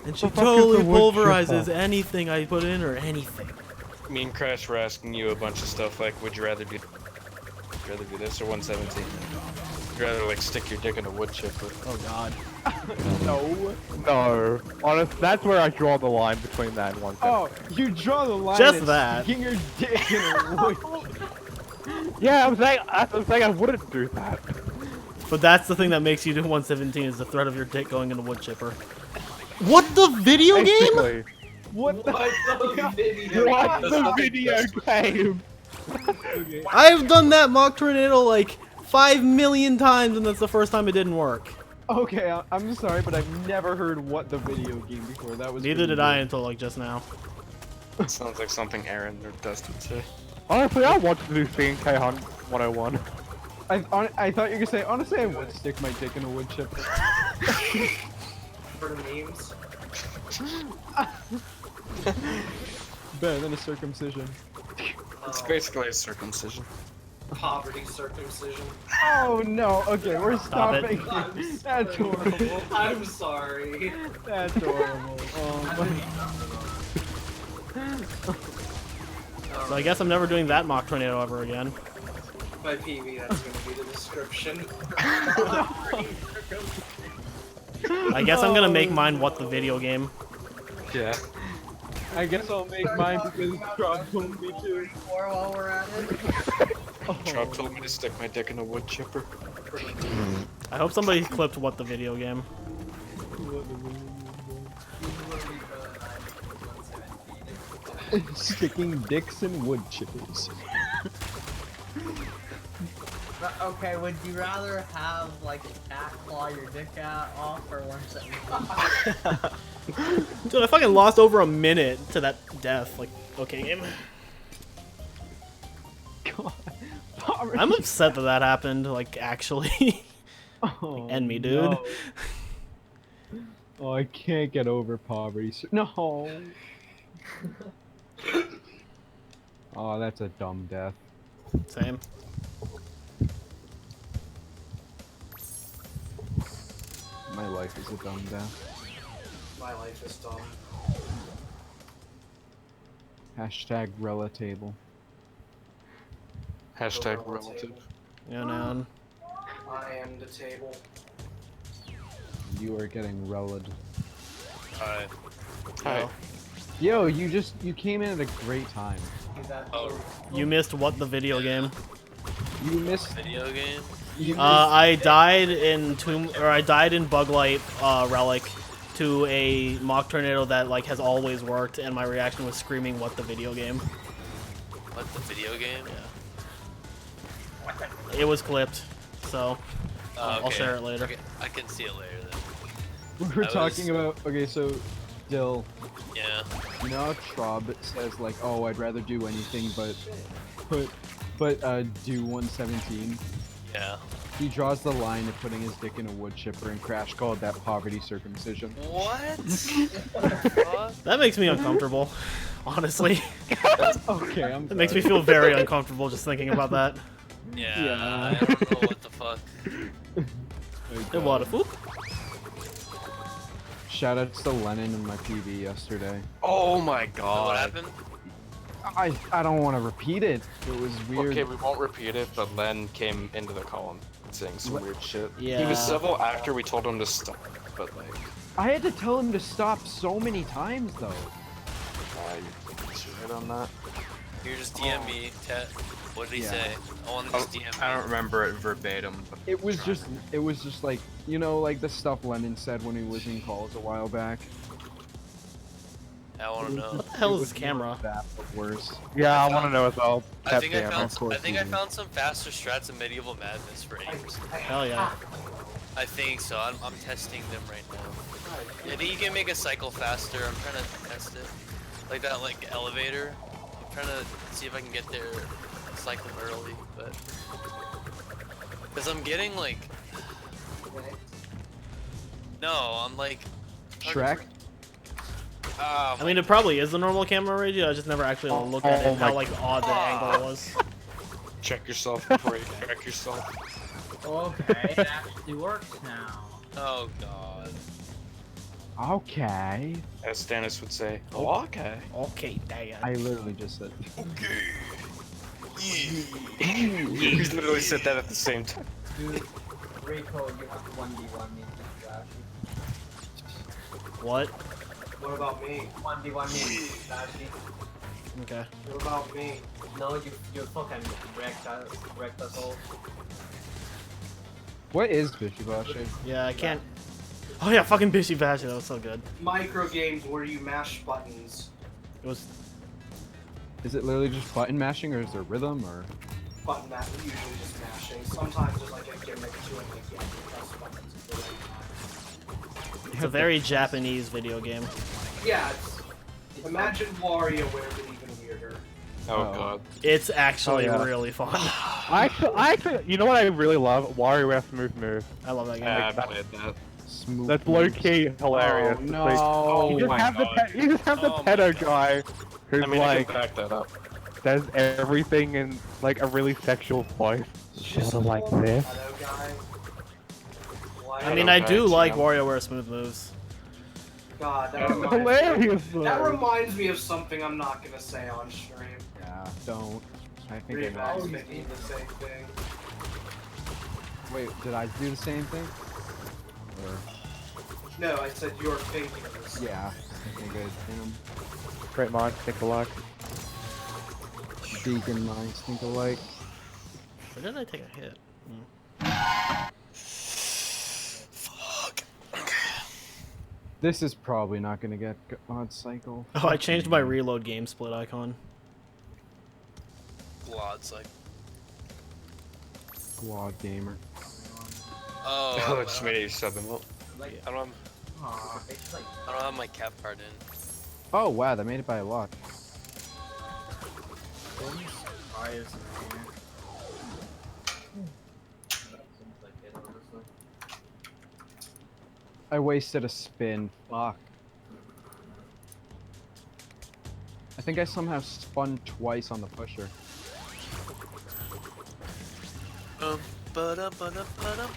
and she The fuck is totally a wood pulverizes chipper? anything I put in her. Anything. Me and Crash were asking you a bunch of stuff like, would you rather do this or 117? Would you rather like stick your dick in a wood chipper? Oh God. No. No. Honest, that's where I draw the line between that and 1. Oh, you draw the line. Just at that. sticking your dick in a wood. Yeah, I'm saying I wouldn't do that. But that's the thing that makes you do 117 is the threat of your dick going in a wood chipper. What the video game? Basically. What the? What the video? What the video game? I've done that mock tornado like 5 million times, and that's the first time it didn't work. Okay, I'm sorry, but I've never heard what the video game before. That was. Neither pretty did I weird. until like just now. Sounds like something Aaron or Dustin say. Honestly, I wanted to do CNK Hunt 101. I thought you were gonna say, honestly, I would stick my dick in a wood chipper. For the memes. Better than a circumcision. It's basically a circumcision. Poverty circumcision. Oh no, okay, we're Stop it. stopping. That's horrible. I'm sorry. That's horrible. So I guess I'm never doing that mock tornado ever again. By PV, that's gonna be the description. I guess I'm gonna make mine what the video game. Yeah. I guess I'll make mine because Trump told me to. Or while we're at it. Trump told me to stick my dick in a wood chipper. I hope somebody clipped what the video game. Sticking dicks in wood chippers. But, okay, would you rather have like a cat claw your dick out off or 117? Dude, I fucking lost over a minute to that death. Like, okay, game. God. I'm upset that that happened. Like, actually. Oh, End me, dude. no. Oh, I can't get over poverty. No. Oh, that's a dumb death. Same. My life is a dumb death. My life is dumb. Hashtag Relatable. Hashtag relative. Yeah, man. I am the table. You are getting rellaed. Alright. Hi. Yo, you came in at a great time. Oh, You missed what the video game. You missed. video game? You missed I died in Buglight Relic to a mock tornado that like has always worked, and my reaction was screaming, "What the video game?" What, the video game? It was clipped, so Oh, I'll share it later. Okay, I can see it later then. we were I talking was- about. Okay, so, Dill, Yeah. you know how Trob says like, "Oh, I'd rather do anything but do 117." Yeah. He draws the line of putting his dick in a wood chipper, and Crash called that poverty circumcision. What? That makes me uncomfortable, honestly. Okay, It makes me feel very uncomfortable just thinking about that. Yeah. I don't know what the fuck. And what a foop. Shoutouts to Lennon in my PV yesterday. Oh my What god. happened? I don't want to repeat it. It was weird. Okay, we won't repeat it, but Len came into the column saying some weird shit. Yeah. He was civil after we told him to stop, but like, I had to tell him to stop so many times though. you're right on that. You just DM me, Tet. What did he say? I want to just DM me. I don't remember it verbatim. But It was just like, you know, like the stuff Lennon said when he was in calls a while back. I want to know. What the hell is this camera? That, but worse. Yeah, I want to know as well. I think I Goddamn. found. of course I think you I do. found some faster strats in Medieval Madness for Ames. Hell yeah. I think so. I'm testing them right now. I think you can make a cycle faster. I'm trying to test it. Like that, like elevator. I'm trying to see if I can get there, cycle early, but because I'm getting like. No, I'm like. Shrek? I mean, it probably is the normal camera radio. I just never actually looked at it and how like odd the angle was. Check yourself before you wreck yourself. Okay, it actually works now. Oh god. Okay. As Stannis would say, oh, okay. Okay, Dad. I literally just said. You literally said that at the same time. Dude, Riko, you have to 1v1 me. What? What about me? 1v1 me, Flashy. Okay. What about me? No, you fucking wrecked us all. What is Bishibashi? Yeah, I can't. Oh yeah, fucking Bishy Bash. That was so good. Micro games where you mash buttons. It was. Is it literally just button mashing, or is there rhythm, or? Button mashing, usually just mashing. Sometimes there's like a gimmick to it, like you have to press buttons at the right time. It's a very Japanese video game. Yeah, imagine WarioWare, but even weirder. Oh god. It's actually Oh, yeah. really fun. I actually, you know what I really love? WarioWare Smooth Move. I love that game. Yeah, I played that. Smooth. That's low key hilarious. Oh, It's no. like, Oh you just my have god. you just have the Oh my pedo god. guy who's I mean, I like can back that up. does everything in like a really sexual voice. Just Sort of like a this. pedo guy. Why- I mean, I do Okay, like yeah. WarioWare Smooth Moves. God, that It's reminds, hilarious. that though. reminds me of something I'm not gonna say on stream. Yeah, don't. I think I Remax know. making the same thing. Wait, did I do the same thing? Or... No, I said you're thinking of this. Yeah, I think I am. Great minds think alike. Deacon minds think alike. Or did I take a hit? Fuck. This is probably not gonna get on cycle. Oh, I changed my reload game split icon. Blood's like. Squad gamer. Oh. Oh, it just made you sub them up. Like, I don't have. aw, it's just like, I don't have my cap card in. Oh wow, they made it by a lot. surprised, man. That seems like it, honestly. I wasted a spin. Fuck. I think I somehow spun twice on the pusher. Ba-da-ba-da-ba-da.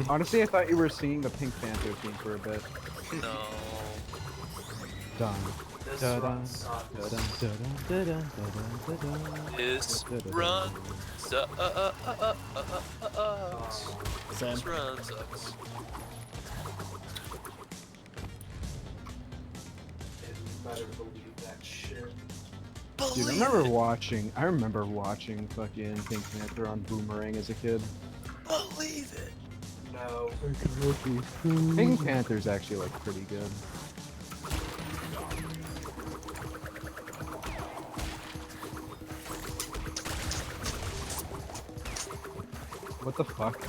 Honestly, I thought you were singing the Pink Panther theme for a bit. No. Dun. This Da-dun, run sucks. da-dun, da-dun, da-dun, da-dun, da-dun. This run sucks. Same. This run sucks. You better believe that shit. Dude, I remember watching fucking Pink Panther on Boomerang as a kid. Believe it. No. Pink Panther's actually like pretty good. What the fuck?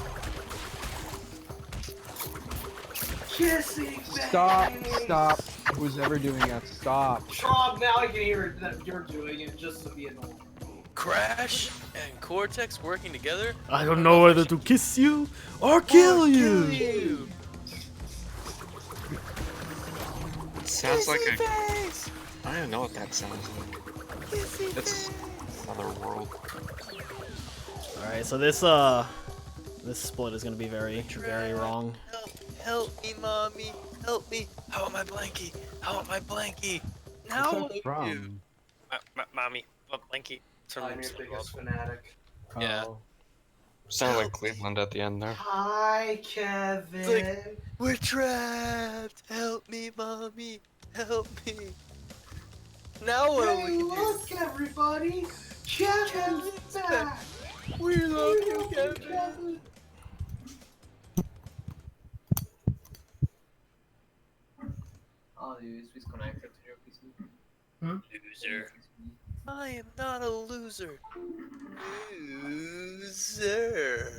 Kissing Stop, face. stop. Who's ever doing that, stop. Rob, now I can hear that you're doing it just to be annoying. Crash and Cortex working together. I don't know whether to kiss you or kill you. It sounds like a. I don't even know what that sounds like. It's another world. All right, so this split is gonna be very wrong. Help me, mommy. Help me. I want my blankie. I want my blankie. Now What's that from? Mommy. My blankie. I'm your biggest fanatic. Yeah. Oh. Sounded like Cleveland at the end there. Hi, Kevin. We're trapped. Help me, mommy. Help me. Now what are we Hey, gonna look, everybody. Kevin's back. We love you, Kevin. Oh, the USB is connected to your PC. Loser. I am not a loser. Loser.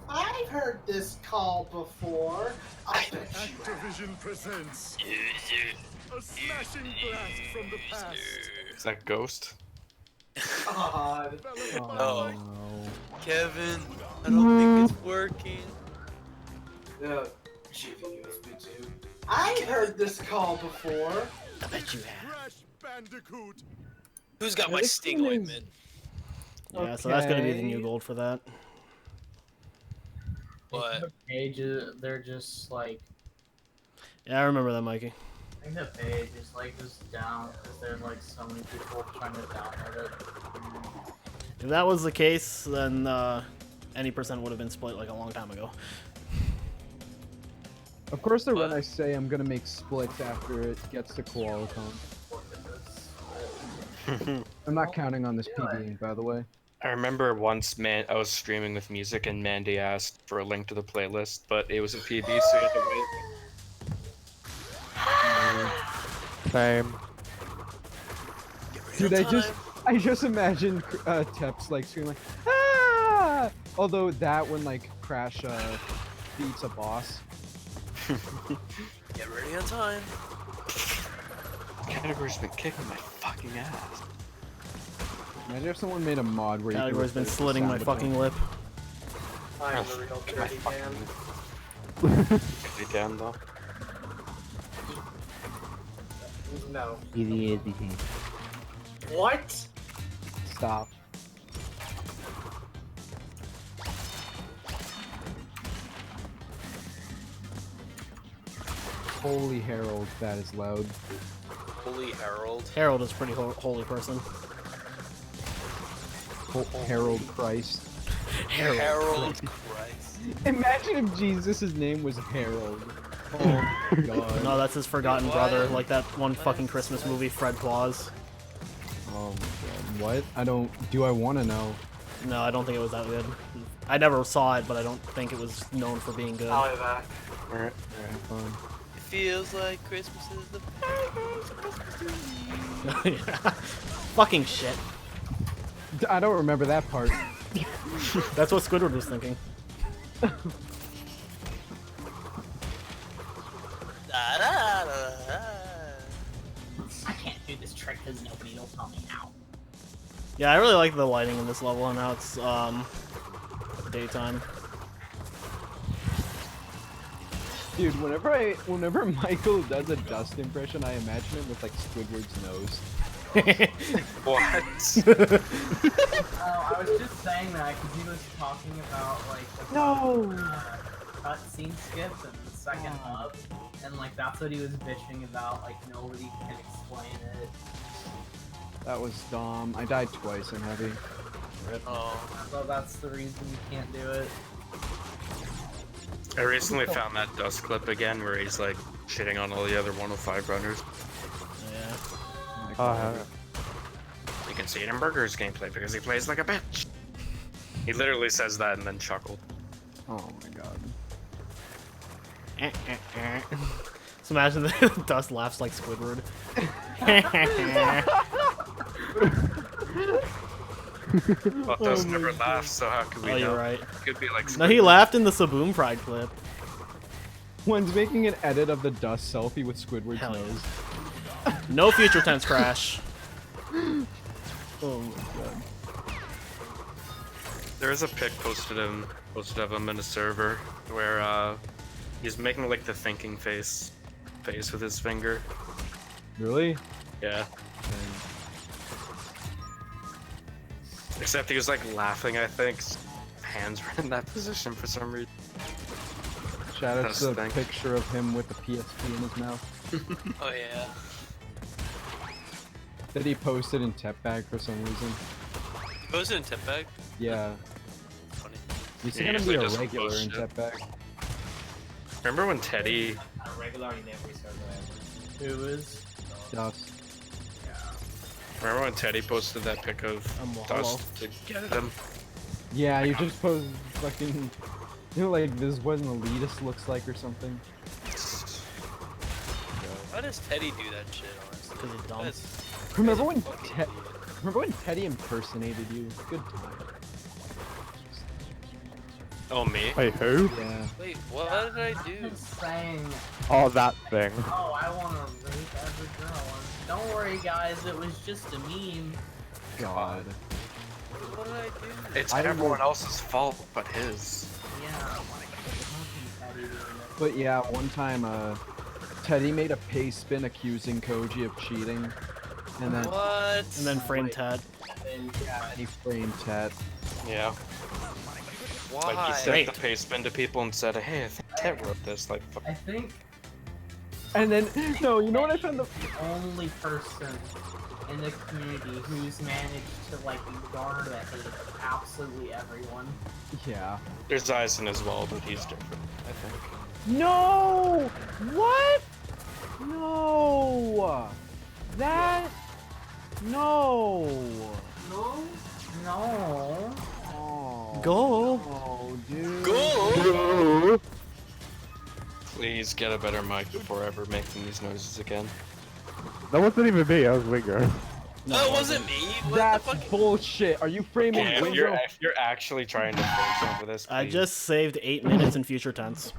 I've heard this call before. I bet you have. Activision presents Loser. a smashing blast from the past. Is that Ghost? God. Developed by Oh. Mike Kevin, I don't think it's working. USB 2. I've heard this call before. I bet you have. Crash Bandicoot. Who's got my This sting one is- ointment? Yeah, so that's gonna be the Okay. new gold for that. What? The pages, they're just like, Yeah, I remember that, Mikey. I think the page is like just down because there's like so many people trying to download it. If that was the case, then any percent would have been split like a long time ago. Of course, the What? run I say I'm gonna make splits after it gets to Qualicon. I'm not counting on this PBing, by the way. I remember once, I was streaming with music and Mandy asked for a link to the playlist, but it was a PB, so you had to wait. Same. Dude, I just imagine Teps like screaming like, ah! Although that when like Crash beats a boss. Get ready on time. Category's been kicking my fucking ass. Imagine if someone made a mod where Category's been replace the slitting my sound fucking effect. lip. I'm the real Get my dirty fucking. man. Really down though. No. Easy. What? Stop. Holy Harold, that is loud. Holy Harold. Harold is a pretty holy person. Harold Christ. Harold Christ. Imagine if Jesus' name was Harold. Oh my god. No, that's his forgotten What? brother, like that one fucking Christmas movie, Fred Claus. Oh my god. What? Do I want to know? No, I don't think it was that good. I never saw it, but I don't think it was known for being good. I'll be back. Alright. Fine. It feels like Christmas is the first Christmas to me. Yeah. Fucking shit. I don't remember that part. That's what Squidward was thinking. Da, da, da, da. I can't do this trick because nobody will tell me how. Yeah, I really like the lighting in this level and how it's daytime. Dude, whenever Michael does a dust impression, I imagine him with like Squidward's nose. What? Oh, I was just saying that because he was talking about like the cutscene skips and the second hub, and like that's what he was bitching about. Like nobody can explain it. That was dumb. I died twice in heavy. Oh. So that's the reason you can't do it. I recently found that dust clip again where he's like shitting on all the other 105 runners. Yeah. You can see it in Burger's gameplay because he plays like a bitch. He literally says that and then chuckled. Oh my god. So imagine the Dust laughs like Squidward. Well, Dust never laughs, so how could we Oh, know? you're right. It could be like No, he laughed in the Saboom Pride clip. One's making an edit of the dust selfie with Squidward's Hell yeah. nose. No future tense crash. Oh my god. There is a pic posted of him in a server where he's making like the thinking face with his finger. Really? Yeah. Except he was like laughing, I think. Hands were in that position for some reason. Shout out That's to the the thing. picture of him with the PSP in his mouth Oh yeah. that he posted in Tepbag for some reason. Was it in tip bag? Yeah. Funny. He's Yeah, gonna usually be a doesn't regular post in shit. Tepbag. Remember when Teddy? A regular in every server ever. Who is? Dust. Remember when Teddy posted that pic of hello. Dust to get at him? Yeah, you just posted fucking. You know, like this is what an elitist looks like or something. Why does Teddy do that shit, honestly? Because he's dumb. That's- Remember that's when fucking Ted? idiot. Remember when Teddy impersonated you? Good time. Oh, me? Wait, who? Yeah. Wait, what did I do? Saying, Oh, that thing. oh, I want to rape every girl. And don't worry, guys, it was just a meme. God. What did I do? It's I everyone will- else's fault but his. Yeah, like, Teddy doing it. But yeah, one time, Teddy made a paste spin accusing Koji of cheating, and then What? And then frame Ted. And yeah, he framed Ted. Yeah. Why? Like he sent the paste spin to people and said, "Hey, I think Ted wrote this." Like, fuck. I think And then, no, you know what I found the. the only person in the community who's managed to like garner the hate of absolutely everyone. Yeah. There's Eisen as well, but he's different, I think. No! What? No! That? No! No. No. Oh. Go. Oh, dude. Go! Please get a better mic before ever making these noises again. That wasn't even me, I was Wingo. No, it wasn't me. What That's the fuck? bullshit. Are you framing Okay, Wingo? if you're actually trying to frame some for this, I please. just saved 8 minutes in future tense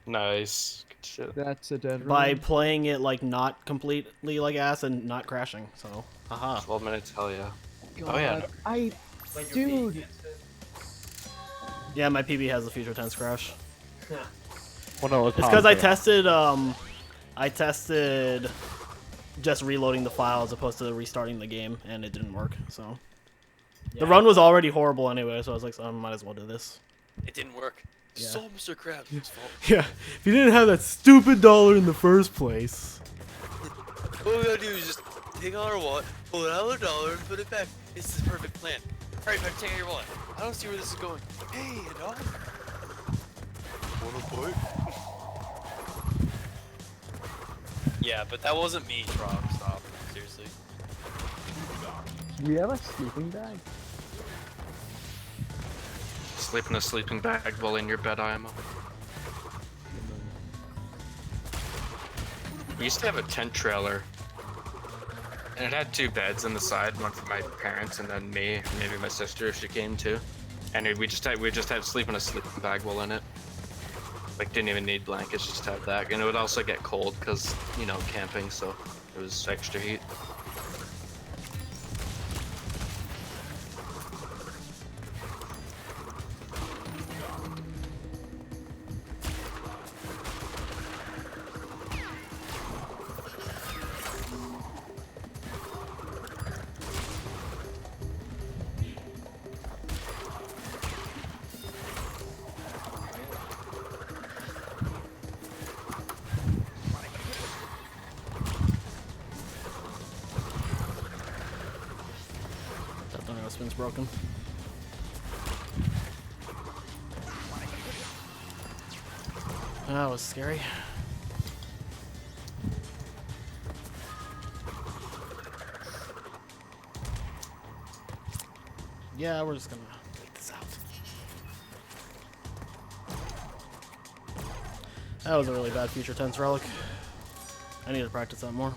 Nice. Good shit. That's a dead by run. playing it like not completely like ass and not crashing. So, haha. 12 minutes, hell yeah. God, Oh yeah. Dude. Yeah, my PB has the future tense crash. Well, no, It's because I tested just reloading the file as opposed to restarting the game, and it didn't work. So the run was already horrible anyway, so I was like, I might as well do this. It didn't work. Yeah. It's all Mr. Krabs' fault. Yeah, if you didn't have that stupid dollar in the first place. What we gotta do is just take out our wallet, pull it out of the dollar, and put it back. It's the perfect plan. Alright, better take out your wallet. I don't see where this is going. Hey, a dog. Wanna play? Yeah, but that wasn't me, Rob. Stop. Seriously. Do we have a sleeping bag? Sleep in a sleeping bag while in your bed, IMO. We used to have a tent trailer. And it had 2 beds on the side, one for my parents and then me, and maybe my sister if she came too. And we just had sleep in a sleeping bag while in it. Like didn't even need blankets, just had that. And it would also get cold because, you know, camping, so it was extra heat. That tornado spin's broken. That was scary. Yeah, we're just gonna wait this out. That was a really bad future tense relic. I need to practice that more.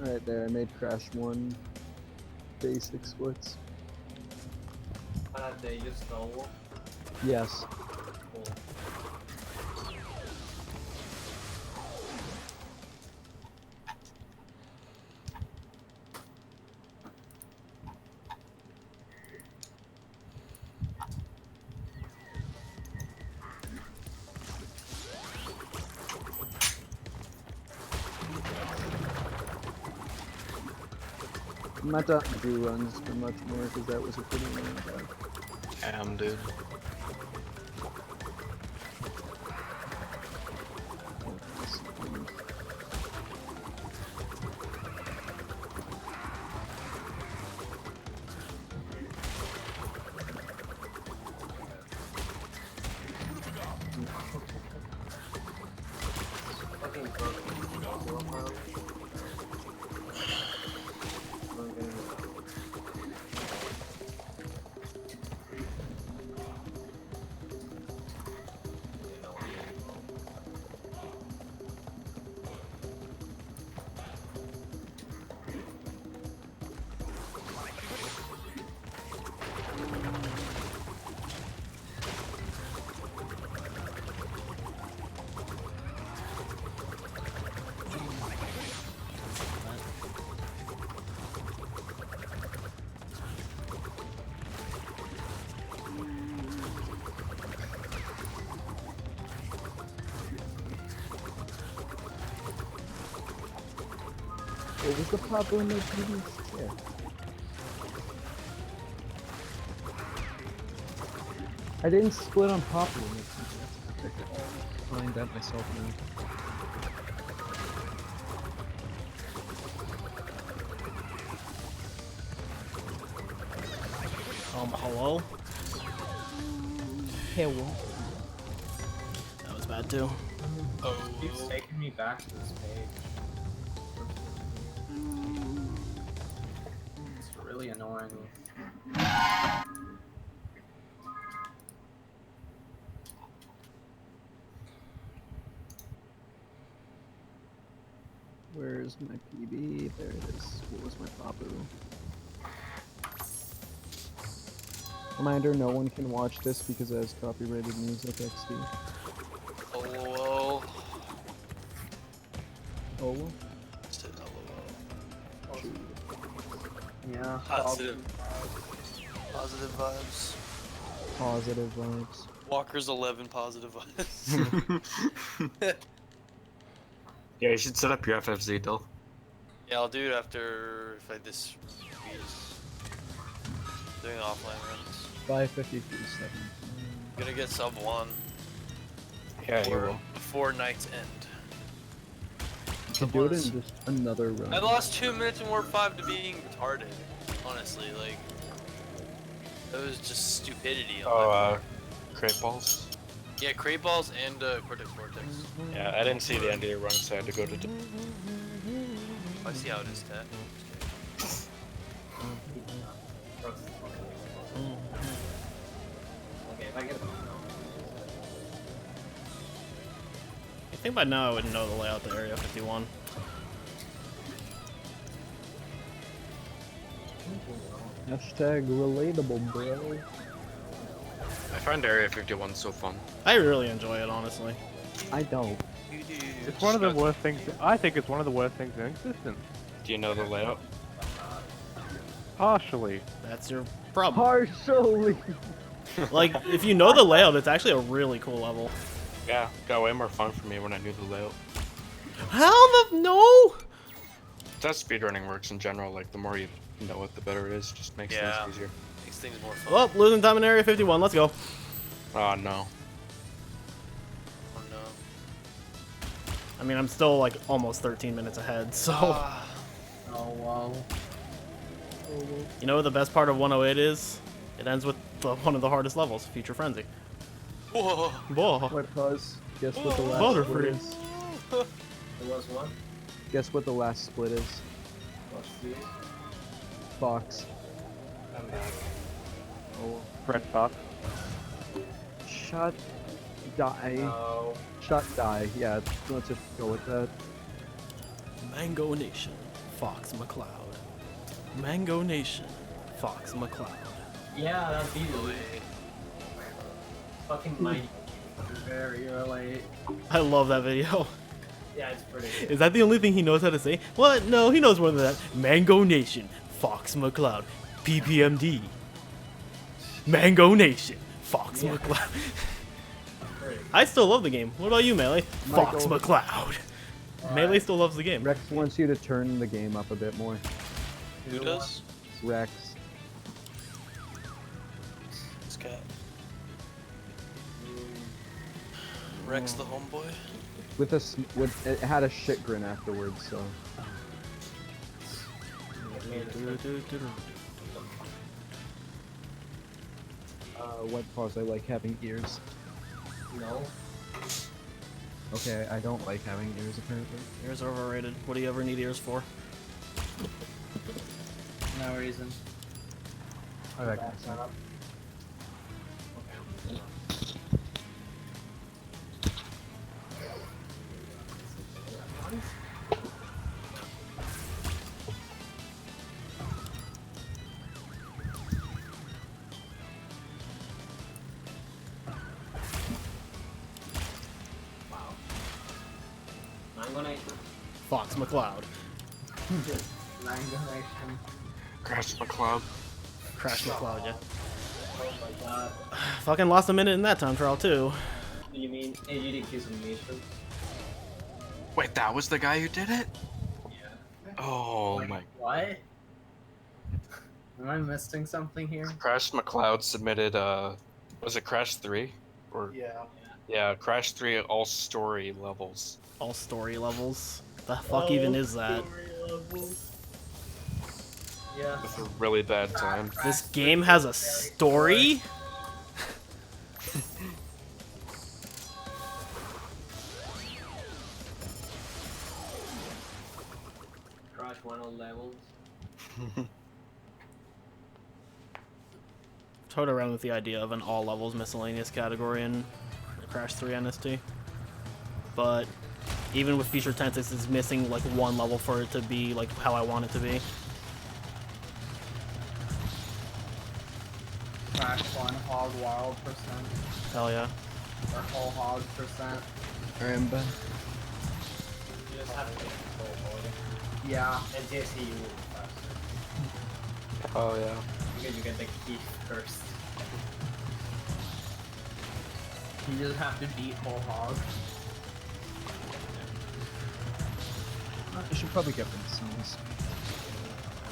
Right there, I made Crash 1 basic splits. They just stole. Yes. Cool. I'm not done do runs for much more because that was a pretty long time. Damn, dude. Fucking broken. What was the problem in the previous chair? I didn't split on popular. I'll find that myself now. Hello? Hello. That was bad too. It keeps taking me back to this page. It's really annoying. Where's my PB? There it is. What was my Papu? Reminder, no one can watch this because it has copyrighted music XD. LOL. Oh? Said LOL. Yeah. Positive. Positive vibes. Positive vibes. Walker's 11 positive vibes. Yeah, you should set up your FFZ, Dill. Yeah, I'll do it after if I this doing offline runs. 553.7. Gonna get sub 1. Yeah, you will. Before night's end. You can do it in just another run. I lost 2 minutes in Warp 5 to being retarded. Honestly, like that was just stupidity. On crate balls? Yeah, crate balls and Cortex Vortex. Yeah, I didn't see the end of your run, so I had to go to... I see how it is, Tat. Okay, if I get I think by now I would know the layout to Area 51. Hashtag relatable, bro. I find Area 51 so fun. I really enjoy it, honestly. I don't. It's one of the worst things. I think it's one of the worst things in existence. Do you know the layout? Partially. That's your problem. Partially. Like, if you know the layout, it's actually a really cool level. Yeah, got way more fun for me when I knew the layout. How the no? That's speedrunning works in general. Like, the more you know it, the better it is. Just makes things easier. Makes things more fun. Well, losing time in Area 51. Let's go. Oh, no. Oh no. I mean, I'm still like almost 13 minutes ahead, so. Oh wow. You know what the best part of 108 is? It ends with one of the hardest levels, Future Frenzy. Whoa. Whoa. What cause? Guess what the last Butterfree. split is? It was what? Guess what the last split is? What's these? Fox. I'm back. Oh. Red Fox. Shut. Die. No. Shut. Die. Yeah, let's just go with that. Mango Nation. Fox McCloud. Mango Nation, Fox McCloud. Yeah, that'd be the way. Fucking mighty. Very late. I love that video. Yeah, it's pretty good. Is that the only thing he knows how to say? What? No, he knows more than that. Mango Nation, Fox McCloud, PPMD. Mango Nation, Fox McCloud. I still love the game. What about you, Melee? Fox McCloud. Melee still loves the game. Rex wants you to turn the game up a bit more. Who does? Rex. This cat. Rex the homeboy. With it had a shit grin afterwards, so. White Paws, I like having ears. No. Okay, I don't like having ears apparently. Ears are overrated. What do you ever need ears for? No reason. I like that. Fox McCloud. Mango Nation. Crash McCloud. Crash McCloud, yeah. Oh my god. Fucking lost a minute in that time trial too. You mean AGDQ's animation? Wait, that was the guy who did it? Yeah. Oh Like, my. What? Am I missing something here? Crash McCloud submitted, was it Crash 3? Or yeah, Crash 3 all story levels. All story levels. The fuck even is that? Yeah. With a really bad time. This game has a story? Crash 1 levels. Toyed around with the idea of an all levels miscellaneous category in Crash 3 NST. But even with future tense, it's missing like one level for it to be like how I want it to be. Crash 1 hog wild percent. Hell yeah. Or whole hog percent. Remember? You just have to take control mode. Yeah. And JC you move faster. Oh yeah. Because you get the key first. You just have to beat whole hog. I should probably get rid of some of these.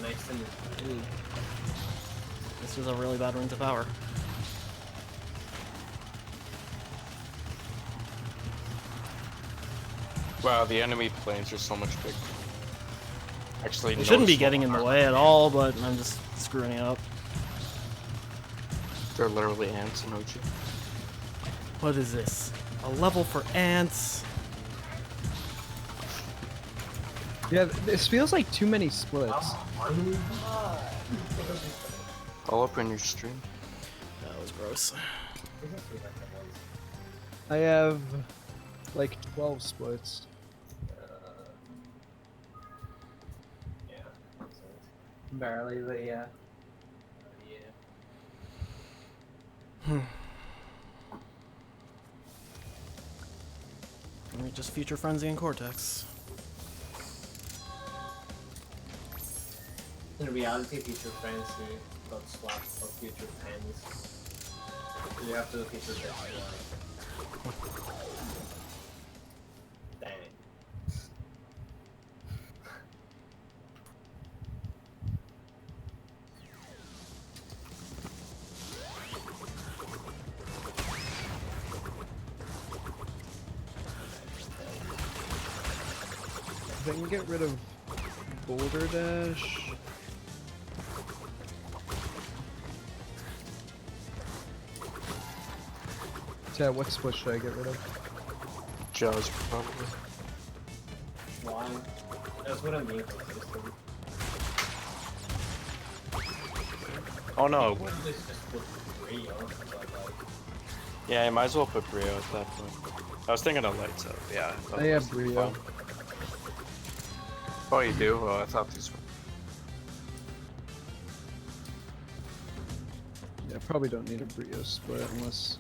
Nice and Ooh. This is a really bad ring to power. Wow, the enemy planes are so much bigger. Actually, It shouldn't be noticeable. getting in the way at all, but I'm just screwing it up. They're literally ants in OG. What is this? A level for ants? Yeah, this feels like too many splits. I'll open your stream. That was gross. I have like 12 splits. yeah. Barely, but yeah. Just Future Frenzy and Cortex. In reality, Future Frenzy got swapped for Future Pens. So you have to look at your Dang. If I can get rid of Boulder Dash. Yeah, what split should I get rid of? Jaws, probably. Why? That's what I mean for the system. Oh no. This just put Rio, but like... Yeah, you might as well put Brio at that point. I was thinking of lights up, yeah. I have Brio. Oh, you do? Oh, I thought these were. Yeah, probably don't need a Brio split unless.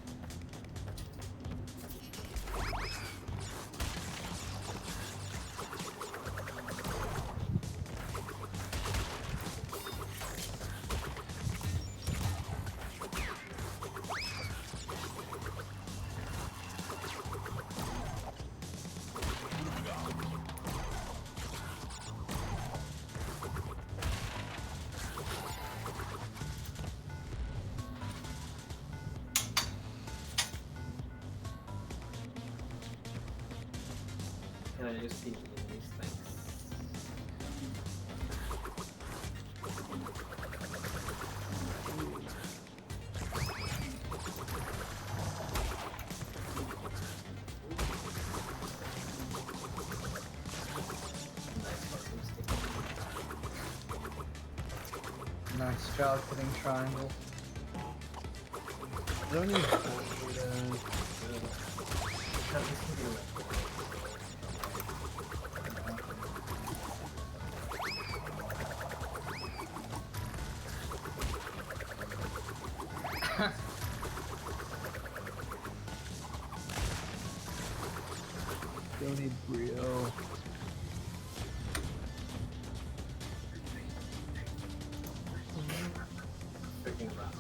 Can I just be eating these things? Nice job hitting triangle. I don't need. Don't need Brio. Freaking about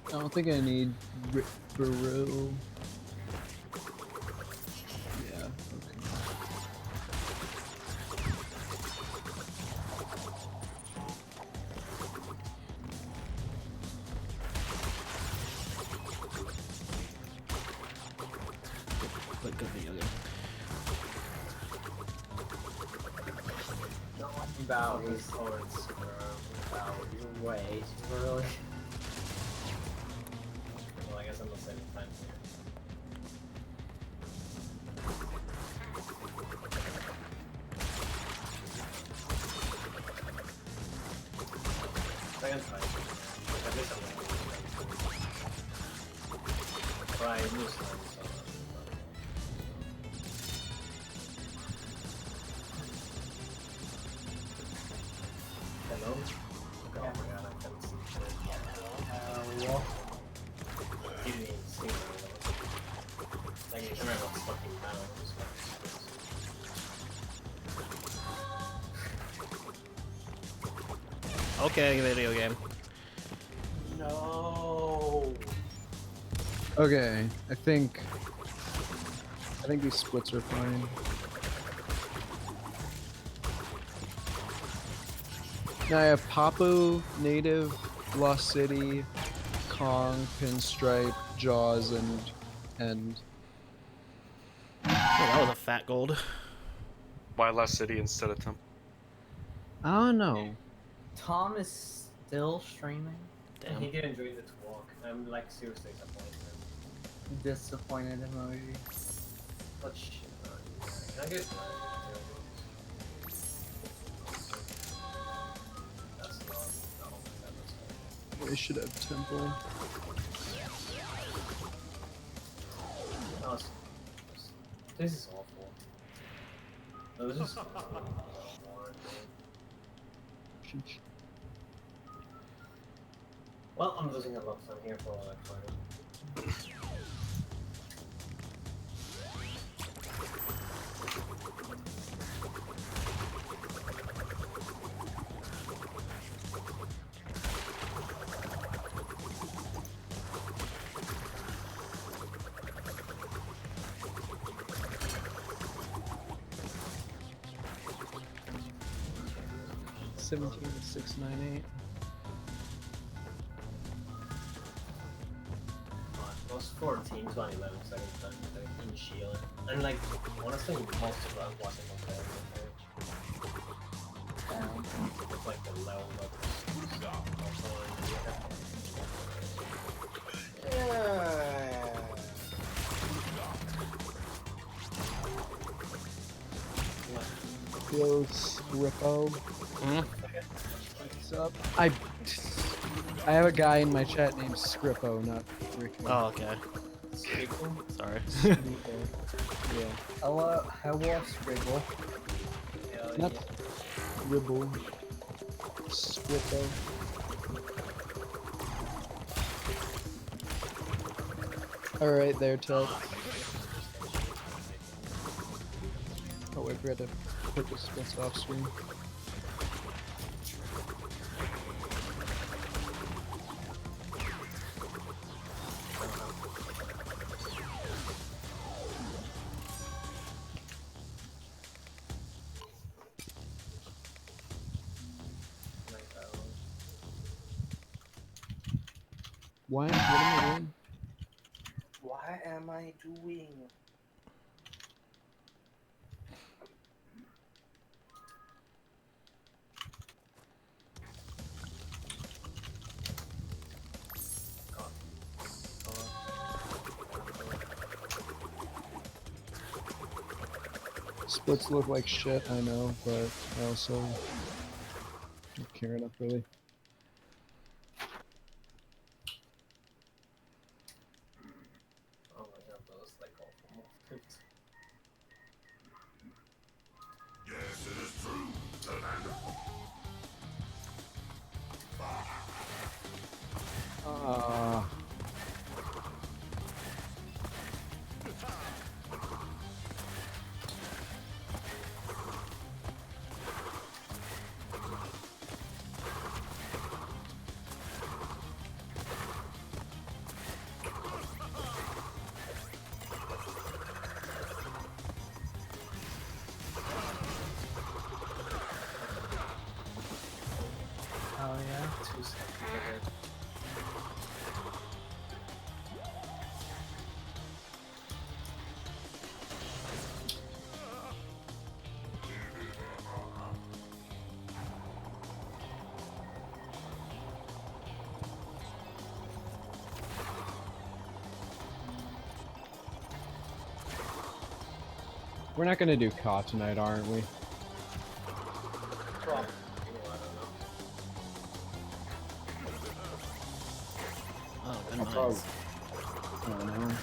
I don't think I need Brio. Yeah. Okay. But good video game. about these towards about your way too early. Well, I guess I'm the same time here. Second time. I guess I'm but I lose time, so. Hello? Oh my god, I couldn't see shit. Hello? You didn't even see me. Like, you remember what's fucking mountains. Okay, video game. No. Okay, I think these splits are fine. Now I have Papu, Native, Lost City, Kong, Pinstripe, Jaws, and Oh, that was a fat gold. Why Lost City instead of Temple? I don't know. Tom is still streaming. Damn. He didn't join the talk. I'm like seriously disappointed. Disappointed emoji. But shit, can I get That's not. No, that was I should have Temple. no, this is awful. No, this is well, I'm losing a lot of time here for all that time. $17 to 698. It was 14 to 11 seconds in Shield. And like, honestly, most of that wasn't on the it's like the level of Yo, Riko. What's up? I have a guy in my chat named Scrippo, not Riko. Oh, okay. Sorry. Yeah. Hello, Scribble. Not Ribble. Scrippo. Alright there, Ted. Oh wait, we had to put this off screen. What am I doing? What am I doing? Splits look like shit, I know, but I also don't care enough really. Oh my god, those like awful moments. Yes, it is true, Commander. Oh yeah. 2 seconds ahead. We're not gonna do Ka tonight, aren't we? Probably. I Oh, good I'll nice. probably- I don't know. don't know.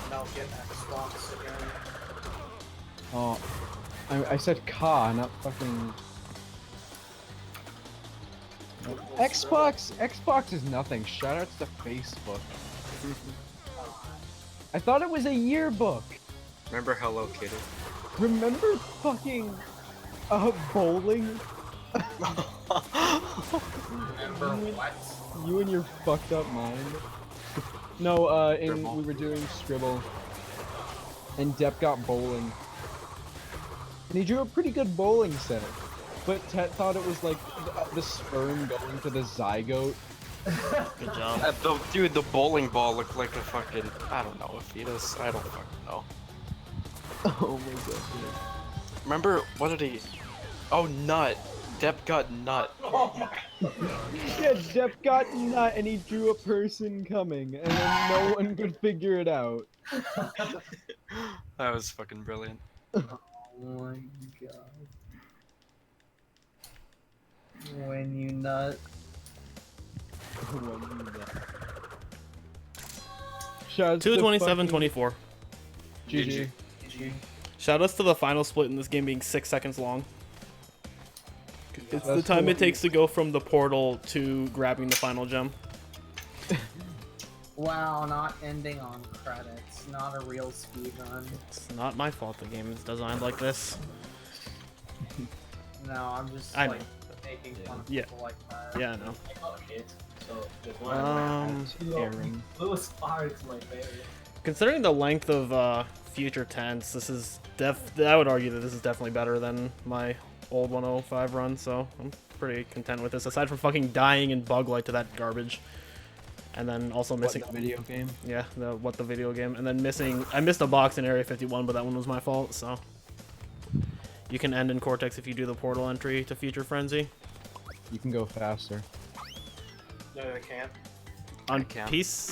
Now get Xbox again. Oh, I said Ka, not fucking. Xbox is nothing. Shoutouts to Facebook. I thought it was a yearbook. Remember Hello Kitty? Remember fucking bowling? Remember what? You and your fucked up mind. No, we were doing Scribble, and Depp got bowling, and he drew a pretty good bowling set. But Tet thought it was like the sperm going to the zygote. Good job. Dude, the bowling ball looked like a fucking, I don't know, a fetus. I don't fucking know. Oh my god. Remember, what did he... Oh, nut. Depp got nut. Yeah, Depp got nut, and he drew a person coming, and then no one could figure it out. That was fucking brilliant. Oh my god. When you nut. Shouts to 2:27:24. GG. Shoutouts to the final split in this game being 6 seconds long. It's the That's time cool. it takes to go from the portal to grabbing the final gem. Wow, not ending on credits. Not a real speedrun. It's not my fault the game is designed like this. No, I'm just I like know. making fun of Yeah. people like that. Yeah, I know. Oh, shit. So, just Aaron. Lewis Sparks, my favorite. Considering the length of future tense, this is I would argue that this is definitely better than my old 105 run, so I'm pretty content with this, aside from fucking dying in bug light to that garbage. And then also missing the video game? Yeah, the video game. And then I missed a box in Area 51, but that one was my fault, so. You can end in Cortex if you do the portal entry to Future Frenzy. You can go faster. No, I can't. On PC,